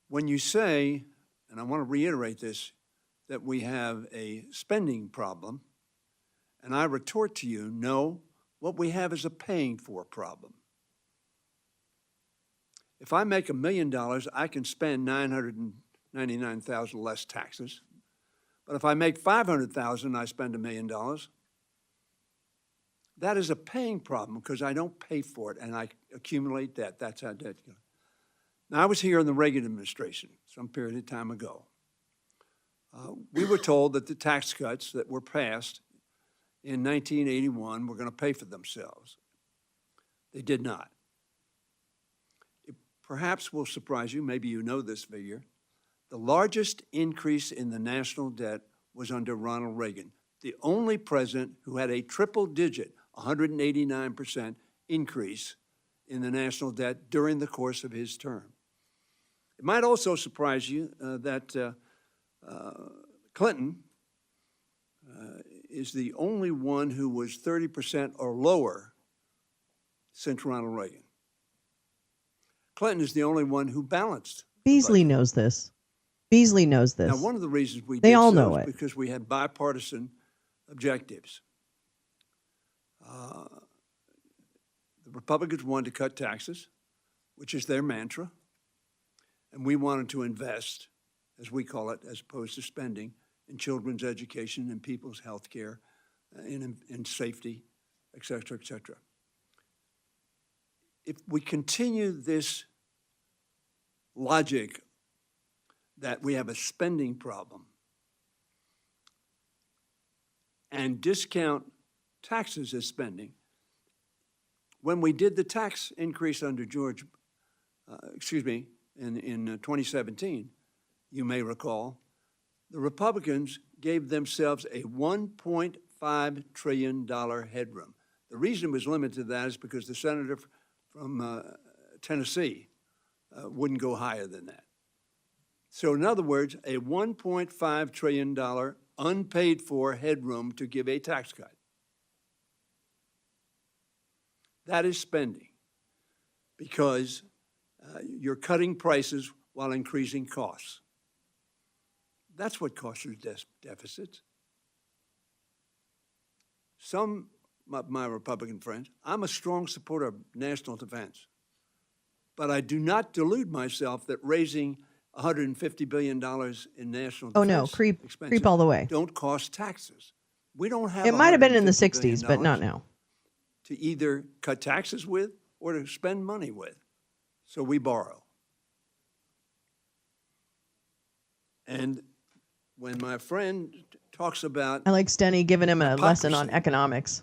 When you say, and I want to reiterate this, that we have a spending problem, and I retort to you, no, what we have is a paying for problem. If I make $1 million, I can spend $999,000 less taxes. But if I make $500,000 and I spend $1 million, that is a paying problem because I don't pay for it and I accumulate debt. That's how debt goes. Now, I was here in the Reagan administration some period of time ago. We were told that the tax cuts that were passed in 1981 were going to pay for themselves. They did not. It perhaps will surprise you, maybe you know this figure. The largest increase in the national debt was under Ronald Reagan, the only president who had a triple-digit, 189% increase in the national debt during the course of his term. It might also surprise you that Clinton is the only one who was 30% or lower since Ronald Reagan. Clinton is the only one who balanced. Beasley knows this. Beasley knows this. Now, one of the reasons we they did all so know is it because we had bipartisan objectives. The Republicans wanted to cut taxes, which is their mantra, and we wanted to invest, as we call it, as opposed to spending, in children's education and people's health care, in safety, et cetera, et cetera. If we continue this logic that we have a spending problem and discount taxes as spending, when we did the tax increase under in 2017, you may recall, the Republicans gave themselves a $1.5 trillion headroom. The reason it was limited to that is because the senator from Tennessee wouldn't go higher than that. So in other words, a $1.5 trillion unpaid for headroom to give a tax cut. That is spending because you're cutting prices while increasing costs. That's what causes deficits. Some of my Republican friends, I'm a strong supporter of national defense, but I do not delude myself that raising $150 billion in national defense Oh no, creep all the way. Don't cost taxes. We don't have. It might have been in the $150 '60s, but not now. To either cut taxes with or to spend money with. So we borrow. And when my friend talks about... I like Steny giving him a lesson on economics.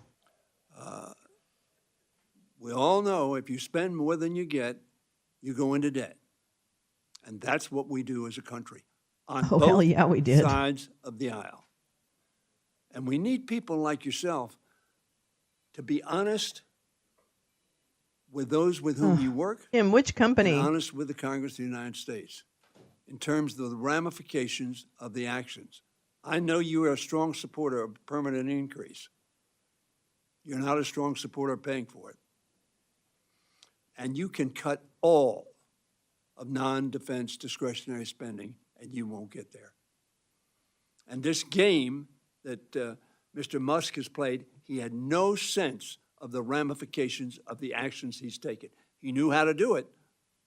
We all know if you spend more than you get, you go into debt. And that's what we do as a country on Oh, hell yeah, we did. sides of the aisle. And we need people like yourself to be honest with those with whom you work. Tim, which company? And honest with the Congress of the United States in terms of the ramifications of the actions. I know you are a strong supporter of permanent increase. You're not a strong supporter of paying for it. And you can cut all of non-defense discretionary spending, and you won't get there. And this game that Mr. Musk has played, he had no sense of the ramifications of the actions he's taken. He knew how to do it.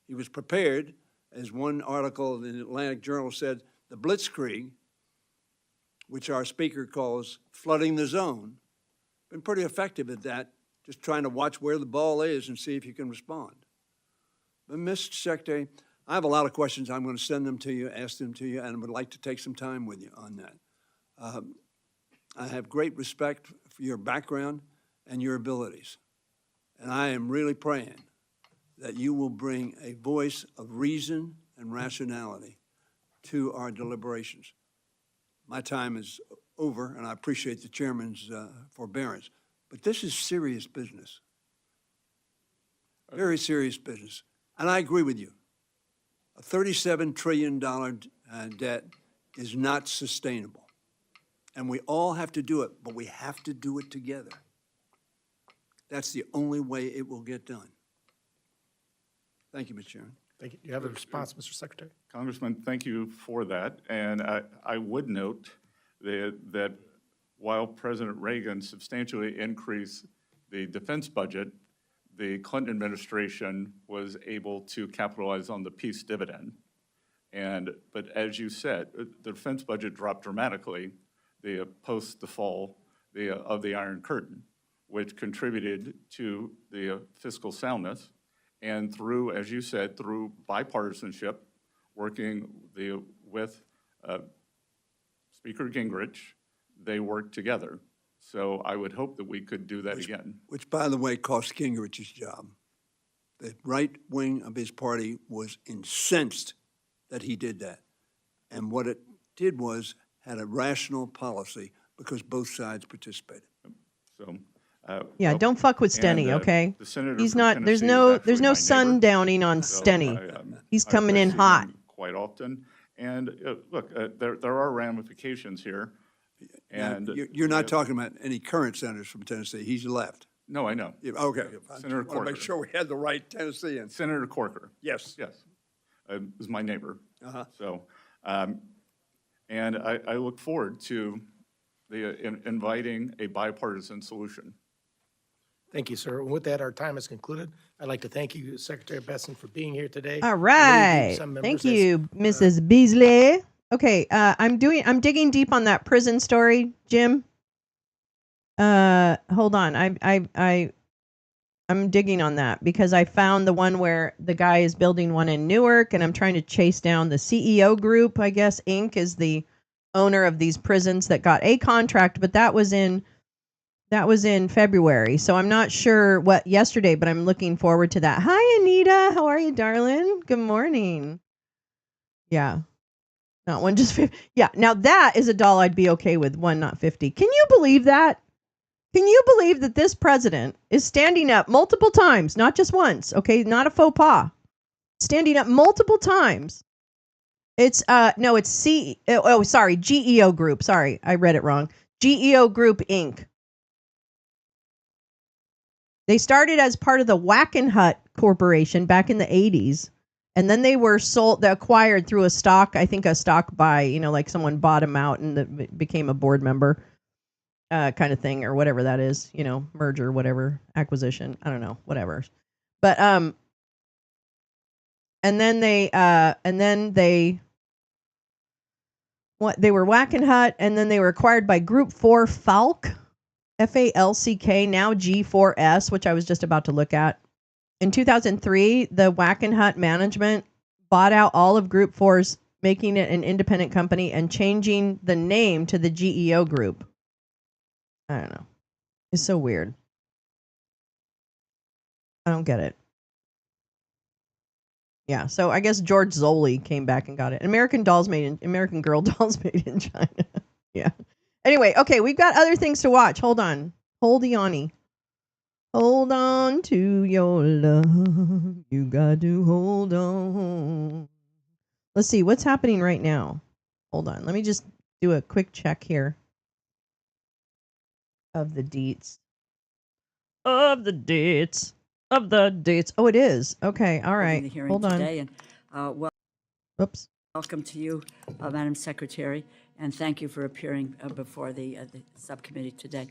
He was prepared. As one article in the Atlantic Journal said, the blitzkrieg, which our speaker calls flooding the zone, been pretty effective at that, just trying to watch where the ball is and see if you can respond. But, Mr. Secretary, I have a lot of questions. I'm going to send them to you, ask them to you, and would like to take some time with you on that. I have great respect for your background and your abilities. And I am really praying that you will bring a voice of reason and rationality to our deliberations. My time is over, and I appreciate the chairman's forbearance. But this is serious business. Very serious business. And I agree with you. A $37 trillion debt is not sustainable. And we all have to do it, but we have to do it together. That's the only way it will get done. Thank you, Mr. Chairman. Thank you. Do you have a response, Mr. Secretary? Congressman, thank you for that. And I would note that while President Reagan substantially increased the defense budget, the Clinton administration was able to capitalize on the peace dividend. But as you said, the defense budget dropped dramatically post the fall of the Iron Curtain, which contributed to the fiscal soundness. And through, as you said, through bipartisanship, working with Speaker Gingrich, they worked together. So I would hope that we could do that again. Which, by the way, cost Gingrich's job. The right wing of his party was incensed that he did that. And what it did was had a rational policy because both sides participated. So, yeah, don't fuck with Steny, okay? He's not. There's no sundowning on Steny. He's coming in hot quite often. And look, there are ramifications here. And you're not talking about any current senators from Tennessee. He's left. No, I know. Yeah, okay. Senator Corker. Make sure we had the right Tennessean. Senator Corker. Yes. Yes. Is my neighbor. Uh-huh. So, and I look forward to inviting a bipartisan solution. Thank you, sir. And with that, our time is concluded. I'd like to thank you, Secretary Besson, for being here today. All I really right. believe some members Thank as- you, Mrs. Beasley. Okay, I'm digging deep on that prison story, Jim. Hold on. I'm digging on that because I found the one where the guy is building one in Newark, and I'm trying to chase down the CEO Group, I guess Inc. is the owner of these prisons that got a contract, but that was in February. So I'm not sure what yesterday, but I'm looking forward to that. Hi, Anita. How are you, darling? Good morning. Yeah. Not one, just 50. Yeah. Now that is a doll I'd be okay with. One, not 50. Can you believe that? Can you believe that this president is standing up multiple times, not just once, okay? Not a faux pas. Standing up multiple times. It's GEO Group. Sorry, I read it wrong. GEO Group Inc. They started as part of the Wackenhut Corporation back in the 80s. And then they were acquired through a stock buy, like someone bought them out and became a board member. Kind of thing, or whatever that is, merger, whatever, acquisition, I don't know, whatever. But and then they were Wackenhut, and then they were acquired by Group 4 Falck, FALCK, now G4S, which I was just about to look at. In 2003, the Wackenhut management bought out all of Group 4's, making it an independent company and changing the name to the GEO Group. I don't know. It's so weird. I don't get it. Yeah, so I guess George Zoley came back and got it. American Girl dolls made in China. Yeah. Anyway, okay, we've got other things to watch. Hold on. Hold Yanni. Hold on to your love. You got to hold on. Let's see what's happening right now. Hold on. Let me just do a quick check here of the deets. Of the dates. Oh, it is. Okay. All right. The hearing Hold on. today, and Oops. welcome to you, Madam Secretary, and thank you for appearing before the subcommittee today.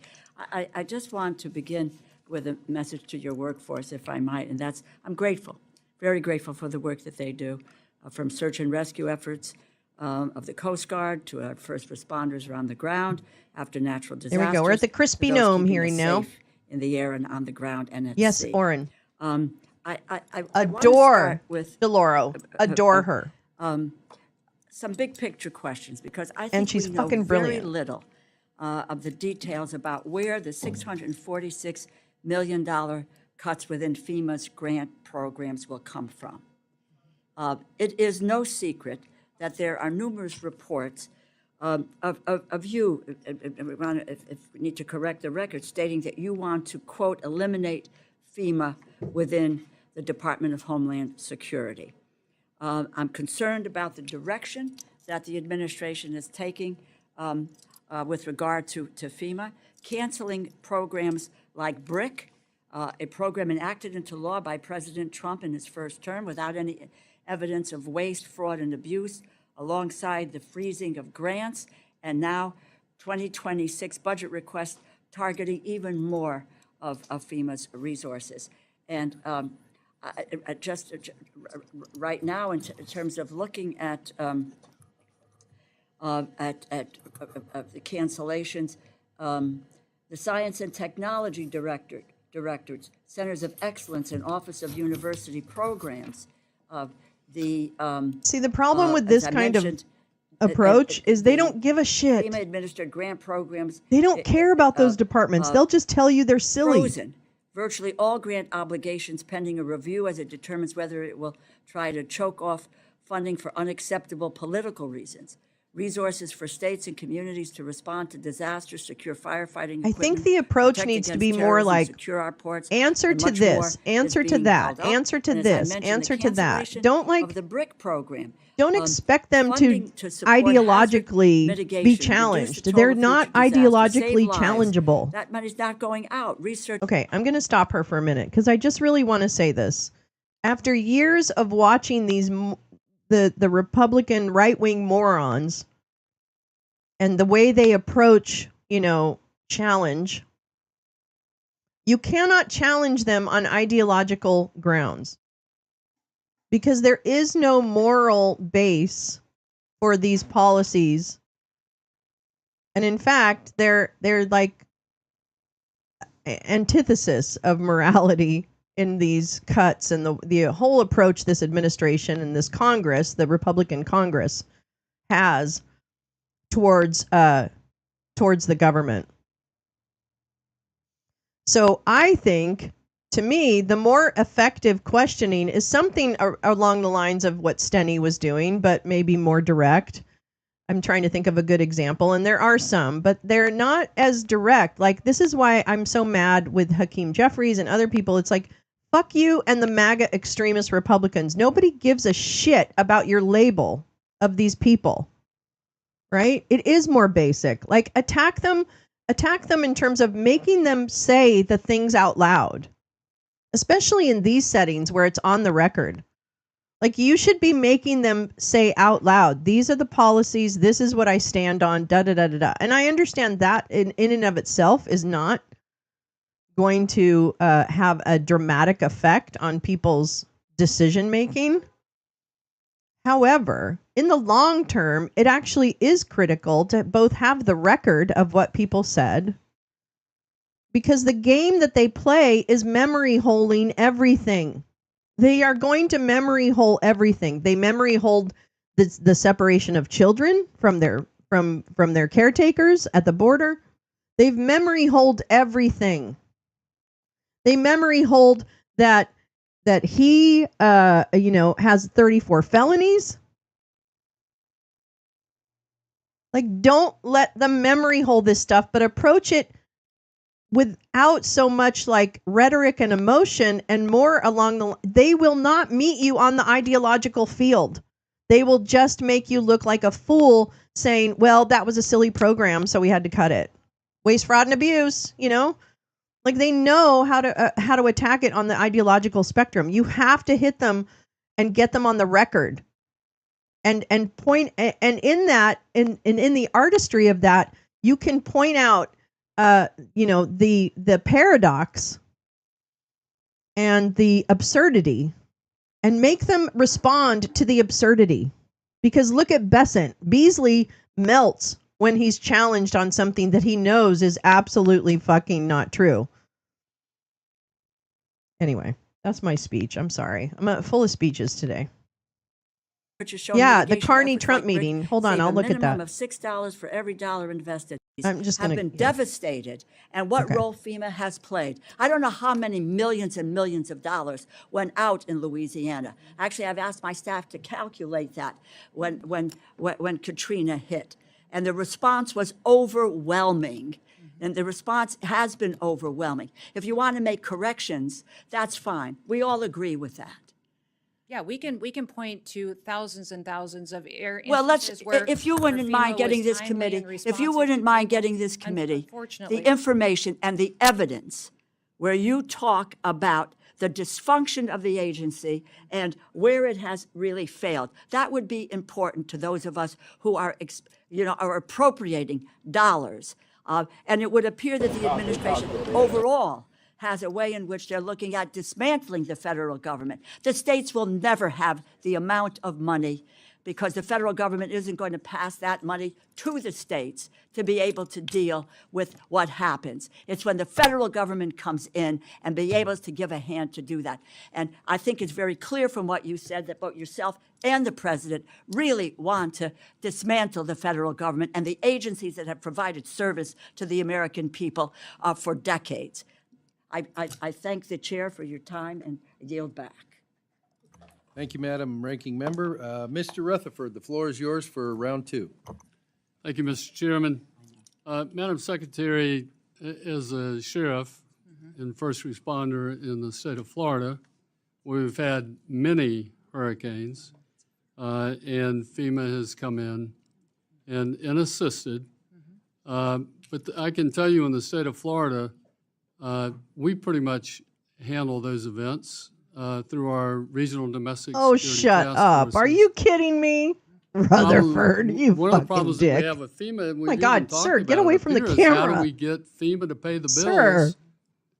I just want to begin with a message to your workforce, if I might, and that's I'm grateful, very grateful for the work that they do, from search and rescue efforts of the Coast Guard to our first responders around the ground after natural disasters. There we go. We're at the Crispy to those Gnome keeping hearing us now. safe in the air and on the ground and at Yes, sea. Oren. I want to Adore start with Deloro. Adore her. some big picture questions, because I And think she's we know fucking very brilliant. little of the details about where the $646 million cuts within FEMA's grant programs will come from. It is no secret that there are numerous reports of you, if we need to correct the record, stating that you want to, quote, eliminate FEMA within the Department of Homeland Security. I'm concerned about the direction that the administration is taking with regard to FEMA, canceling programs like BRIC, a program enacted into law by President Trump in his first term without any evidence of waste, fraud, and abuse, alongside the freezing of grants, and now 2026 budget requests targeting even more of FEMA's resources. And right now, in terms of looking at the cancellations, the Science and Technology Directors, Centers of Excellence, and Office of University Programs, See, the problem with this kind of approach is they don't give a shit. FEMA-administered grant programs. They don't care about those departments. They'll just tell you they're silly. Frozen virtually all grant obligations pending a review as it determines whether it will try to choke off funding for unacceptable political reasons. Resources for states and communities to respond to disasters, secure firefighting equipment. I think the approach protect needs to against be more terrorism, like secure our ports, answer and to much this, more answer is to being that, held up. answer to And as I this, mentioned, the answer to that. cancellation Don't of the BRIC program. Don't expect them to funding to support ideologically hazard be mitigation, reduce the challenged. total They're of not future disasters, ideologically save lives. challengeable. That money's not going out. Research. Okay, I'm going to stop her for a minute because I just really want to say this. After years of watching the Republican right-wing morons and the way they approach, challenge, You cannot challenge them on ideological grounds because there is no moral base for these policies. And in fact, they're like antithesis of morality in these cuts and the whole approach this administration and this Congress, the Republican Congress, has towards the government. So I think, to me, the more effective questioning is something along the lines of what Steny was doing, but maybe more direct. I'm trying to think of a good example, and there are some, but they're not as direct. Like, this is why I'm so mad with Hakeem Jeffries and other people. It's like, fuck you and the MAGA extremist Republicans. Nobody gives a shit about your label of these people, right? It is more basic. Like, attack them in terms of making them say the things out loud, especially in these settings where it's on the record. Like, you should be making them say out loud, these are the policies, this is what I stand on, da-da-da-da-da. And I understand that in and of itself is not going to have a dramatic effect on people's decision-making. However, in the long term, it actually is critical to both have the record of what people said, because the game that they play is memory holding everything. They are going to memory hole everything. They memory hold the separation of children from their caretakers at the border. They've memory hold everything. They memory hold that he has 34 felonies. Like, don't let them memory hold this stuff, but approach it without so much like rhetoric and emotion, and more along they will not meet you on the ideological field. They will just make you look like a fool saying, well, that was a silly program, so we had to cut it. Waste, fraud, and abuse, like, they know how to attack it on the ideological spectrum. You have to hit them and get them on the record and point, and in that, in the artistry of that, you can point out the paradox and the absurdity and make them respond to the absurdity. Because look at Besant. Beasley melts when he's challenged on something that he knows is absolutely fucking not true. Anyway, that's my speech. I'm sorry. I'm full of speeches today. Yeah, the Carney Trump meeting. Hold on, I'll look at that. A minimum of $6 for every dollar invested. I'm just have been devastated, and what role FEMA has played. I don't know how many millions and millions of dollars went out in Louisiana. Actually, I've asked my staff to calculate that when Katrina hit, and the response was overwhelming. And the response has been overwhelming. If you want to make corrections, that's fine. We all agree with that. Yeah, we can point to thousands and thousands of Well, if you wouldn't mind getting this committee, the information and the evidence where you talk about the dysfunction of the agency and where it has really failed, that would be important to those of us who are appropriating dollars. And it would appear that the administration overall has a way in which they're looking at dismantling the federal government. The states will never have the amount of money because the federal government isn't going to pass that money to the states to be able to deal with what happens. It's when the federal government comes in and be able to give a hand to do that. And I think it's very clear from what you said that both yourself and the president really want to dismantle the federal government and the agencies that have provided service to the American people for decades. I thank the chair for your time and yield back. Thank you, Madam Ranking Member. Mr. Rutherford, the floor is yours for round two. Thank you, Mr. Chairman. Madam Secretary, as a sheriff and first responder in the state of Florida, we've had many hurricanes, and FEMA has come in and assisted. But I can tell you in the state of Florida, we pretty much handle those events through our regional domestic security shut task up. forces. Are you kidding me? Rutherford, you One of the fucking problems dick. that we have with FEMA, and Oh my God, sir, get away from the How camera. do we get FEMA to pay the bills Sir.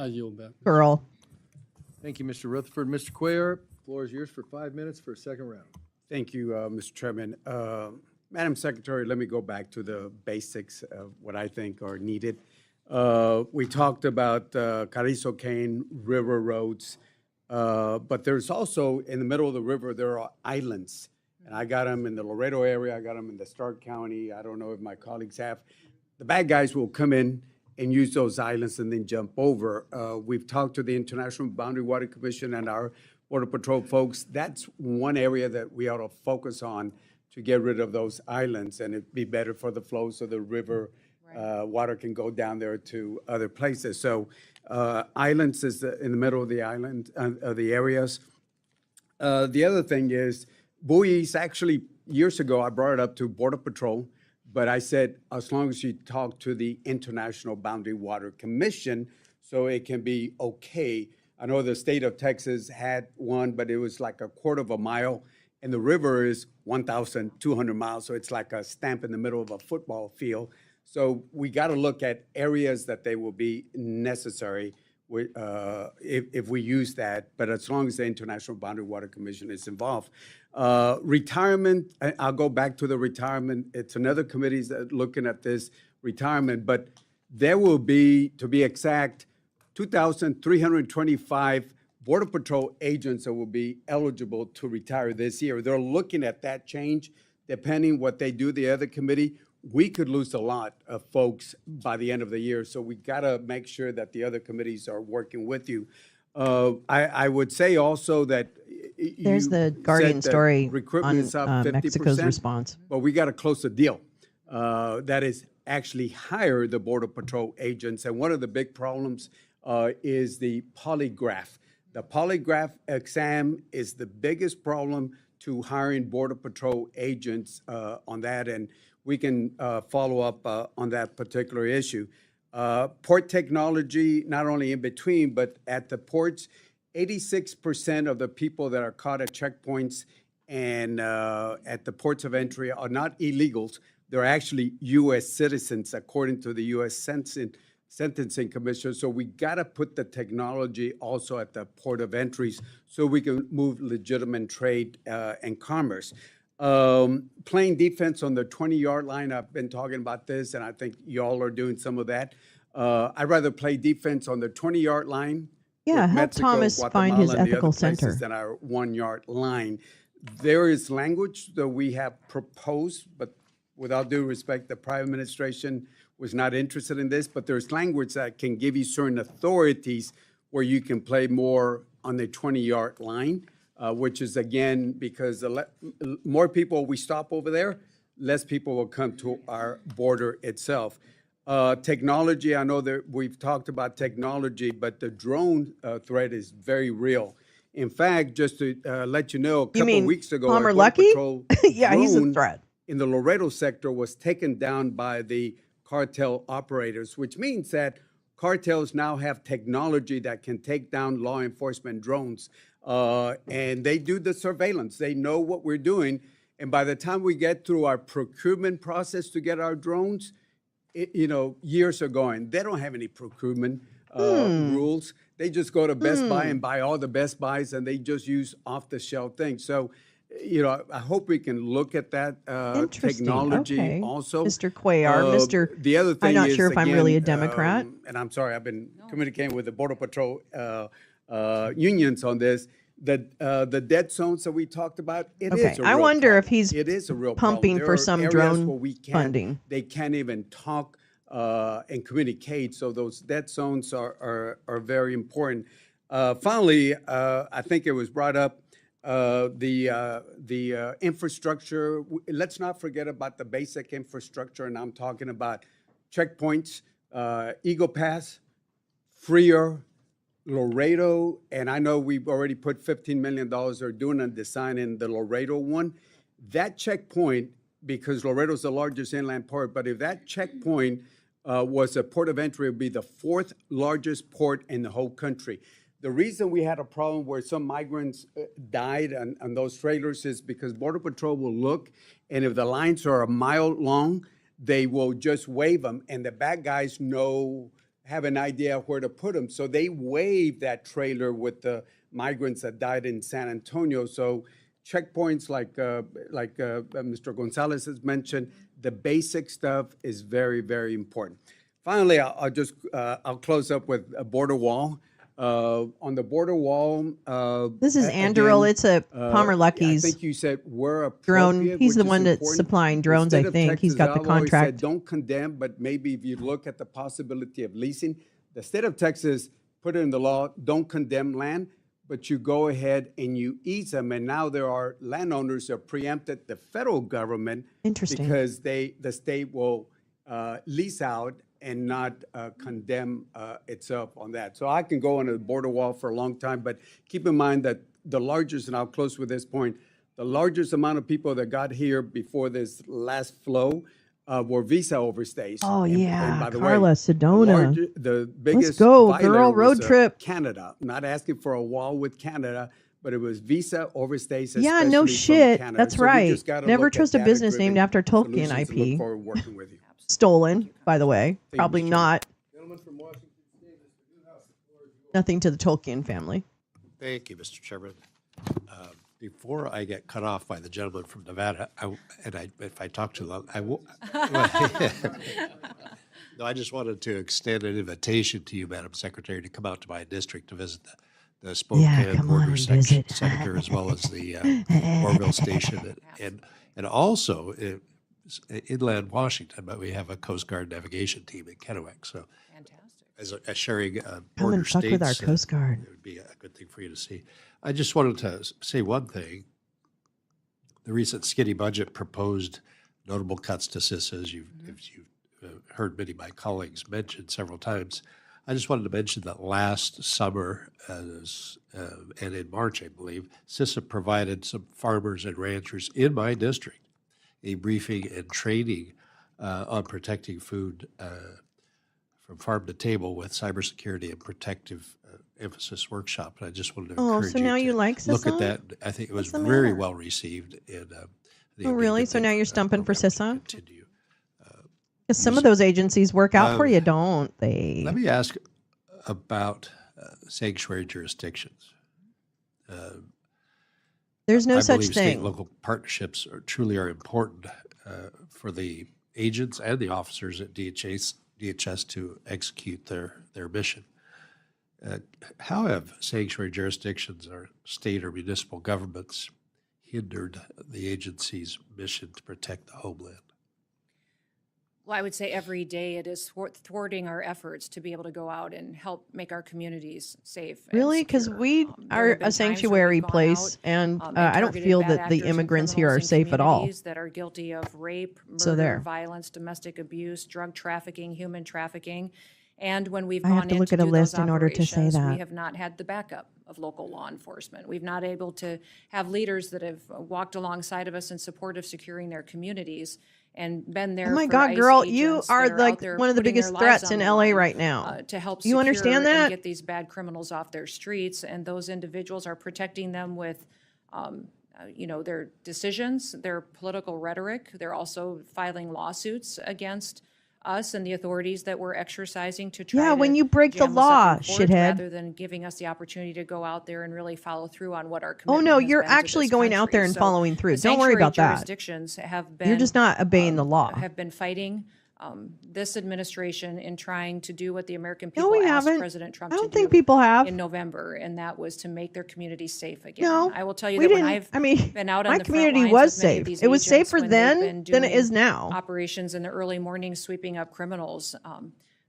that, I yield back. girl. Thank you, Mr. Rutherford. Mr. Cuellar, floor is yours for 5 minutes for a second round. Thank you, Mr. Chairman. Madam Secretary, let me go back to the basics of what I think are needed. We talked about Carrizo Cane River roads. But there's also, in the middle of the river, there are islands. And I got them in the Laredo area, I got them in the Stark County. I don't know if my colleagues have. The bad guys will come in and use those islands and then jump over. We've talked to the International Boundary Water Commission and our Border Patrol folks. That's one area that we ought to focus on to get rid of those islands, and it'd be better for the flow so the river water can go down there to other places. So islands is in the middle of the island, of the areas. The other thing is buoys. Actually, years ago, I brought it up to Border Patrol, but I said, as long as you talk to the International Boundary Water Commission, so it can be okay. I know the state of Texas had one, but it was like a quarter of a mile, and the river is 1,200 miles, so it's like a stamp in the middle of a football field. So we got to look at areas that they will be necessary if we use that, but as long as the International Boundary Water Commission is involved. Retirement, I'll go back to the retirement. It's another committee that's looking at this retirement, but there will be, to be exact, 2,325 Border Patrol agents that will be eligible to retire this year. They're looking at that change. Depending what they do, the other committee, we could lose a lot of folks by the end of the year. So we got to make sure that the other committees are working with you. I would say also that there's the Guardian story recruitment on is up 50%, Mexico's response. But we got to close the deal. That is actually hire the Border Patrol agents. And one of the big problems is the polygraph. The polygraph exam is the biggest problem to hiring Border Patrol agents on that, and we can follow up on that particular issue. Port technology, not only in between, but at the ports, 86% of the people that are caught at checkpoints and at the ports of entry are not illegals. They're actually U.S. citizens, according to the U.S. Sentencing Commission. So we got to put the technology also at the port of entries so we can move legitimate trade and commerce. Playing defense on the 20-yard line, I've been talking about this, and I think y'all are doing some of that. I'd rather play defense on the 20-yard line. Yeah, with help Mexico, Thomas find his Guatemala, and the ethical other places center. than our 1-yard line. There is language that we have proposed, but without due respect, the prior administration was not interested in this, but there's language that can give you certain authorities where you can play more on the 20-yard line, which is, again, because more people we stop over there, less people will come to our border itself. Technology, I know that we've talked about technology, but the drone threat is very real. In fact, just to let you know, a couple weeks ago, Palmer our Border Lucky? Patrol Yeah, he's a drone threat. in the Laredo sector was taken down by the cartel operators, which means that cartels now have technology that can take down law enforcement drones. And they do the surveillance. They know what we're doing. And by the time we get through our procurement process to get our drones, years are going. They don't have any procurement rules. They just go to Best Buy and buy all the Best Buys, and they just use off-the-shelf things. So, I hope we can look at that technology okay. also. Mr. Cuellar, The other thing I'm not is, sure if I'm really a again, Democrat. and I'm sorry, I've been communicating with the Border Patrol unions on this. The dead zones that we talked about, it is a real I wonder problem. if he's It is a real pumping problem. for There are some areas drone where we can't- funding. They can't even talk and communicate. So those dead zones are very important. Finally, I think it was brought up, the infrastructure. Let's not forget about the basic infrastructure, and I'm talking about checkpoints, Eagle Pass, Freer, Laredo, and I know we've already put $15 million or doing a design in the Laredo one. That checkpoint, because Laredo's the largest inland port, but if that checkpoint was a port of entry, it would be the 4th largest port in the whole country. The reason we had a problem where some migrants died on those trailers is because Border Patrol will look, and if the lines are a mile long, they will just wave them, and the bad guys have an idea where to put them. So they wave that trailer with the migrants that died in San Antonio. So checkpoints like Mr. Gonzalez has mentioned, the basic stuff is very, very important. Finally, I'll close up with a border wall. On the border wall. This is Anduril. It's a Palmer I Lucky's think you said we're drone. appropriate, He's the which is one that's important. supplying The drones, state I of think. He's Texas, got the I've always said, contract. don't condemn, but maybe if you look at the possibility of leasing, the state of Texas put it in the law, don't condemn land, but you go ahead and you ease them. And now there are landowners that preempted the federal government Interesting. because the state will lease out and not condemn itself on that. So I can go on a border wall for a long time, but keep in mind that the largest, and I'll close with this point, the largest amount of people that got here before this last flow were visa overstays. Oh, yeah. by the Carla way, Sedona. the biggest Let's go, violator girl. was, Road trip. Canada. Not asking for a wall with Canada, but it was visa overstays. Yeah, no especially from shit. Canada. That's So we right. just gotta Never look at trust a business data-driven named after Tolkien solutions and Look IP. forward to working with you. Stolen, by the way. you, Probably Mr. not. Nothing to the Tolkien family. Thank you, Mr. Chairman. Before I get cut off by the gentleman from Nevada, if I talk too long, I will. No, I just wanted to extend an invitation to you, Madam Secretary, to come out to my district to visit the Spokane Border Sector as well as the Orville Station, and also inland Washington. But we have a Coast Guard navigation team in Kennewick, so as a sharing Come border and fuck states, with our Coast Guard. it would be a good thing for you to see. I just wanted to say one thing. The recent skinny budget proposed notable cuts to CISA, as you've heard many of my colleagues mention several times. I just wanted to mention that last summer and in March, I believe, CISA provided some farmers and ranchers in my district a briefing and training on protecting food from farm to table with cybersecurity and protective emphasis workshop. And I just wanted to encourage so now you to like look at CISA? that. I think it was What's the very matter? well received. And, Oh, really? So now you're stumping for CISA? Because some of those agencies work out for you, don't they? Let me ask about sanctuary jurisdictions. There's no I such believe thing. state and local partnerships truly are important for the agents and the officers at DHS to execute their mission. How have sanctuary jurisdictions or state or municipal governments hindered the agency's mission to protect the homeland? Well, I would say every day it is thwarting our efforts to be able to go out and help make our communities safe. and Really? Because secure. we There are have been a times where sanctuary we've gone place, out, and and I don't targeted feel bad that the actors and immigrants here are criminals in safe at all. communities that are guilty of rape, So murder, there. violence, domestic abuse, drug trafficking, human trafficking. And when we've I have gone to in look to at a do list those in order to say operations, we that. have not had the backup of local law enforcement. We've not able to have leaders that have walked alongside of us in support of securing their communities and been there Oh my for God, ICE girl, you agents are that like out there one of the putting their biggest lives threats on in the LA line, right now. to help You secure understand that? and get these bad criminals off their streets. And those individuals are protecting them with, their decisions, their political rhetoric. They're also filing lawsuits against us and the authorities that we're exercising to try Yeah, to when you break the jam us up law, in court, shithead. rather than giving us the opportunity to go out there and really follow through on what our Oh commitment no, has you're been to actually this going out country. there and So following through. the Don't worry sanctuary about that. jurisdictions have been You're just not obeying the law. have been fighting this administration in trying to do what the American No, people we asked haven't. President Trump I to don't do think people have. in November, and that was to make their communities safe again. No, I will tell you we that when didn't. I've been out on my the front community lines was with many of safe. these It was agents safer when they've been then than it doing is now. operations in the early morning, sweeping up criminals.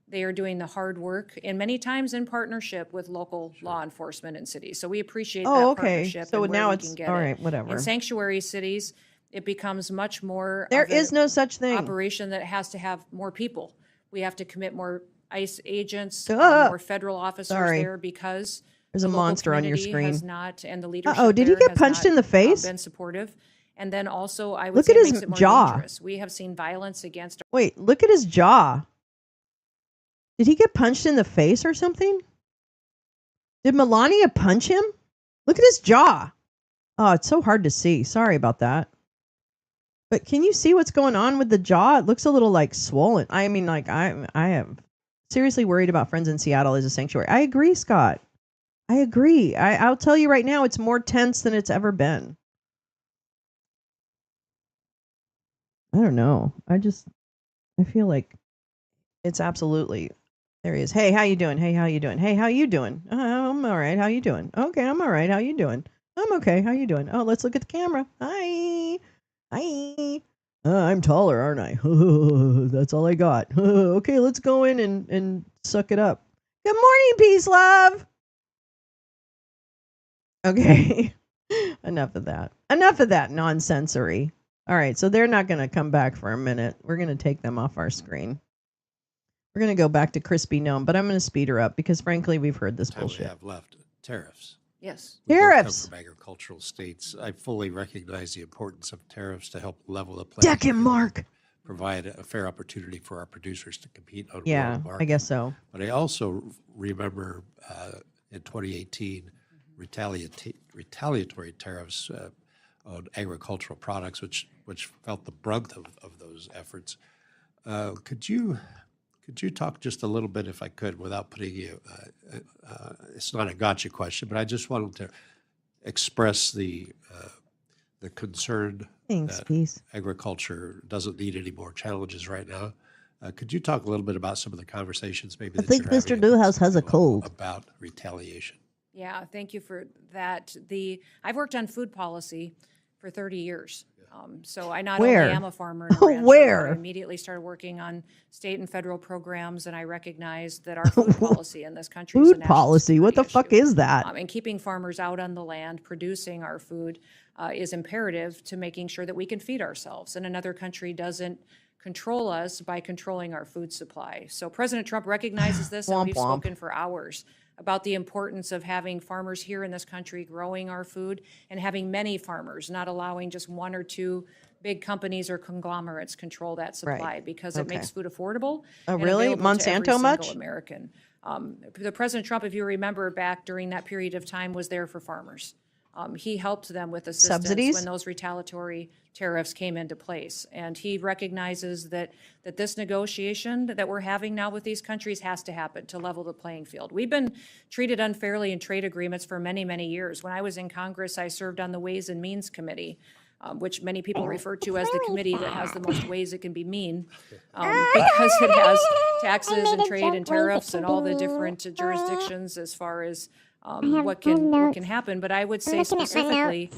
They are doing the hard work, and many times in partnership with local law enforcement in cities. So we appreciate Oh, that okay. partnership. So and where now we it's- can get all it. right, whatever. In sanctuary cities, it becomes much more. There of a is no such thing. operation that has to have more people. We have to commit more ICE agents, Duh. more federal officers Sorry. there because There's the a local monster on your community screen. has not, and the leadership Uh-oh, did he there get has punched not, in the face? been supportive. And then also, I would Look say at it his makes it more jaw. dangerous. We have seen violence against. Wait, look at his jaw. Did he get punched in the face or something? Did Melania punch him? Look at his jaw. Oh, it's so hard to see. Sorry about that. But can you see what's going on with the jaw? It looks a little like swollen. I mean, like I am seriously worried about friends in Seattle as a sanctuary. I agree, Scott. I agree. I'll tell you right now, it's more tense than it's ever been. I don't know. I feel like it's absolutely There he is. Hey, how you doing? Hey, how you doing? Hey, how you doing? I'm all right. How you doing? Okay, I'm all right. How you doing? I'm okay. How you doing? Oh, let's look at the camera. Hi. Hi. I'm taller, aren't I? That's all I got. Okay, let's go in and suck it up. Good morning, peace, love. Okay. Enough of that. Enough of that nonsensory. All right, so they're not going to come back for a minute. We're going to take them off our screen. We're going to go back to Crispy Gnome, but I'm going to speed her up because, frankly, we've heard this Time we bullshit. have left, tariffs. Yes. We both Tariffs. come from agricultural states. I fully recognize the importance of tariffs to help level the playing Deck him, field, Mark. provide a fair opportunity for our producers to compete on a Yeah, world market. I guess so. But I also remember in 2018 retaliatory tariffs on agricultural products, which felt the brunt of those efforts. Could you talk just a little bit, if I could, without putting you? It's not a gotcha question, but I just wanted to express the concern Thanks, that peace. agriculture doesn't need any more challenges right now. Could you talk a little bit about some of the conversations maybe I that think you're Mr. having at the Newhouse has a level cold. about retaliation? Yeah, thank you for that. I've worked on food policy for 30 years. So I not Where? only am a farmer and a rancher, Where? but I immediately started working on state and federal programs, and I recognized that our food policy in this country is a Food national policy. What the fuck is that? and keeping farmers out on the land producing our food is imperative to making sure that we can feed ourselves. And another country doesn't control us by controlling our food supply. So President Trump recognizes this, and Womp we've womp. spoken for hours about the importance of having farmers here in this country growing our food and having many farmers, not allowing just one or two big companies or conglomerates control that supply, Right. because it Okay. makes food affordable Oh, and really? available to every Monsanto single much? American. The President Trump, if you remember back during that period of time, was there for farmers. He helped them with assistance Subsidies? when those retaliatory tariffs came into place. And he recognizes that this negotiation that we're having now with these countries has to happen to level the playing field. We've been treated unfairly in trade agreements for many, many years. When I was in Congress, I served on the Ways and Means Committee, which many people refer to as the committee that has the most ways it can be mean, because it has taxes and trade and tariffs and all the different jurisdictions as far as what can happen. But I would say specifically,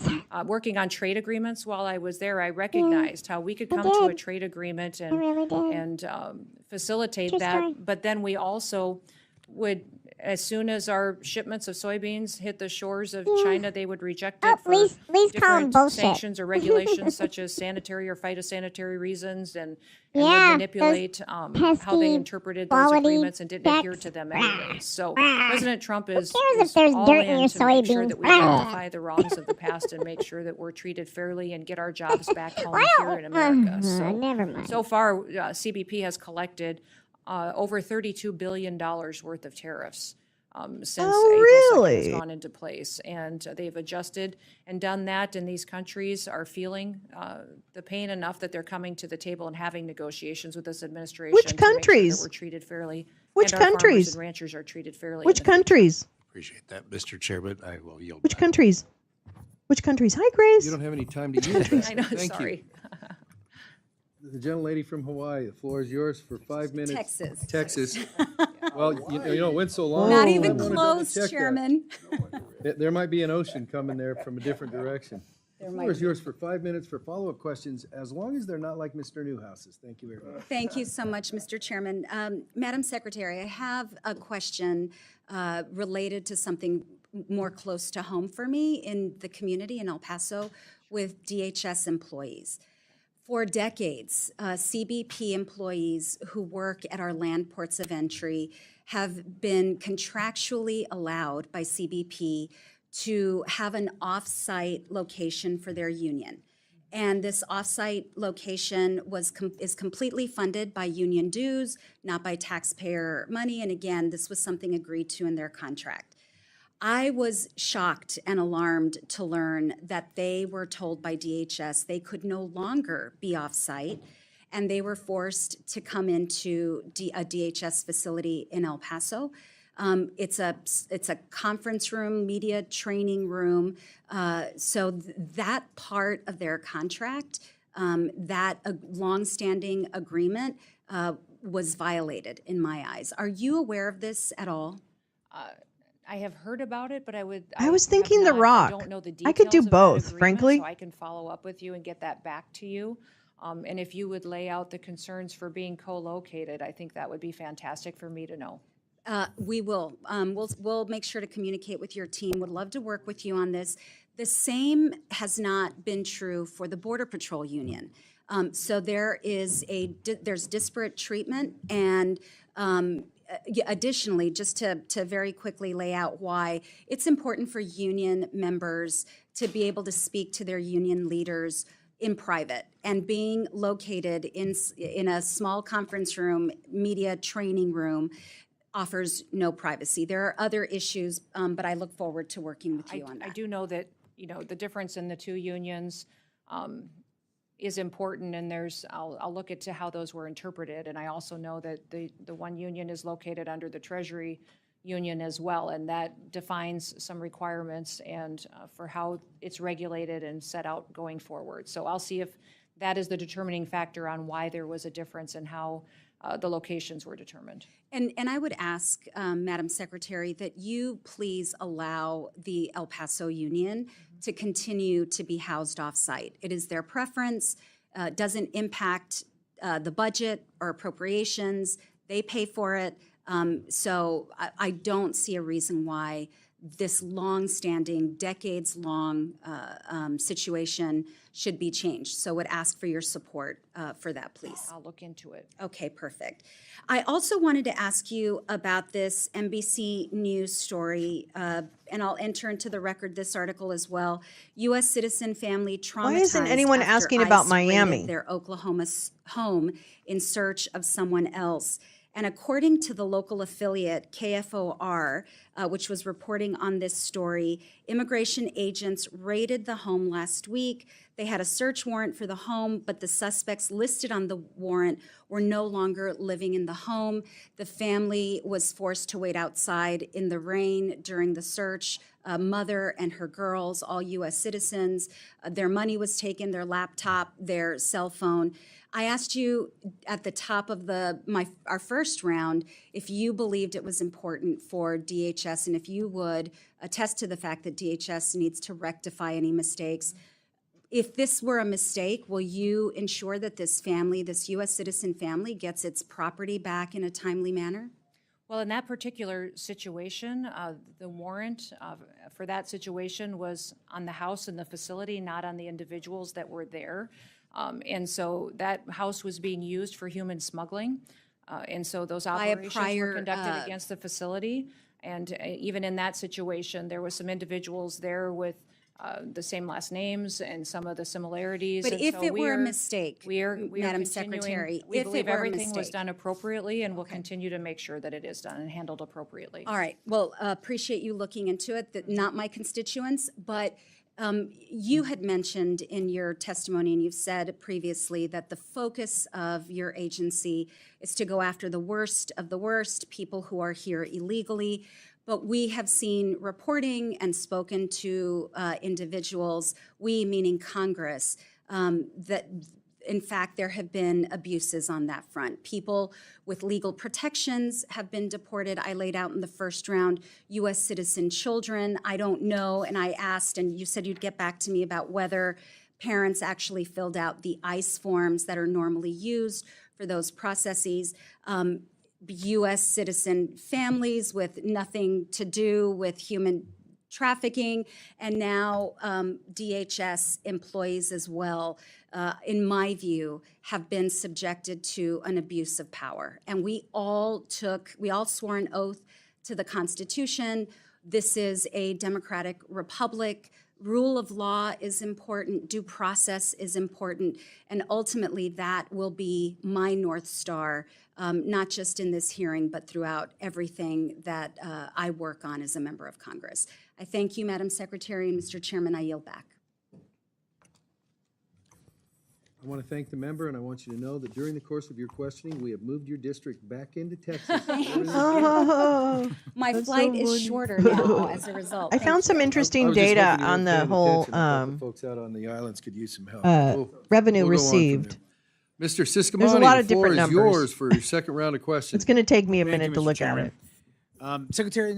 working on trade agreements while I was there, I recognized how we could come to a trade agreement and facilitate that. But then we also would, as soon as our shipments of soybeans hit the shores of China, they would reject it for different sanctions or regulations such as sanitary or phytosanitary reasons, and would manipulate how they interpreted those agreements and didn't adhere to them anyway. So President Trump is all in to make sure that we rectify the wrongs of the past and make sure that we're treated fairly and get our jobs back home here in America. So far, CBP has collected over $32 billion worth of tariffs since April 2nd has gone into place. And they've adjusted and done that, and these countries are feeling the pain enough that they're coming to the table and having negotiations with this administration. Which to make sure countries? that we're treated fairly. Which and our farmers countries? and ranchers are treated fairly. Which countries? Appreciate that, Mr. Chairman. I will yield. Which countries? Which countries? Hi, Grace. You don't have any time to use that. I know, Thank you. sorry. The gentlelady from Hawaii, the floor is yours for 5 minutes. Texas. Texas. Well, you know, it went so long. Not I even wanted to close, double check that. Chairman. There might be an ocean coming there from a different direction. The floor is yours for 5 minutes for follow-up questions, as long as they're not like Mr. Newhouse's. Thank you very much. Thank you so much, Mr. Chairman. Madam Secretary, I have a question related to something more close to home for me in the community in El Paso with DHS employees. For decades, CBP employees who work at our land ports of entry have been contractually allowed by CBP to have an off-site location for their union. And this off-site location is completely funded by union dues, not by taxpayer money. And again, this was something agreed to in their contract. I was shocked and alarmed to learn that they were told by DHS they could no longer be off-site, and they were forced to come into a DHS facility in El Paso. It's a conference room, media training room. So that part of their contract, that longstanding agreement, was violated in my eyes. Are you aware of this at all? I have heard about it, but I was have thinking The not- Rock. I don't know the I could do details of that both, agreement, frankly. So I can follow up with you and get that back to you. And if you would lay out the concerns for being co-located, I think that would be fantastic for me to know. We will. We'll make sure to communicate with your team. Would love to work with you on this. The same has not been true for the Border Patrol Union. So there's disparate treatment, and additionally, just to very quickly lay out why it's important for union members to be able to speak to their union leaders in private, and being located in a small conference room, media training room, offers no privacy. There are other issues, but I look forward to working with you on that. I do know that, the difference in the two unions is important, and I'll look into how those were interpreted. And I also know that the one union is located under the Treasury Union as well, and that defines some requirements and for how it's regulated and set out going forward. So I'll see if that is the determining factor on why there was a difference in how the locations were determined. And I would ask, Madam Secretary, that you please allow the El Paso Union to continue to be housed off-site. It is their preference, doesn't impact the budget or appropriations. They pay for it. So I don't see a reason why this long-standing, decades-long situation should be changed. So would ask for your support for that, please. I'll look into it. Okay, perfect. I also wanted to ask you about this NBC News story, and I'll enter into the record this article as well. U.S. citizen family traumatized. Why isn't anyone after asking about ICE raided Miami? their Oklahoma home in search of someone else. And according to the local affiliate, KFOR, which was reporting on this story, immigration agents raided the home last week. They had a search warrant for the home, but the suspects listed on the warrant were no longer living in the home. The family was forced to wait outside in the rain during the search. A mother and her girls, all U.S. citizens. Their money was taken, their laptop, their cell phone. I asked you at the top of our first round if you believed it was important for DHS, and if you would attest to the fact that DHS needs to rectify any mistakes. If this were a mistake, will you ensure that this family, this U.S. citizen family, gets its property back in a timely manner? Well, in that particular situation, the warrant for that situation was on the house and the facility, not on the individuals that were there. And so that house was being used for human smuggling. And so those operations were conducted against the facility. And even in that situation, there was some individuals there with the same last names and some of the similarities. But And if so it we were a are- mistake, we are Madam continuing- Secretary, we if it believe were a everything was mistake. done appropriately, and we'll continue to make sure that it is done and handled appropriately. All right. Well, appreciate you looking into it. That not my constituents, but you had mentioned in your testimony, and you've said previously, that the focus of your agency is to go after the worst of the worst, people who are here illegally. But we have seen reporting and spoken to individuals, we meaning Congress, that in fact, there have been abuses on that front. People with legal protections have been deported. I laid out in the first round, U.S. citizen children. I don't know, and I asked, and you said you'd get back to me about whether parents actually filled out the ICE forms that are normally used for those processes. U.S. citizen families with nothing to do with human trafficking, and now DHS employees as well, in my view, have been subjected to an abuse of power. And we all swore an oath to the Constitution. This is a democratic republic. Rule of law is important, due process is important, and ultimately that will be my North Star, not just in this hearing, but throughout everything that I work on as a member of Congress. I thank you, Madam Secretary, and Mr. Chairman, I yield back. I want to thank the member, and I want you to know that during the course of your questioning, we have moved your district back into Texas. Oh, My that's flight so is shorter now as a result. I Thank found some you. interesting I was just data hoping you were on the paying whole attention. I thought the folks out on the islands could use some help. revenue We'll go on from received. there. Mr. Siscomboni, There's a lot of the floor different is numbers. yours for your second round of questions. It's going to take me a Thank you, minute to Mr. look Chairman. at it. Secretary,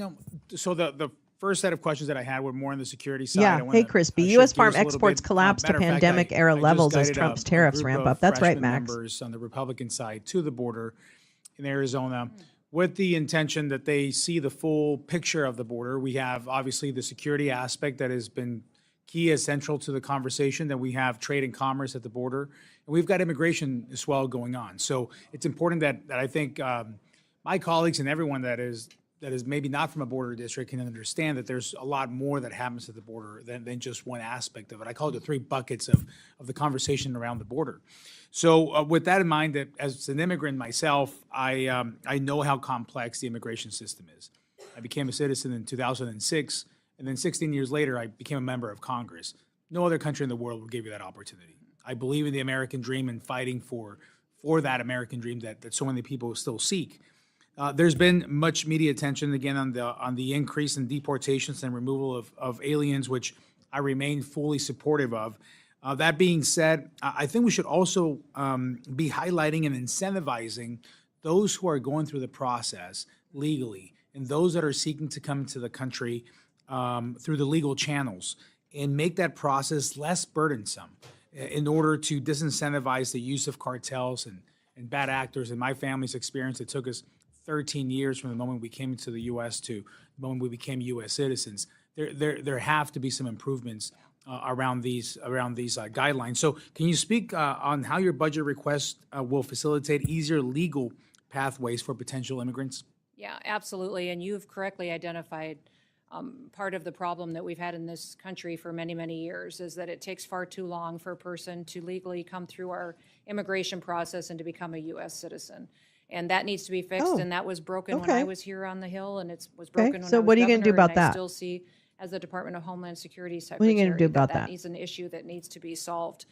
so the first set of questions that I had were more on the security side. I Yeah. wanna, Hey, Crispy. shift U.S. gears farm a little exports bit. collapse to Matter of fact, pandemic-era I just levels as guided Trump's a tariffs group ramp of up. That's right, freshman Max. members on the Republican side to the border in Arizona with the intention that they see the full picture of the border. We have obviously the security aspect that has been key as central to the conversation, that we have trade and commerce at the border, and we've got immigration as well going on. So it's important that I think my colleagues and everyone that is maybe not from a border district can understand that there's a lot more that happens at the border than just one aspect of it. I call it the three buckets of the conversation around the border. So with that in mind, that as an immigrant myself, I know how complex the immigration system is. I became a citizen in 2006, and then 16 years later, I became a member of Congress. No other country in the world will give you that opportunity. I believe in the American dream and fighting for that American dream that so many people still seek. There's been much media attention again on the increase in deportations and removal of aliens, which I remain fully supportive of. That being said, I think we should also be highlighting and incentivizing those who are going through the process legally and those that are seeking to come to the country through the legal channels, and make that process less burdensome in order to disincentivize the use of cartels and bad actors. In my family's experience, it took us 13 years from the moment we came to the U.S. to the moment we became U.S. citizens. There have to be some improvements around these guidelines. So can you speak on how your budget request will facilitate easier legal pathways for potential immigrants? Yeah, absolutely. And you've correctly identified part of the problem that we've had in this country for many, many years is that it takes far too long for a person to legally come through our immigration process and to become a U.S. citizen. And that needs to be fixed, Oh, and that was broken when okay. I was here on the Hill, and it was Okay, broken when so I was what are you gonna do governor, about and I that? still see, as the Department of Homeland Security are you Secretary, gonna do about that? is an issue that needs to be solved.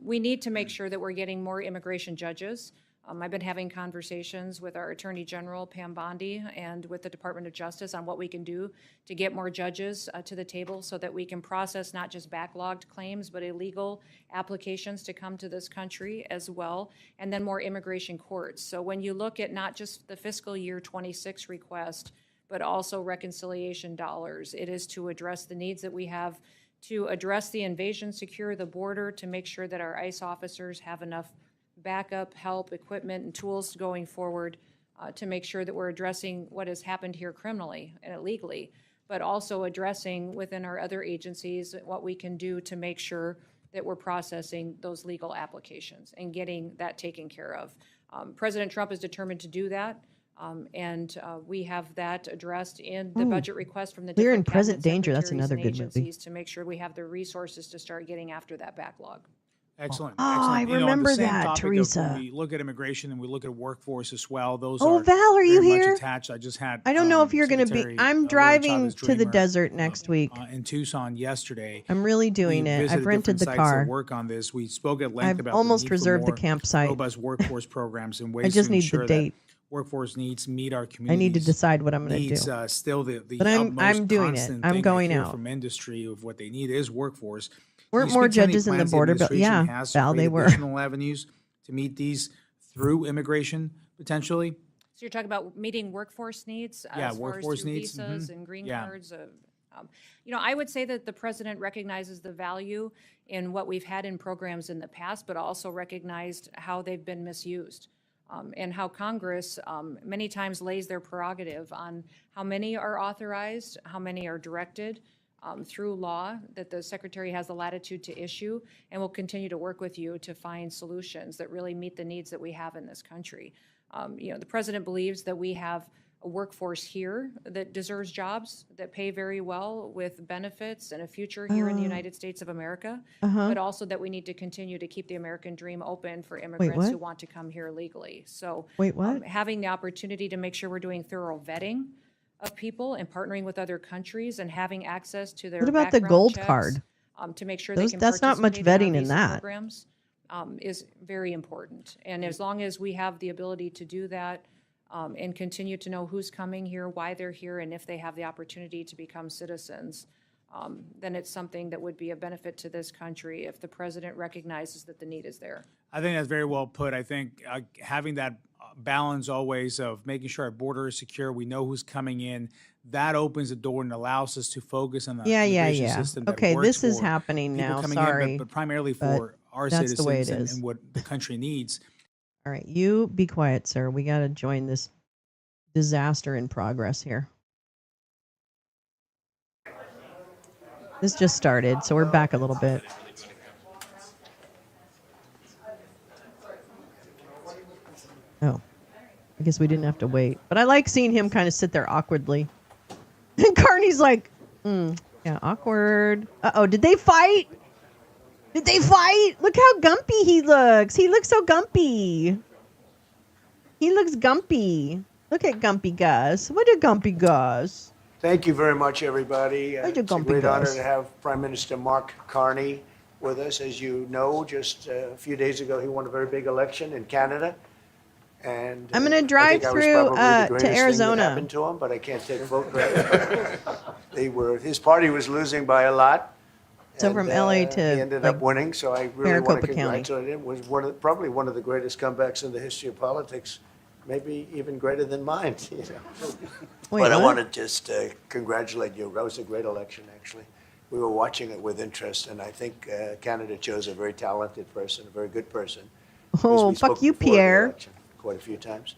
We need to make sure that we're getting more immigration judges. I've been having conversations with our Attorney General, Pam Bondi, and with the Department of Justice on what we can do to get more judges to the table so that we can process not just backlogged claims, but illegal applications to come to this country as well, and then more immigration courts. So when you look at not just the fiscal year 26 request, but also reconciliation dollars, it is to address the needs that we have to address the invasion, secure the border, to make sure that our ICE officers have enough backup, help, equipment, and tools going forward to make sure that we're addressing what has happened here criminally and illegally, but also addressing within our other agencies what we can do to make sure that we're processing those legal applications and getting that taken care of. President Trump is determined to do that, and we have that addressed in the budget request from the Clear different and Present cabinet Danger, that's secretaries another and good movie. agencies to make sure we have the resources to start getting after that backlog. Excellent. Oh, excellent. I You know, on the remember same that, topic of Teresa. when we look at immigration and we look at workforce as well, those Oh, are Val, are you very much here? attached. I just had I don't know if you're going to be. Secretary, I'm Lolo driving Chavez to the Dreamer, desert next week. in Tucson yesterday. I'm really doing We it. visited I've rented different the sites car. that work on this. We spoke at length I've about almost the need for reserved the more campsite. robust workforce programs and I ways just to need the ensure date. that workforce needs meet our I communities. need to decide what I'm going to needs, do. Still the But utmost I'm doing it. constant I'm thing I going hear out. from industry of what they need is workforce. Weren't Can you more speak to any judges in the plans border bill? administration Yeah, has to Val, create they were. additional avenues to meet these through immigration potentially? So you're talking about meeting workforce needs Yeah, as far workforce as through needs, visas mhm. and green Yeah. cards? I would say that the president recognizes the value in what we've had in programs in the past, but also recognized how they've been misused. And how Congress many times lays their prerogative on how many are authorized, how many are directed through law, that the Secretary has the latitude to issue, and will continue to work with you to find solutions that really meet the needs that we have in this country. The President believes that we have a workforce here that deserves jobs, that pay very well with benefits and a future here in the United States of America, but also that we need to continue to keep the American dream open for immigrants who what? want to come here legally. So Wait, what? having the opportunity to make sure we're doing thorough vetting of people and partnering with other countries and having access to their What about the background gold checks, card? to make sure Those- they can that's not much participate in vetting our in visa that. programs is very important. And as long as we have the ability to do that and continue to know who's coming here, why they're here, and if they have the opportunity to become citizens, then it's something that would be a benefit to this country if the president recognizes that the need is there. I think that's very well put. I think having that balance always of making sure our border is secure, we know who's coming in, that opens the door and allows us to focus on the Yeah, yeah, immigration yeah. system that Okay, works this is for happening people now. coming in, Sorry, but primarily but for our that's the way it citizens is. and what the country needs. All right, you be quiet, sir. We got to join this disaster in progress here. This just started, so we're back a little bit. Oh, I guess we didn't have to wait. But I like seeing him kind of sit there awkwardly. And Carney's like, yeah, awkward. Uh-oh, did they fight? Did they fight? Look how gumpy he looks. He looks so gumpy. He looks gumpy. Look at Gumpy Gus. What a Gumpy Gus. Thank you very much, everybody. Where'd you It's a go, great honor Gus? to have Prime Minister Mark Carney with us. As you know, just a few days ago, he won a very big election in Canada. And I'm gonna I drive think I was through, probably the to greatest thing that Arizona. happened to him, but I can't take vote credit. His party was losing by a lot. So and, from LA to he ended like up winning, so I really want Maricopa to County. congratulate him. It was probably one of the greatest comebacks in the history of politics, maybe even greater than mine. You know. Wait, But I what? want to just congratulate you. That was a great election, actually. We were watching it with interest, and I think Canada chose a very talented person, a very good person. Oh, We fuck spoke you, before the Pierre. election quite a few times.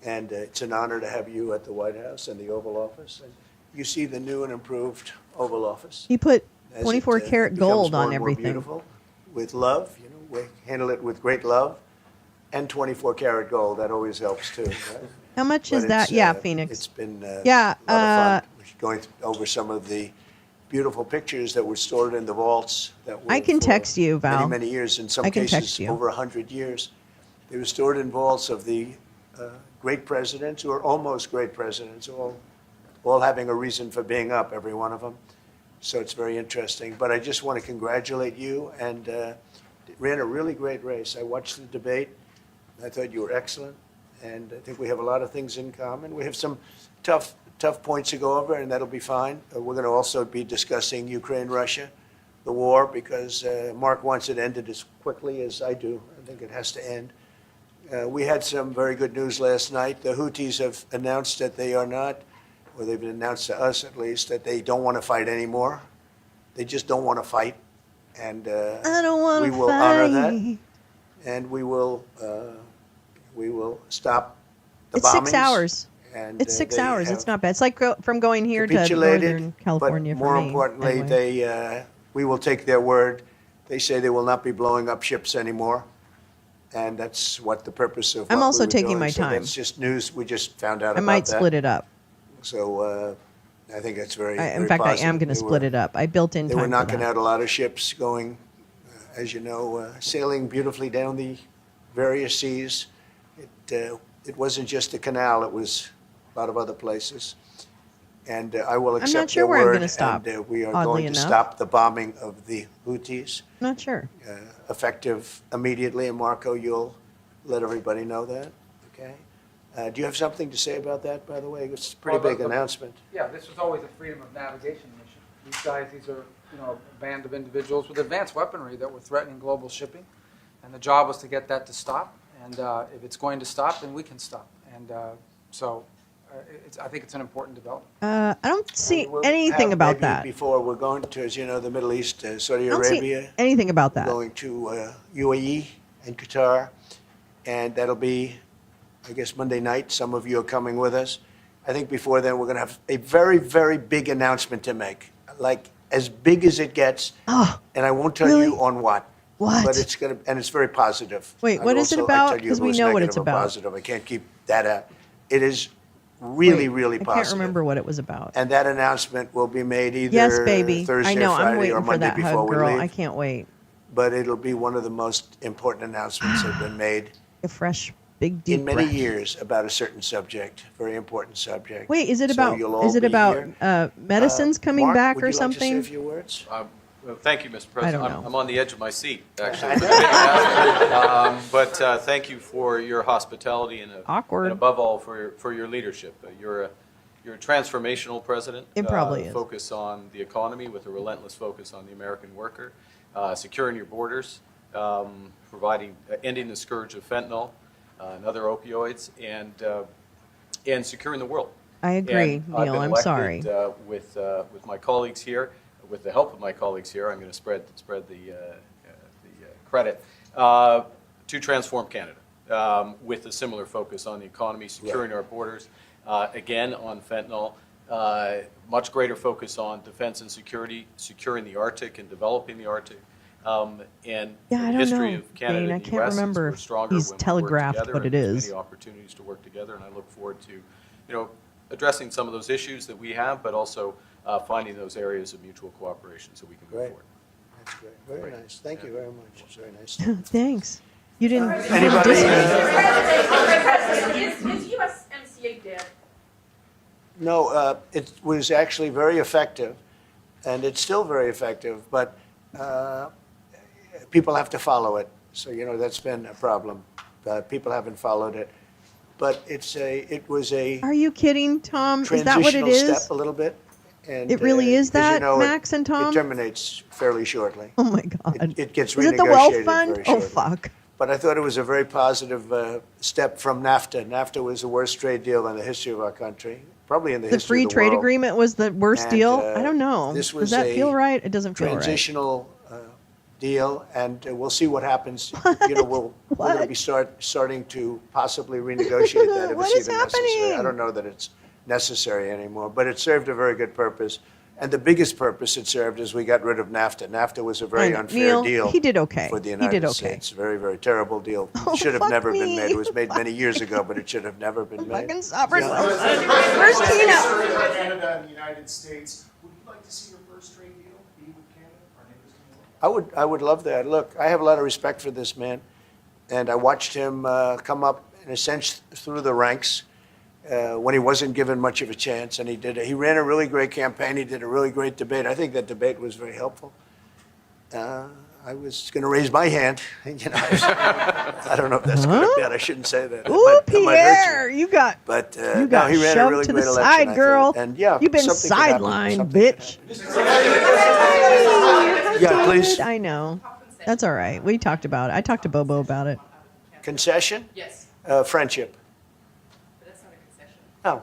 And it's an honor to have you at the White House and the Oval Office. And you see the new and improved Oval Office. He put As 24 it, karat becomes gold more on and more everything. Beautiful, with love, you know, we handle it with great love, and 24 karat gold. That always helps too. Right? How much But is that? it's, Yeah, Phoenix. It's been Yeah, a lot of fun. We're going over some of the beautiful pictures that were stored in the vaults that were I can for text you, Val. many, many years. In some I can cases, text you. over 100 years. They were stored in vaults of the great presidents, or almost great presidents, all having a reason for being up, every one of them. So it's very interesting. But I just want to congratulate you, and ran a really great race. I watched the debate. I thought you were excellent, and I think we have a lot of things in common. We have some tough points to go over, and that'll be fine. We're going to also be discussing Ukraine, Russia, the war, because Mark wants it ended as quickly as I do. I think it has to end. We had some very good news last night. The Houthis have announced that they are not, or they've announced to us at least, that they don't want to fight anymore. They just don't want to fight. And I don't want to we will honor that, and we will stop the It's bombings. 6 hours. And, It's 6 they hours. have It's not bad. It's like from going here to capitulated, Northern California but for more me, importantly, anyway. we will take their word. They say they will not be blowing up ships anymore, and that's what the purpose of. I'm what also we were taking doing. my So time. that's just news. We just found out I about might that. split it up. So I think that's very. In very fact, I am positive. going to They split were- it up. I built in They time were for knocking that. out a lot of ships going, as you know, sailing beautifully down the various seas. It wasn't just the canal; it was a lot of other places. And I will I'm accept not sure their where I'm word, gonna stop, and we are oddly going to enough. stop the bombing of the Houthis, Not sure. effective immediately. And Marco, you'll let everybody know that, okay? Do you have something to say about that, by the way? It's a pretty Well, big announcement. Yeah, this was always a freedom of navigation mission. These guys, these are, a band of individuals with advanced weaponry that were threatening global shipping. And the job was to get that to stop. And if it's going to stop, then we can stop. And I think it's an important development. I don't see We'll anything have about maybe that. Before, we're going to, as you know, the Middle East, Saudi I don't see Arabia. anything about We're that. going to UAE and Qatar, and that'll be, I guess, Monday night. Some of you are coming with us. I think before then, we're going to have a very, very big announcement to make, like as big as it gets. Oh, and I won't tell really? you on what. What? But it's going to, and it's very positive. Wait, I what is it also- I about? tell you 'Cause we who's know what negative it's or about. Positive. I can't keep that out. It is really, really I positive. can't remember what it was about. And that announcement will be made either Yes, baby. Thursday I know. or Friday I'm or waiting for Monday that before hug, we girl. leave. I can't wait. But it'll be one of the most important announcements that have been made A fresh, big, deep in many breath. years about a certain subject, very important subject. Wait, is it So about? you'll all Is it be about here. medicines coming Mark, back would or you like to say something? a few words? Well, thank you, Mr. I President. don't know. I'm on the edge of my seat, actually. I know. But thank you for your hospitality and, Awkward. and above all for your leadership. You're a transformational president. It probably is. Focus on the economy with a relentless focus on the American worker, securing your borders, ending the scourge of fentanyl and other opioids, and securing the world. I agree, And I've Neil, been I'm elected, sorry. With my colleagues here, with the help of my colleagues here, I'm going to spread the credit, to transform Canada, with a similar focus on the economy, securing our borders, again, on fentanyl, much greater focus on defense and security, securing the Arctic and developing the Arctic. And Yeah, I the don't history know, of Canada Dane, I and the can't U.S. is remember we're if stronger he's when we work telegraphed together, what and it there's is. many opportunities to work together, and I look forward to, addressing some of those issues that we have, but also finding those areas of mutual cooperation so we can move Great. forward. That's great. Very nice. Thank you very much. It's very nice. Thanks. You didn't Anybody? diss me. Is USMCA dead? No, it was actually very effective, and it's still very effective, but people have to follow it. So, that's been a problem. People haven't followed it. But it was a Are you kidding, Tom? Is that what it transitional is? step a little bit. And, It really is as that, you know, Max and Tom? It terminates fairly shortly. Oh my God. It gets Is renegotiated it the Wealth Fund? very Oh, shortly. fuck. But I thought it was a very positive step from NAFTA. NAFTA was the worst trade deal in the history of our country, probably in the The history free of the trade world. agreement was the worst And, deal? I don't know. This Does was that a feel right? It doesn't feel right. transitional deal, and we'll see what happens. We're going to be starting to possibly renegotiate that if What it's is even necessary. I happening? don't know that it's necessary anymore, but it served a very good purpose. And the biggest purpose it served is we got rid of NAFTA. NAFTA was a very know. unfair Neil, deal. he did okay. For the He did United okay. States. Very, very terrible deal. Oh, It should have fuck never been me. made. It was made many years ago, but it should have never been made. Fucking sovereign Yeah. Wilson. Where's Tina? Canada and the United States, would you like to see your first trade deal be with Canada? Our neighbors? I would love that. Look, I have a lot of respect for this man, and I watched him come up, in a sense, through the ranks when he wasn't given much of a chance, and he ran a really great campaign. He did a really great debate. I think that debate was very helpful. I was going to raise my hand. I don't know if that's good or bad. I shouldn't say that. Ooh, That might hurt Pierre, you got But you got he ran a shoved really to the great election, I side, thought. girl. And yeah, You've been something could happen. sidelined, Something could bitch. Yeah, please. I know. That's all right. We talked about it. I talked to Bobo about it. Concession? Yes. Friendship. But that's not a concession. No,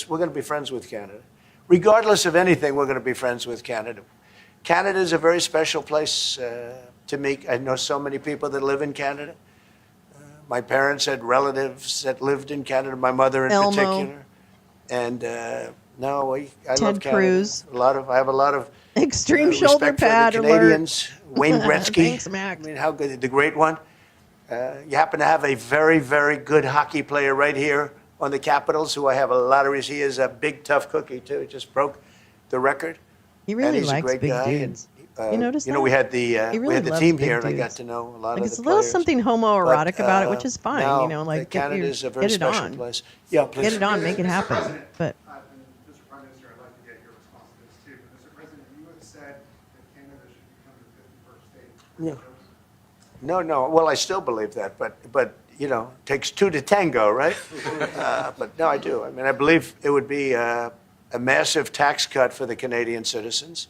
we're going to be friends with Canada. Regardless of anything, we're going to be friends with Canada. Canada is a very special place to me. I know so many people that live in Canada. My parents had relatives that lived in Canada, my mother in Elmo. particular. And I love Ted Canada. Cruz. I have a lot of Extreme shoulder respect pad for the alert. Canadians. Wayne Gretzky. Thanks, Max. I mean, how good, the great one. You happen to have a very, very good hockey player right here on the Capitals, who I have a lot of respect. He is a big, tough cookie, too. He just broke the record. He And really he's a likes great big guy. dudes. You notice We that? had the He we really had the loves team big here, and I got dudes. to know a lot Like of it's the a little players. something homoerotic But, about it, which is fine. no, Like Canada is a very get it special on. place. Yeah, please. Get it on, make it happen. But Mr. Prime Minister, I'd like to get your response to this too. Mr. President, you have said that Canada should become the 51st state. No. Well, I still believe that, but it takes two to tango, right? But no, I do. I mean, I believe it would be a massive tax cut for the Canadian citizens.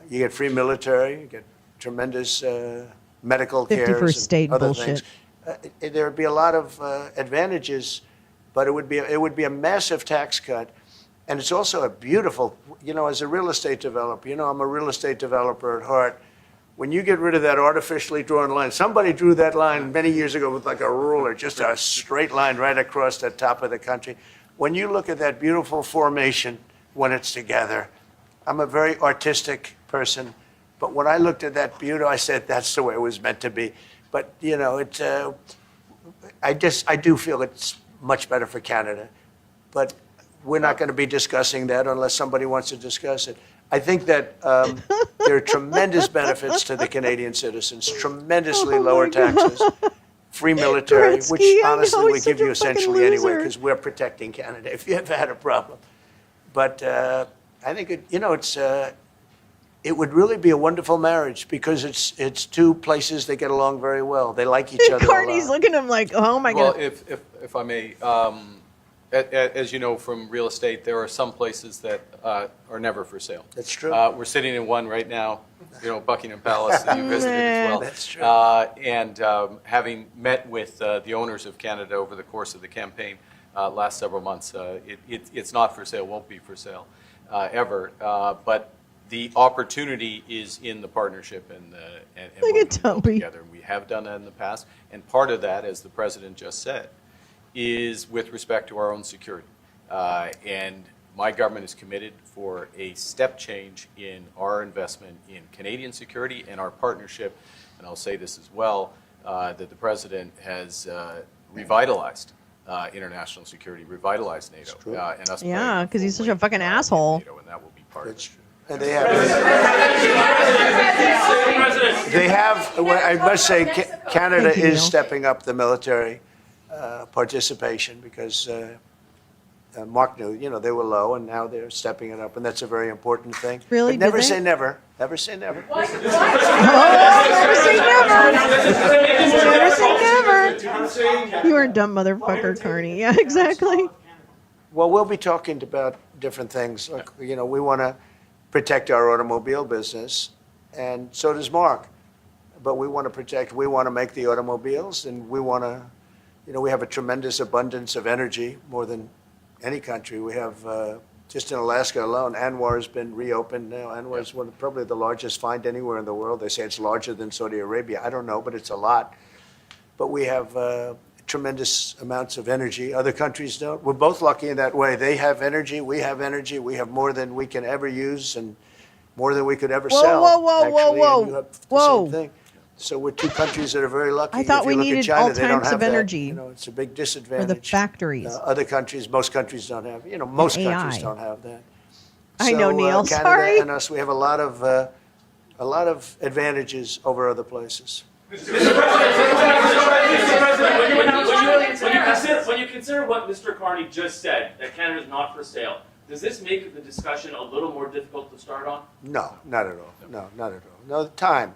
You get free military, you get tremendous medical care, 51st state other bullshit. things. There would be a lot of advantages, but it would be a massive tax cut. And it's also a beautiful, as a real estate developer, I'm a real estate developer at heart. When you get rid of that artificially drawn line, somebody drew that line many years ago with like a ruler, just a straight line right across the top of the country. When you look at that beautiful formation when it's together, I'm a very artistic person, but when I looked at that beauty, I said that's the way it was meant to be. But I do feel it's much better for Canada, but we're not going to be discussing that unless somebody wants to discuss it. I think that there are tremendous benefits to the Canadian citizens, tremendously lower taxes, free military, which Gretzky, I honestly know, we he's give such a you fucking essentially anyway loser. because we're protecting Canada if you ever had a problem. But I think it would really be a wonderful marriage because it's two places that get along very well. They like each other. Carney's looking at him like, oh my Well, God. if I may, as you know from real estate, there are some places that are never for sale. That's true. We're sitting in one right now Buckingham Palace that you visited as well. That's true. And having met with the owners of Canada over the course of the campaign last several months, it's not for sale, won't be for sale ever. But the opportunity is in the partnership and Look what at we build Tumpy. together. We have done that in the past, and part of that, as the president just said, is with respect to our own security. And my government is committed for a step change in our investment in Canadian security and our partnership, and I'll say this as well, that the president has revitalized international security, revitalized NATO, and us. Yeah, because he's such a fucking asshole. NATO, and that will be part of it. And they have, I must say, Canada Thank you, is Neil. stepping up the military participation because Mark knew, they were low and now they're stepping it up, and that's a very important thing. Really? But never Did they? say never. Never say never. Oh, never say never. Never say never. You are a dumb motherfucker, Carney. Yeah, exactly. Well, we'll be talking about different things. Like, we want to protect our automobile business, and so does Mark. But we want to make the automobiles, and we want to, we have a tremendous abundance of energy, more than any country. We have, just in Alaska alone, Anwar has been reopened now. Anwar is probably the largest find anywhere in the world. They say it's larger than Saudi Arabia. I don't know, but it's a lot. But we have tremendous amounts of energy. Other countries don't. We're both lucky in that way. They have energy. We have energy. We have more than we can ever use and more than we could ever sell. Whoa, actually, and you have the whoa. same thing. So we're two countries that are very lucky. I thought If we you look at needed China, all they don't types have of that. energy It's a big for disadvantage. the factories. Other countries, most countries don't have. Most And countries AI. don't have that. I know, Neil. Canada Sorry. and us, we have a lot of advantages over other places. When you consider what Mr. Carney just said, that Canada is not for sale, does this make the discussion a little more difficult to start on? No, not at all. No, not at all. No, time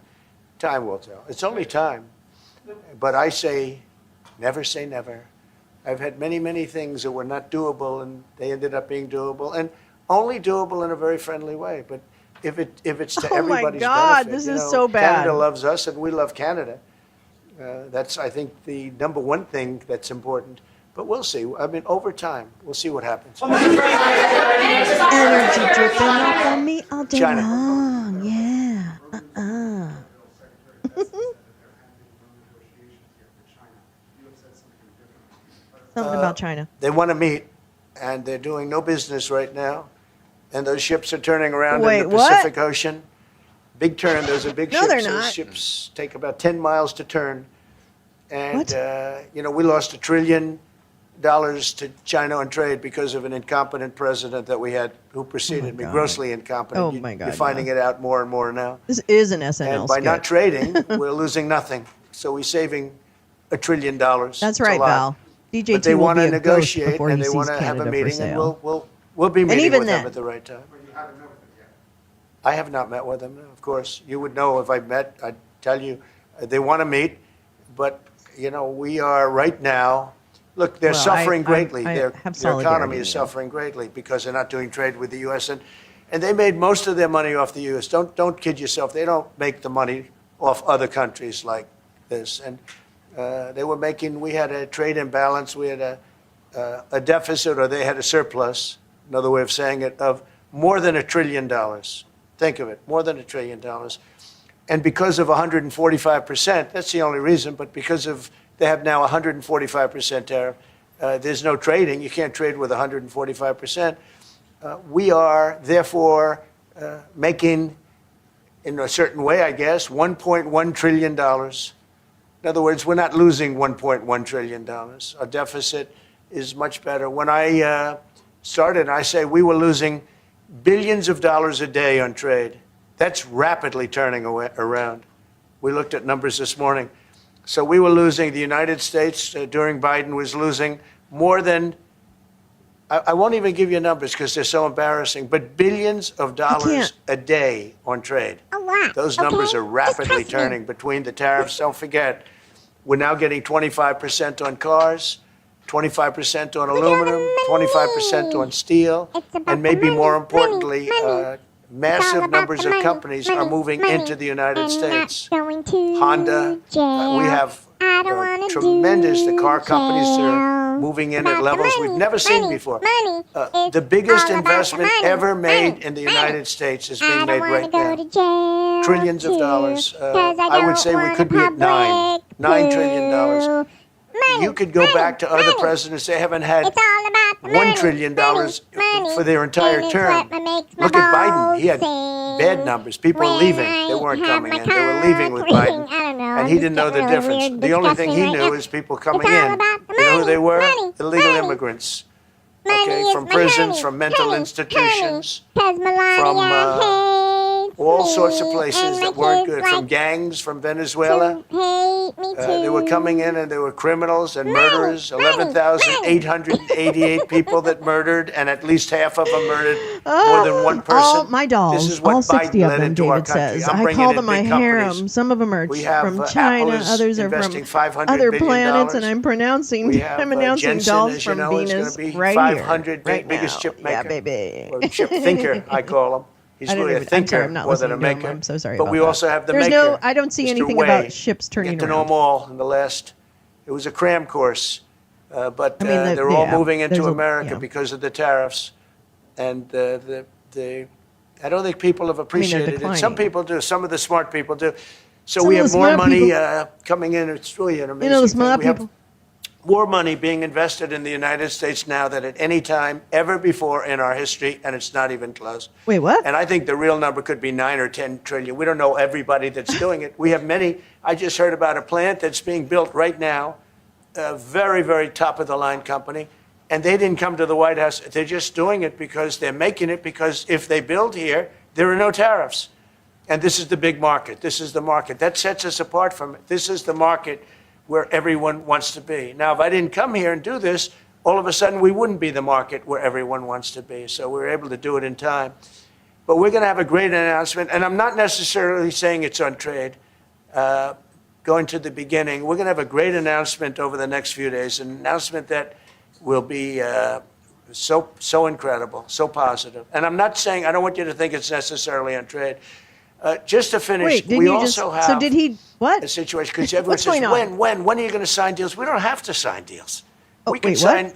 will tell. It's only time. But I say never. I've had many, many things that were not doable, and they ended up being doable, and only doable in a very friendly way. But if it's to Oh my everybody's God, benefit, this is so bad. Canada loves us, and we love Canada. That's, I think, the number one thing that's important. But we'll see. I mean, over time, we'll see what happens. Energy dripping off on me all day China. long. Yeah. Something about China. They want to meet, and they're doing no business right now. And those ships are turning around Wait, in the what? Pacific Ocean. Big turn. Those are big No, ships. they're Those not. ships take about 10 miles to turn. And, What? we lost $1 trillion to China on trade because of an incompetent president that we had who preceded me, God. grossly incompetent. Oh, my God, You're finding it out more and more now. This is an SNL And by skit. not trading, we're losing nothing. So we're saving $1 trillion. That's It's a right, lot. Val. But DJ2 they will want be to a ghost negotiate, before and he they sees want to have Canada a for meeting, and sale. we'll be meeting even with them then- at the right time. But you haven't met with them yet. I have not met with them, of course. You would know if I met. I'd tell you. They want to meet, but, we are right now, look, they're Well, suffering I greatly. have Their economy solidarity, is Neil. suffering greatly because they're not doing trade with the U.S., and they made most of their money off the U.S. Don't kid yourself. They don't make the money off other countries like this. And we had a trade imbalance. We had a deficit, or they had a surplus, another way of saying it, of more than $1 trillion. Think of it, more than $1 trillion. And because of 145%, that's the only reason, but because of they have now 145% tariff, there's no trading. You can't trade with 145%. We are, therefore, making, in a certain way, I guess, $1.1 trillion. In other words, we're not losing $1.1 trillion. Our deficit is much better. When I started, I say we were losing billions of dollars a day on trade. That's rapidly turning around. We looked at numbers this morning. So we were losing, the United States during Biden was losing more than, I won't even give you numbers because they're so embarrassing, but billions of dollars a day on trade. A lot. Those numbers are rapidly turning between the tariffs. Don't forget, we're now getting 25% on cars, 25% on aluminum, 25% on steel, and maybe more importantly, massive numbers of companies are moving into the United States. Honda, we have tremendous, the car companies are moving in at levels we've never seen before. The biggest investment ever made in the United States is being made right now. Trillions of dollars. I would say we could be at $9 trillion. You could go back to other presidents, they haven't had $1 trillion for their entire term. Look at Biden, he had bad numbers. People were leaving, they weren't coming in, they were leaving with Biden. And he didn't know the difference. The only thing he knew is people coming in. You know who they were? Illegal immigrants. Okay, from prisons, from mental institutions, from all sorts of places that weren't good, from gangs, from Venezuela. They were coming in and they were criminals and murderers. 11,888 people that murdered, and at least half of them murdered more than one person. All my dolls, This is what all 60 Biden of led them, into our David country. says. I'm I bringing call in them my big harem. companies. Some of them are We have, from China, Apple is others are investing from $500 other billion. planets, and I'm pronouncing, We have, I'm announcing Jensen, dolls as you from know, is Venus going to be right 500 here, right biggest now. chip maker. Yeah, baby. Or chip thinker, I call him. He's I don't really a even- I'm thinker sorry, I'm not more than a listening to him. maker. I'm so sorry But about we that. also have the There's maker. no, I don't see Mr. anything Wei. about ships turning Get to know around. them all in the last, it was a cram course. But I mean, they're all yeah, moving into there's a- America yeah. because of the tariffs. And I don't think people have appreciated it. Some declining. people do. Some of the smart people do. So Some we of have the more smart money people- coming in. It's really an amazing You know, the thing. smart We have people. more money being invested in the United States now than at any time ever before in our history, and it's not even close. Wait, what? And I think the real number could be 9 or 10 trillion. We don't know everybody that's doing it. We have many. I just heard about a plant that's being built right now, a very, very top of the line company, and they didn't come to the White House. They're just doing it because they're making it because if they build here, there are no tariffs. And this is the big market. This is the market. That sets us apart from it. This is the market where everyone wants to be. Now, if I didn't come here and do this, all of a sudden we wouldn't be the market where everyone wants to be. So we were able to do it in time. But we're going to have a great announcement. And I'm not necessarily saying it's on trade. Going to the beginning, we're going to have a great announcement over the next few days, an announcement that will be so incredible, so positive. And I'm not saying, I don't want you to think it's necessarily on trade. Just to finish, Wait, didn't we you also just, have so did he, what? a situation, because everyone What's says, going on? when are you going to sign deals? We don't have to sign deals. Oh, We can wait, sign what?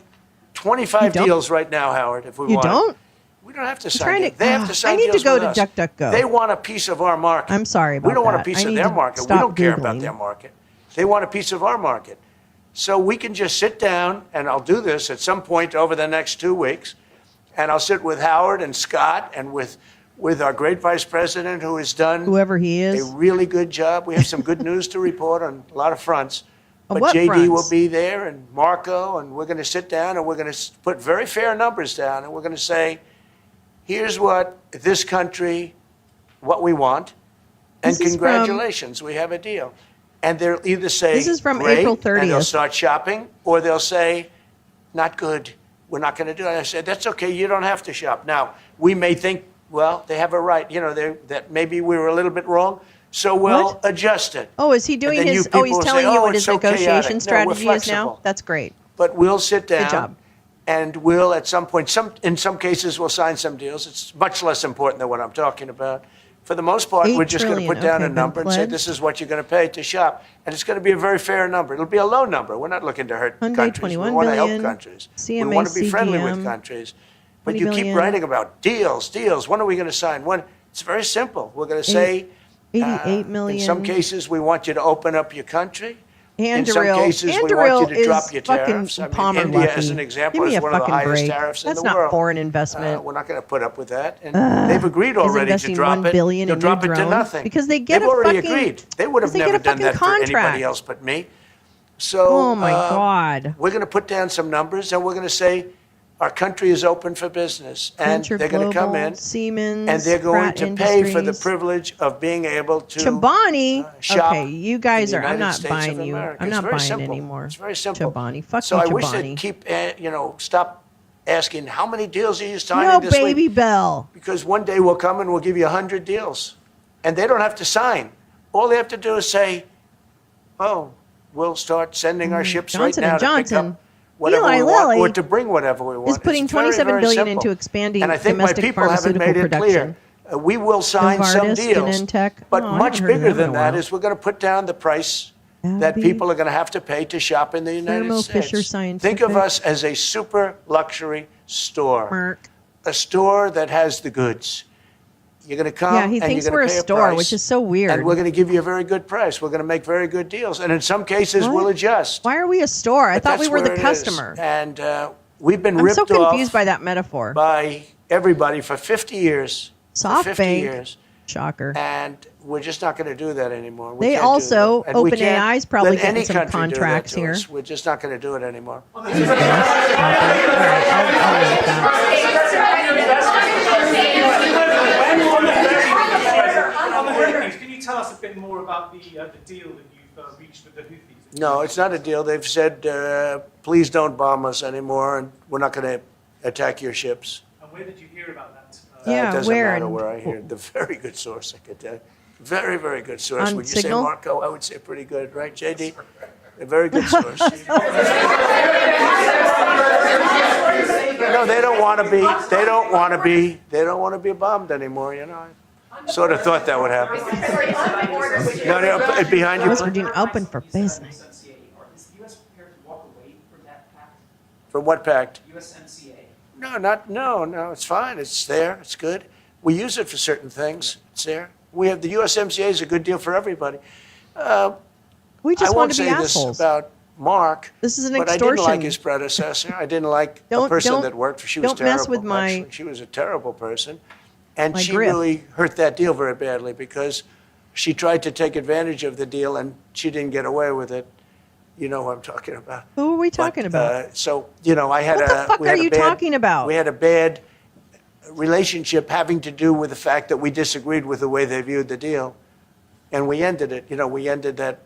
25 You don't? deals right now, Howard, if we You want. don't? We don't have to I'm sign trying deals. to- They have to sign I need to deals go with to us. DuckDuckGo. They want a piece of our market. I'm sorry about We don't want a that. piece I of need their to market. We stop don't care about Googling. their market. They want a piece of our market. So we can just sit down, and I'll do this at some point over the next 2 weeks, and I'll sit with Howard and Scott and with our great vice president who has done Whoever he a is. really good job. We have some good news to report on a lot of fronts. On But what JD fronts? will be there and Marco, and we're going to sit down and we're going to put very fair numbers down, and we're going to say, here's what this country, what we want, and This is from- congratulations, we have a deal. And they'll either say, This is from great, April and they'll 30th. start shopping, or they'll say, not good, we're not going to do it. I said, that's okay, you don't have to shop. Now, we may think, well, they have a right, that maybe we were a little bit wrong, so we'll What? adjust it. Oh, is he doing then you his, people he's will telling say, you "Oh, what his it's so chaotic." negotiation No, we're strategy is now? flexible. That's great. But we'll sit down. Good job. And we'll, at some point, in some cases, we'll sign some deals. It's much less important than what I'm talking about. For the most part, $8 we're just going to put trillion, down okay, a been number and say, pledged. this is what you're going to pay to shop. And it's going to be a very fair number. It'll be a low number. We're not looking to hurt Hyundai, countries. We 21 want to help billion, countries. We CMA, want to be friendly CGM, with countries. But 20 you keep billion. writing about deals. When are we going to sign? When? It's very simple. We're going to say, 88 million. in some cases, we want you to open up your country. In some Anduril. cases, we Anduril want you to drop is your fucking tariffs. I mean, Palmer India, lucky. as an example, Give me is a one of the fucking highest break. tariffs That's in the not world. foreign investment. We're not going to put up with that. And they've agreed already to investing drop $1 it. billion They'll in drop new it to drones nothing. because they get They've a already fucking- agreed. They would have because they never get a done that fucking for anybody contract. else but me. So Oh my God. we're going to put down some numbers, and we're going to say our country is open for business, and Venture they're going to come Global, in, Siemens, and they're going Pratt to pay for the Industries. privilege of being able to Chobani. shop Okay, you guys in are. the I'm United not States buying of you. America. I'm It's not very buying simple. anymore. It's very simple. Chobani. Fuck So you, I wish Chobani. they'd keep, stop asking, how many deals are you signing No, this baby week? Bell. Because one day we'll come and we'll give you 100 deals. And they don't have to sign. All they have to do is say, oh, we'll start sending our ships Johnson right now and to pick Johnson. up whatever Eli we want, Lilly or to bring whatever we want. is putting It's very, $27 very billion simple. into expanding And I think my domestic people haven't pharmaceutical made it production. clear. We will sign some Novartis, deals. Genentech. But Oh, I much haven't heard of bigger them in than a that while. is we're going to put down the price that Abby. people are going to have to pay to shop in the United Thermo States. Fisher Think of Scientific. us as a super luxury store, Merck. a store that has the goods. You're going to come Yeah, he and thinks you're we're going a to pay store, price, which is so weird. and we're going to give you a very good price. We're going to make very good deals, and in some cases we'll adjust. Why are we a store? I But thought we that's were the where it is. customer. And we've been I'm ripped so confused off by that metaphor. by everybody for 50 years. For 50 SoftBank. years. Shocker. And we're just not going to do that anymore. We They can't do also, that. And we can't OpenAI is probably let getting any some country do that contracts to here. us. We're just not going to do it anymore. Can you tell us a bit more about the deal that you've reached with the Houthis? No, it's not a deal. They've said, please don't bomb us anymore, and we're not going to attack your ships. And where did you hear about that? Yeah, it doesn't where matter and- where I hear it. The very good source, I could tell you. Very, very good source. On Would you Signal? say Marco? I would say pretty good, right, JD? A very good source. No, they don't want to be. They don't want to be. They don't want to be bombed anymore. You know, I sort of thought that would happen. No, no, behind you. West Virginia open for business. Is the U.S. prepared to walk away from that pact? From what pact? USMCA. No. It's fine. It's there. It's good. We use it for certain things. It's there. We have the USMCA is a good deal for everybody. We just I want won't to be say assholes. this about Mark. This is an but I didn't like extortion. his predecessor. I didn't like a Don't- person don't- that worked for. She was don't mess terrible. with my- actually. She was a terrible person, and my she grip. really hurt that deal very badly because she tried to take advantage of the deal and she didn't get away with it. You know who I'm talking about. Who are we talking about? So I had What the fuck we are had a you bad- talking about? We had a bad relationship having to do with the fact that we disagreed with the way they viewed the deal, and we ended it. We ended that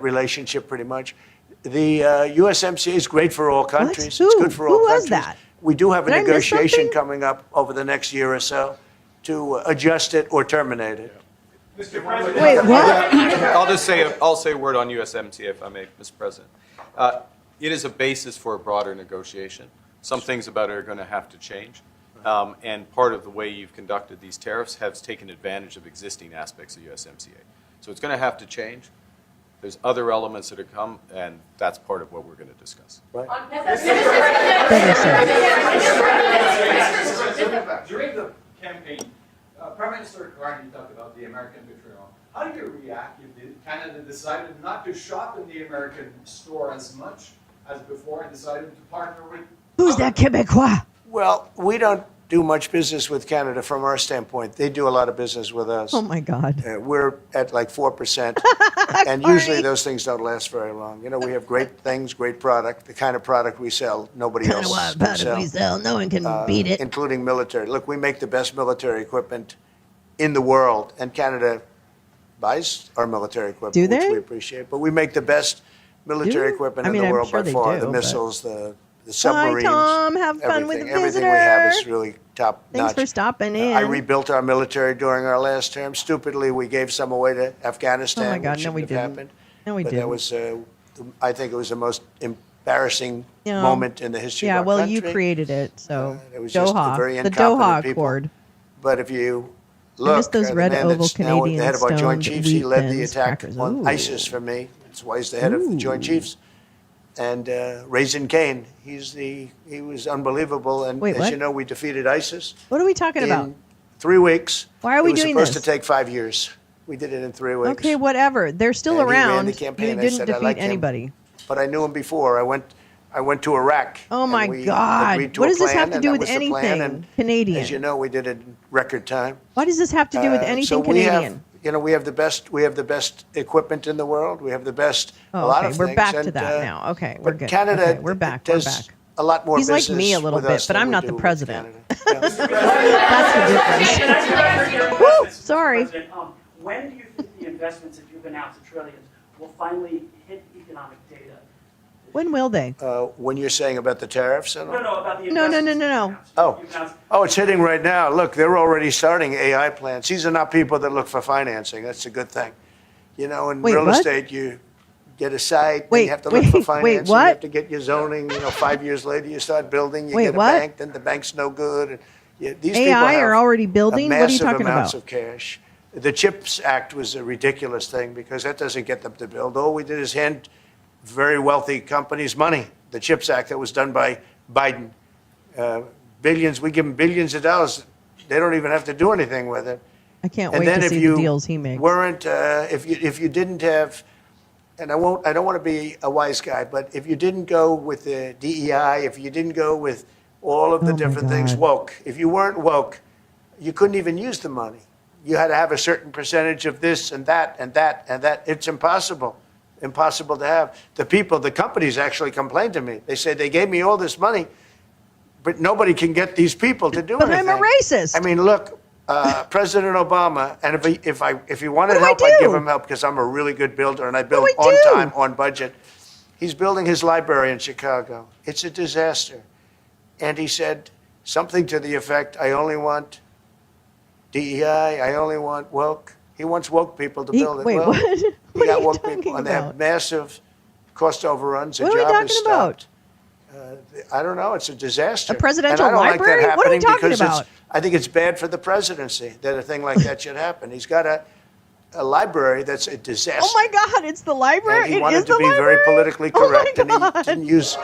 relationship pretty much. The USMCA is great for all countries. It's Who? good for Who all was countries. that? We do have a Did I miss negotiation something? coming up over the next year or so to adjust it or terminate it. Mr. President. Wait, what? I'll say a word on USMCA if I may, Mr. President. It is a basis for a broader negotiation. Some things about it are going to have to change. And part of the way you've conducted these tariffs has taken advantage of existing aspects of USMCA. So it's going to have to change. There's other elements that are come, and that's part of what we're going to discuss. During the campaign, Prime Minister Carney talked about the American betrayal. How do you react if Canada decided not to shop in the American store as much as before and decided to partner with? Who's that Quebecois? Well, we don't do much business with Canada from our standpoint. They do a lot of business with us. Oh my God. We're at like 4%, and usually those things don't last very long. We have great things, great product, the kind of product we sell, nobody Kind of else what can product we sell. No one can beat it. including military. Look, we make the best military equipment in the world, and Canada buys our military equipment, Do which they? we appreciate. But we make the best military Do? equipment I in mean, the I'm world sure by they far. do, The but- missiles, the submarines. Hi, Tom. Have fun with the Everything we have visitor. is really top Thanks notch. for stopping in. I rebuilt our military during our last term. Stupidly, we gave some away to Afghanistan. Oh my God, which no, we shouldn't have didn't. happened. No, we But didn't. that was, I think it was the most embarrassing Yeah. moment in the history Yeah, of our well, country. you created it, so It was just Doha, very the incompetent Doha people. Accord. But if you I look, miss those the red man oval that's now Canadian the head of our Joint stoned Chiefs, he wheat led the thins, attack crackers. on Ooh. ISIS for me. That's why he's the head of the Joint Chiefs. And Raisin Kane, he was unbelievable. And Wait, as what? you know, we defeated ISIS. What are we talking about? In 3 weeks. Why are we It was doing supposed this? to take 5 years. We did it in 3 weeks. Okay, whatever. They're still And he ran around. the You campaign. I didn't said I defeat liked him. anybody. But I knew him before. I went to Iraq. Oh and my we God. agreed to What a does this have plan, to and do that with was the plan, anything and Canadian? As you know, we did it in record time. Why does this have to do with So anything we have, Canadian? we have the best equipment in the world. We have the best, Oh, a lot okay, of we're things. back to and, that now. Okay, we're but good. Canada Okay, we're back. We're does back. a lot more He's like business me a little with bit, us but than I'm we not do the with president. Canada. That's the difference. Woo, sorry. When do you think the investments that you've announced, the trillions, will finally hit economic data? When will they? When you're saying about the tariffs and all? No, about the No, investments. no. Oh, it's hitting right now. Look, they're already starting AI plants. These are not people that look for financing. That's a good thing. In Wait, real what? estate, you get a site, then Wait, you have to look for wait, financing. You what? have to get your zoning. 5 years later, you start building. You Wait, get a what? bank, then the bank's no good. And Yeah, these people AI have are already building? What are you massive talking amounts about? of cash. The CHIPS Act was a ridiculous thing because that doesn't get them to build. All we did is hand very wealthy companies money. The CHIPS Act that was done by Biden, billions, we give them billions of dollars. They don't even have to do anything with it. I can't And wait then to if see you the deals he makes. weren't, if you didn't have, and I don't want to be a wise guy, but if you didn't go with the DEI, if you didn't go with all of the Oh, my different things God. woke, if you weren't woke, you couldn't even use the money. You had to have a certain percentage of this and that and that and that. It's impossible to have. The companies actually complained to me. They said they gave me all this money, but nobody can get these people to do But anything. I'm a racist. I mean, look, President Obama, and if he wanted What do I help, I'd give do? him help because I'm a really good builder and I build do I on do? time, on budget. He's building his library in Chicago. It's a disaster. And he said something to the effect, I only want DEI, I only want woke. He wants woke people to build it. Wait, Well, what? he What are got you woke talking people, and they have about? massive cost overruns. What are A we job talking is about? stopped. I don't know. It's a disaster. A presidential and I don't library? Like that What are we happening talking because about? I think it's bad for the presidency that a thing like that should happen. He's got a library that's a disaster. Oh my God, it's the library. And he It wanted is to the be library. very politically Oh my correct, and he God. didn't use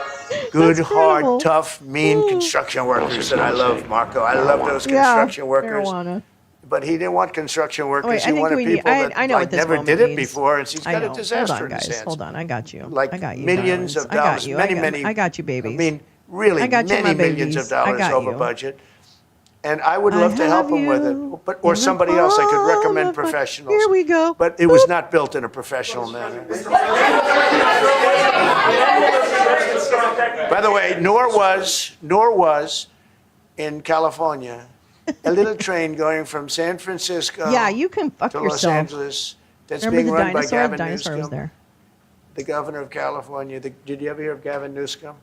good, That's hard, incredible. tough, mean construction workers that I love, Marco. I love those Yeah, construction workers. marijuana. But he didn't want construction workers. Wait, I he think wanted we need. people that I know what this never moment did it means. before, and he's I got know. a disaster Hold on, in his guys. hands. Hold on. I got you. Like I got you. millions darlings. of I got dollars, you. many. I got you, babies. I mean, really, I got you, my many millions babies. of dollars I got over you. budget. And I would love to help him with it, but or in the somebody else. I could palm recommend of my- professionals. Here we go. But it was not built in a professional manner. By the way, nor was in California a little train going from San Francisco Yeah, you can fuck to Los yourself. Angeles that's Remember being the run by dinosaur? The Gavin dinosaur was Newsom, there. the governor of California. Did you ever hear of Gavin Newsom?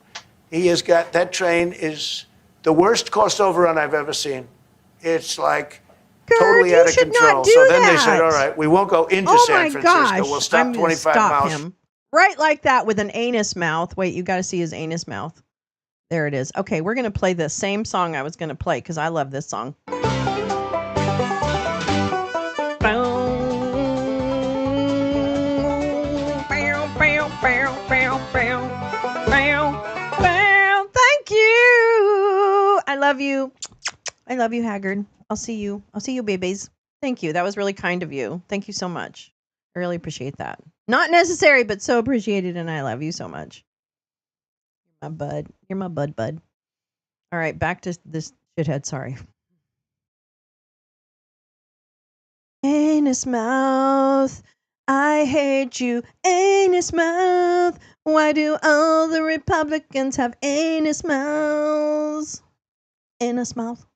He has got, that train is the worst cost overrun I've ever seen. It's like totally you out of should not control. do So then they said, that. all right, we won't go into Oh San my Francisco. gosh. We'll stop I'm gonna 25 stop miles. him. Right like that with an anus mouth. Wait, you got to see his anus mouth. There it is. Okay, we're going to play the same song I was going to play because I love this song. Thank you. I love you. I love you, Haggard. I'll see you. I'll see you, babies. Thank you. That was really kind of you. Thank you so much. I really appreciate that. Not necessary, but so appreciated, and I love you so much. You're my bud. You're my bud. All right, back to this shithead. Sorry. Anus mouth. I hate you, anus mouth. Why do all the Republicans have anus mouths? Anus mouth.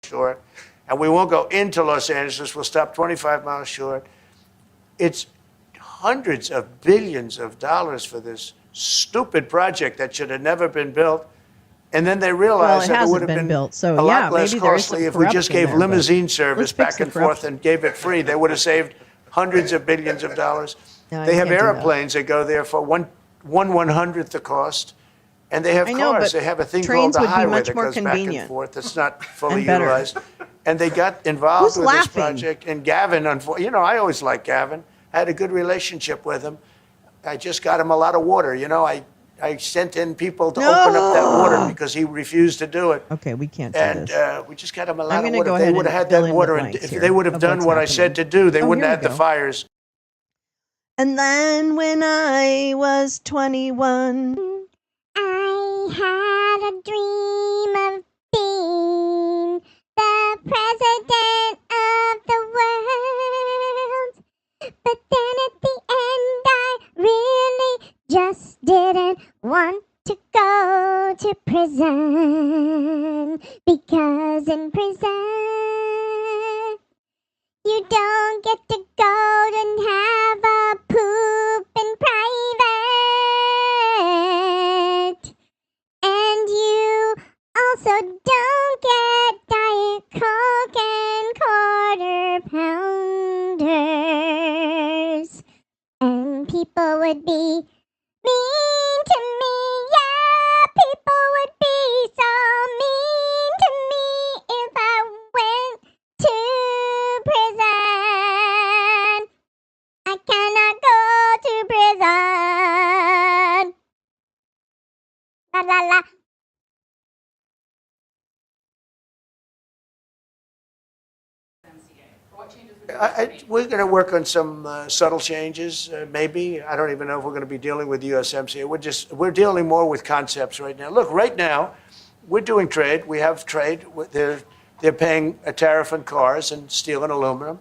Short, and we won't go into Los Angeles. We'll stop 25 miles short. It's hundreds of billions of dollars for this stupid project that should have never been built. And then they realized that it would have been built, so a yeah, lot less maybe there is costly some if we just corruption gave there, but limousine service let's fix back the and forth corruption. and gave it free. They would have saved hundreds of billions of dollars. No, They you have can't do that. airplanes that go there for one hundredth the cost. And they have I know, cars. but They have a thing trains called the would be highway much that more goes back and convenient. forth. It's not fully And better. utilized. And they got involved Who's with laughing? this project. And Gavin, I always liked Gavin. I had a good relationship with him. I just got him a lot of water. I sent in people to open up that water because he refused to do it. Okay, we can't do And this. we just got him a I'm lot of gonna water. go If they ahead would have and had fill that in the water, and blanks if here they would have of done what's what I said to happening. do, they Oh, wouldn't here have we had the go. fires. And then when I was 21, I had a dream of being the president of the world. But then at the end, I really just didn't want to go to prison. Because in prison, you don't get to go and have a poop in private. And you also don't get Diet Coke and quarter pounders. And people would be mean to me. Yeah, people would be so mean to We're going to work on some subtle changes, maybe. I don't even know if we're going to be dealing with USMCA. We're dealing more with concepts right now. Look, right now, we're doing trade. We have trade. They're paying a tariff on cars and steel and aluminum.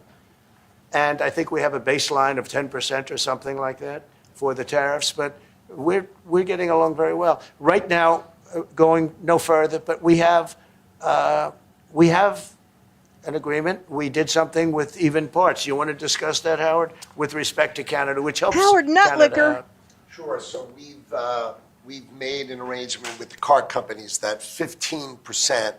And I think we have a baseline of 10% or something like that for the tariffs. But we're getting along very well. Right now, going no further, but we have an agreement. We did something with even parts. You want to discuss that, Howard, with respect to Canada, which helps Howard Canada Nutlicker. out? Sure. So we've made an arrangement with the car companies that 15%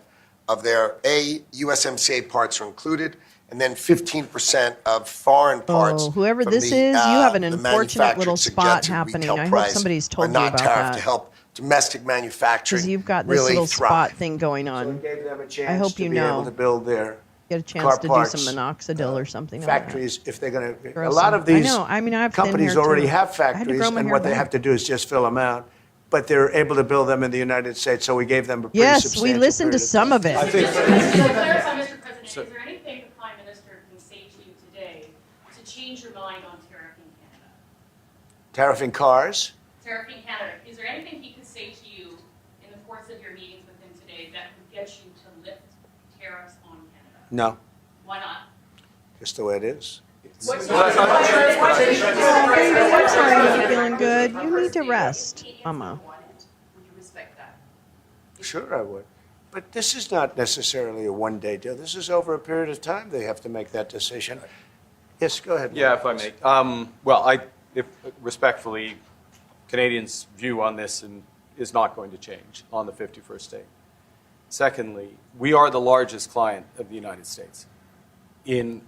of their USMCA parts are included, and then 15% of foreign parts. Oh, whoever from this the, is, you have an the unfortunate little manufactured spot suggested happening. retail I hope price somebody's are told you not about tariffed that. to help domestic manufacturing Because you've got this really little thrive. spot thing going on. So we gave them a chance I hope to you be able know. to build their Get a chance car to parts, do some minoxidil or something. on factories, if they're going to. Grow A lot some- of these I know. I mean, I have thin companies hair, already too. have I had to factories, grow my and hair what they back. have to do is just fill them out. But they're able to build them in the United States, so we gave them a pretty Yes, substantial we listened to period of some time. of it. I think- Just to clarify, Mr. President, is there anything the Prime Minister can say to you today to change your mind on tariffing Canada? Tariffing cars? Tariffing Canada, is there anything he could say to you in the course of your meetings with him today that would get you to lift tariffs on Canada? No, Why not? just the way it is. What's I'm sorry you're not feeling good. You need to rest, Mama. Would you respect that? Sure, I would. But this is not necessarily a one-day deal. This is over a period of time they have to make that decision. Yes, go ahead. Yeah, if I may. If respectfully, Canadians' view on this is not going to change on the 51st state. Secondly, we are the largest client of the United States in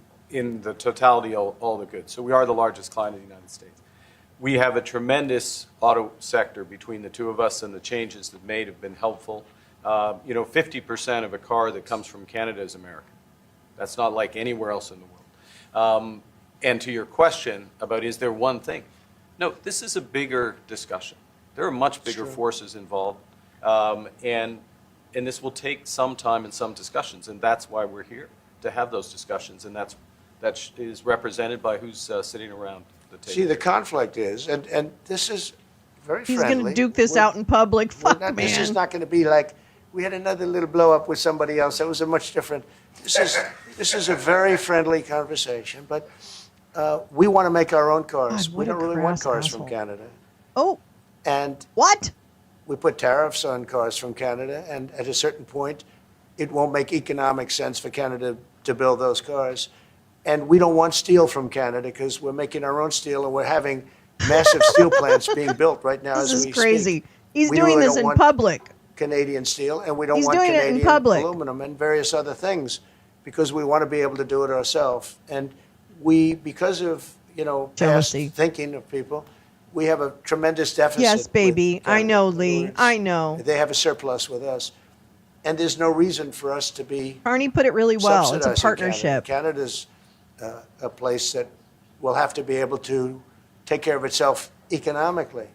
the totality of all the goods. So we are the largest client of the United States. We have a tremendous auto sector between the two of us, and the changes that made have been helpful. 50% of a car that comes from Canada is American. That's not like anywhere else in the world. And to your question about is there one thing? No, this is a bigger discussion. There are much bigger forces involved, and this will take some time and some discussions, and that's why we're here, to have those discussions, and that is represented by who's sitting around the table. See, the conflict is, and this is very He's friendly. going to duke this out in public. Fuck, man. This is not going to be like, we had another little blow-up with somebody else. That was a much different, this is a very friendly conversation, but we want to make our own cars. God, We what a don't really want crass cars asshole. from Canada. Oh, And what? we put tariffs on cars from Canada, and at a certain point, it won't make economic sense for Canada to build those cars. And we don't want steel from Canada because we're making our own steel, and we're having massive steel plants being built right now This as is we crazy. speak. He's We doing really this don't in want public. Canadian steel, and we don't He's want doing it in Canadian public. aluminum and various other things because we want to be able to do it ourselves. And we, because of, past Jealousy. thinking of people, we have a tremendous deficit. Yes, with baby. I Canada. know, Lee. I know. They have a surplus with us. And there's no reason for us to be Carney put it really well. It's a subsidizing partnership. Canada's a place that will have to be able to take care of itself economically.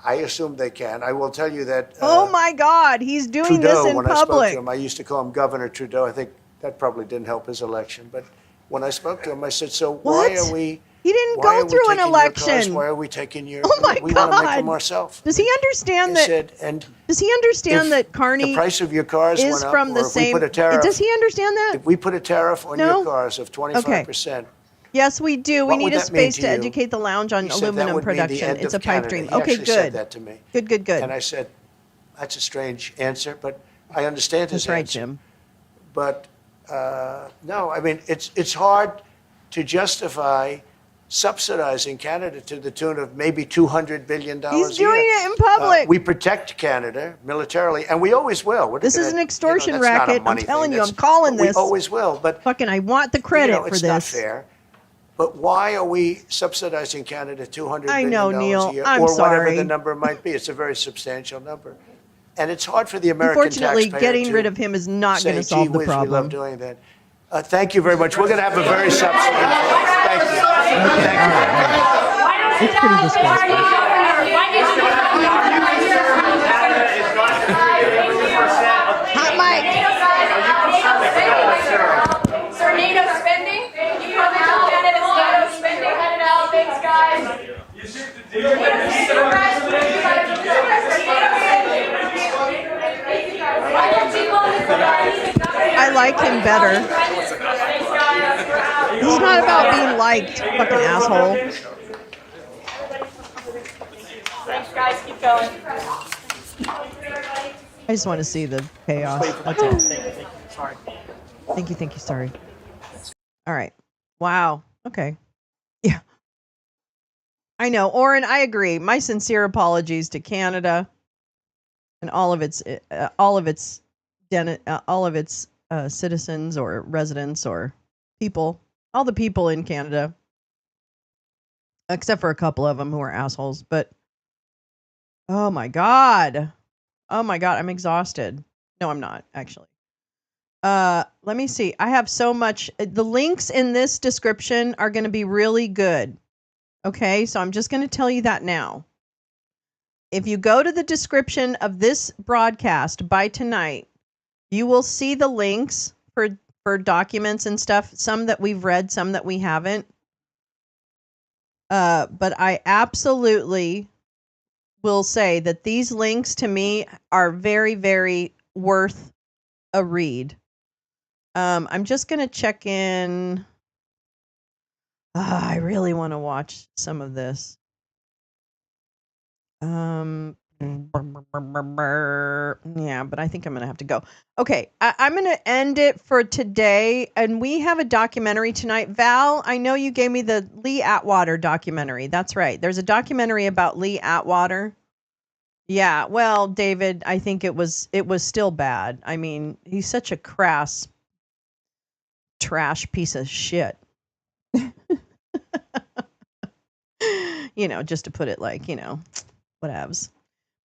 I assume they can. I will tell you that. Oh my God, he's doing Trudeau, this in when I spoke public. to him, I used to call him Governor Trudeau. I think that probably didn't help his election. But when I spoke to him, I said, "So why What? are we? He didn't why are go we through an taking your cars? election. Why are we taking your? Oh my we want to make God. them ourselves." Does he understand I that? said, and Does he understand if that Carney the price of your cars is went up, from or the if we same? put a tariff, Does he understand that? if we put a tariff on No? your cars of 25%, Yes, we do. We What need would a that mean space to to you? educate the lounge on he said that aluminum would mean the production. end It's of a pipe Canada. dream. He Okay, actually said good. that to me. Good. And I said, that's a strange answer, but I understand his That's right, answer. Jim. But no, I mean, it's hard to justify subsidizing Canada to the tune of maybe $200 billion a year. He's doing it in public. We protect Canada militarily, and we always will. We're This is gonna- an extortion that's not a racket. I'm money telling thing. you, That's- I'm calling but this. We always will, but Fucking, I want the credit for it's this. not fair. But why are we subsidizing Canada $200 I billion know, Neil. a year, I'm or whatever sorry. the number might be? It's a very substantial number, and it's hard for the American Unfortunately, taxpayer getting to rid of him is not say, going to solve "Gee the whiz, we love problem. doing that." Thank you very much. We're going to have a very substantial. Thank you. It's pretty disgusting. Hot mic. Sir, NATO spending? I like him better. This is not about being liked, fucking asshole. Thanks, guys. Keep going. I just want to see the chaos. That's all. Sorry. Thank you, sorry. All right. Wow. Okay. Yeah. I know. Oren, I agree. My sincere apologies to Canada and all of its citizens or residents or people, all the people in Canada, except for a couple of them who are assholes. But oh my god, I'm exhausted. No, I'm not actually. Let me see. I have so much. The links in this description are going to be really good. Okay, so I'm just going to tell you that now. If you go to the description of this broadcast by tonight, you will see the links for documents and stuff, some that we've read, some that we haven't. But I absolutely will say that these links to me are very, very worth a read. I'm just going to check in. I really want to watch some of this. Yeah, but I think I'm going to have to go. Okay, I'm going to end it for today. And we have a documentary tonight. Val, I know you gave me the Lee Atwater documentary. That's right. There's a documentary about Lee Atwater. Yeah, well, David, I think it was still bad. I mean, he's such a crass, trash piece of shit. Just to put it like, whatevs.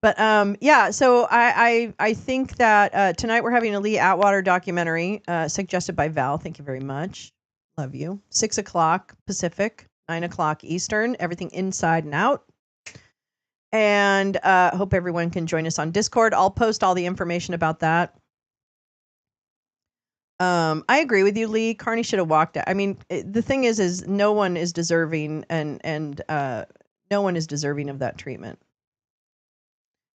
But yeah, so I think that tonight we're having a Lee Atwater documentary suggested by Val. Thank you very much. Love you. 6:00 Pacific, 9:00 Eastern. Everything inside and out. And hope everyone can join us on Discord. I'll post all the information about that. I agree with you, Lee. Carney should have walked out. I mean, the thing is no one is deserving, and no one is deserving of that treatment.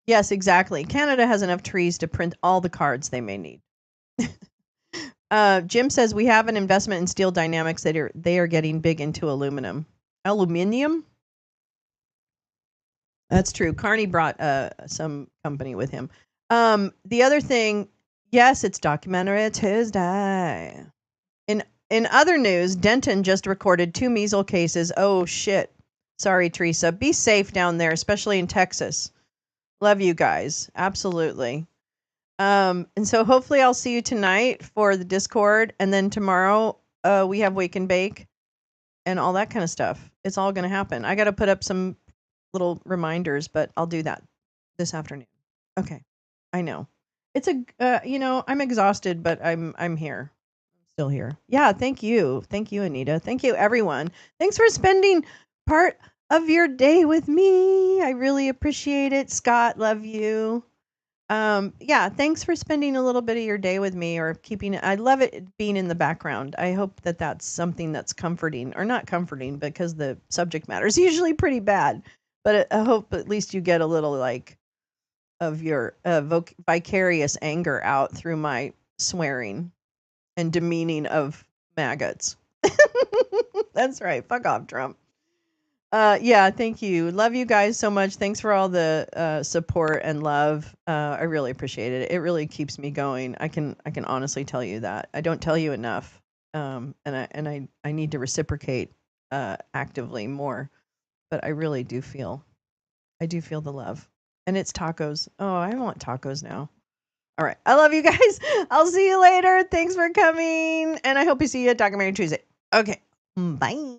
Yes, exactly. Canada has enough trees to print all the cards they may need. Jim says we have an investment in Steel Dynamics that they are getting big into aluminum. Aluminium? That's true. Carney brought some company with him. The other thing, yes, it's Documentary Tuesday. In other news, Denton just recorded 2 measles cases. Oh shit. Sorry, Teresa. Be safe down there, especially in Texas. Love you guys. Absolutely. And so hopefully I'll see you tonight for the Discord. And then tomorrow we have Wake and Bake and all that kind of stuff. It's all going to happen. I got to put up some little reminders, but I'll do that this afternoon. Okay. I know. It's I'm exhausted, but I'm here. I'm still here. Yeah. Thank you. Thank you, Anita. Thank you, everyone. Thanks for spending part of your day with me. I really appreciate it. Scott, love you. Yeah, thanks for spending a little bit of your day with me or keeping it. I love it being in the background. I hope that that's something that's comforting, or not comforting because the subject matter is usually pretty bad, but I hope at least you get a little like of your vicarious anger out through my swearing and demeaning of maggots. That's right. Fuck off, Trump. Yeah, thank you. Love you guys so much. Thanks for all the support and love. I really appreciate it. It really keeps me going. I can honestly tell you that. I don't tell you enough. And I need to reciprocate actively more. But I really do feel the love. And it's tacos. Oh, I want tacos now. All right. I love you guys. I'll see you later. Thanks for coming. And I hope you see you at Documentary Tuesday. Okay. Bye.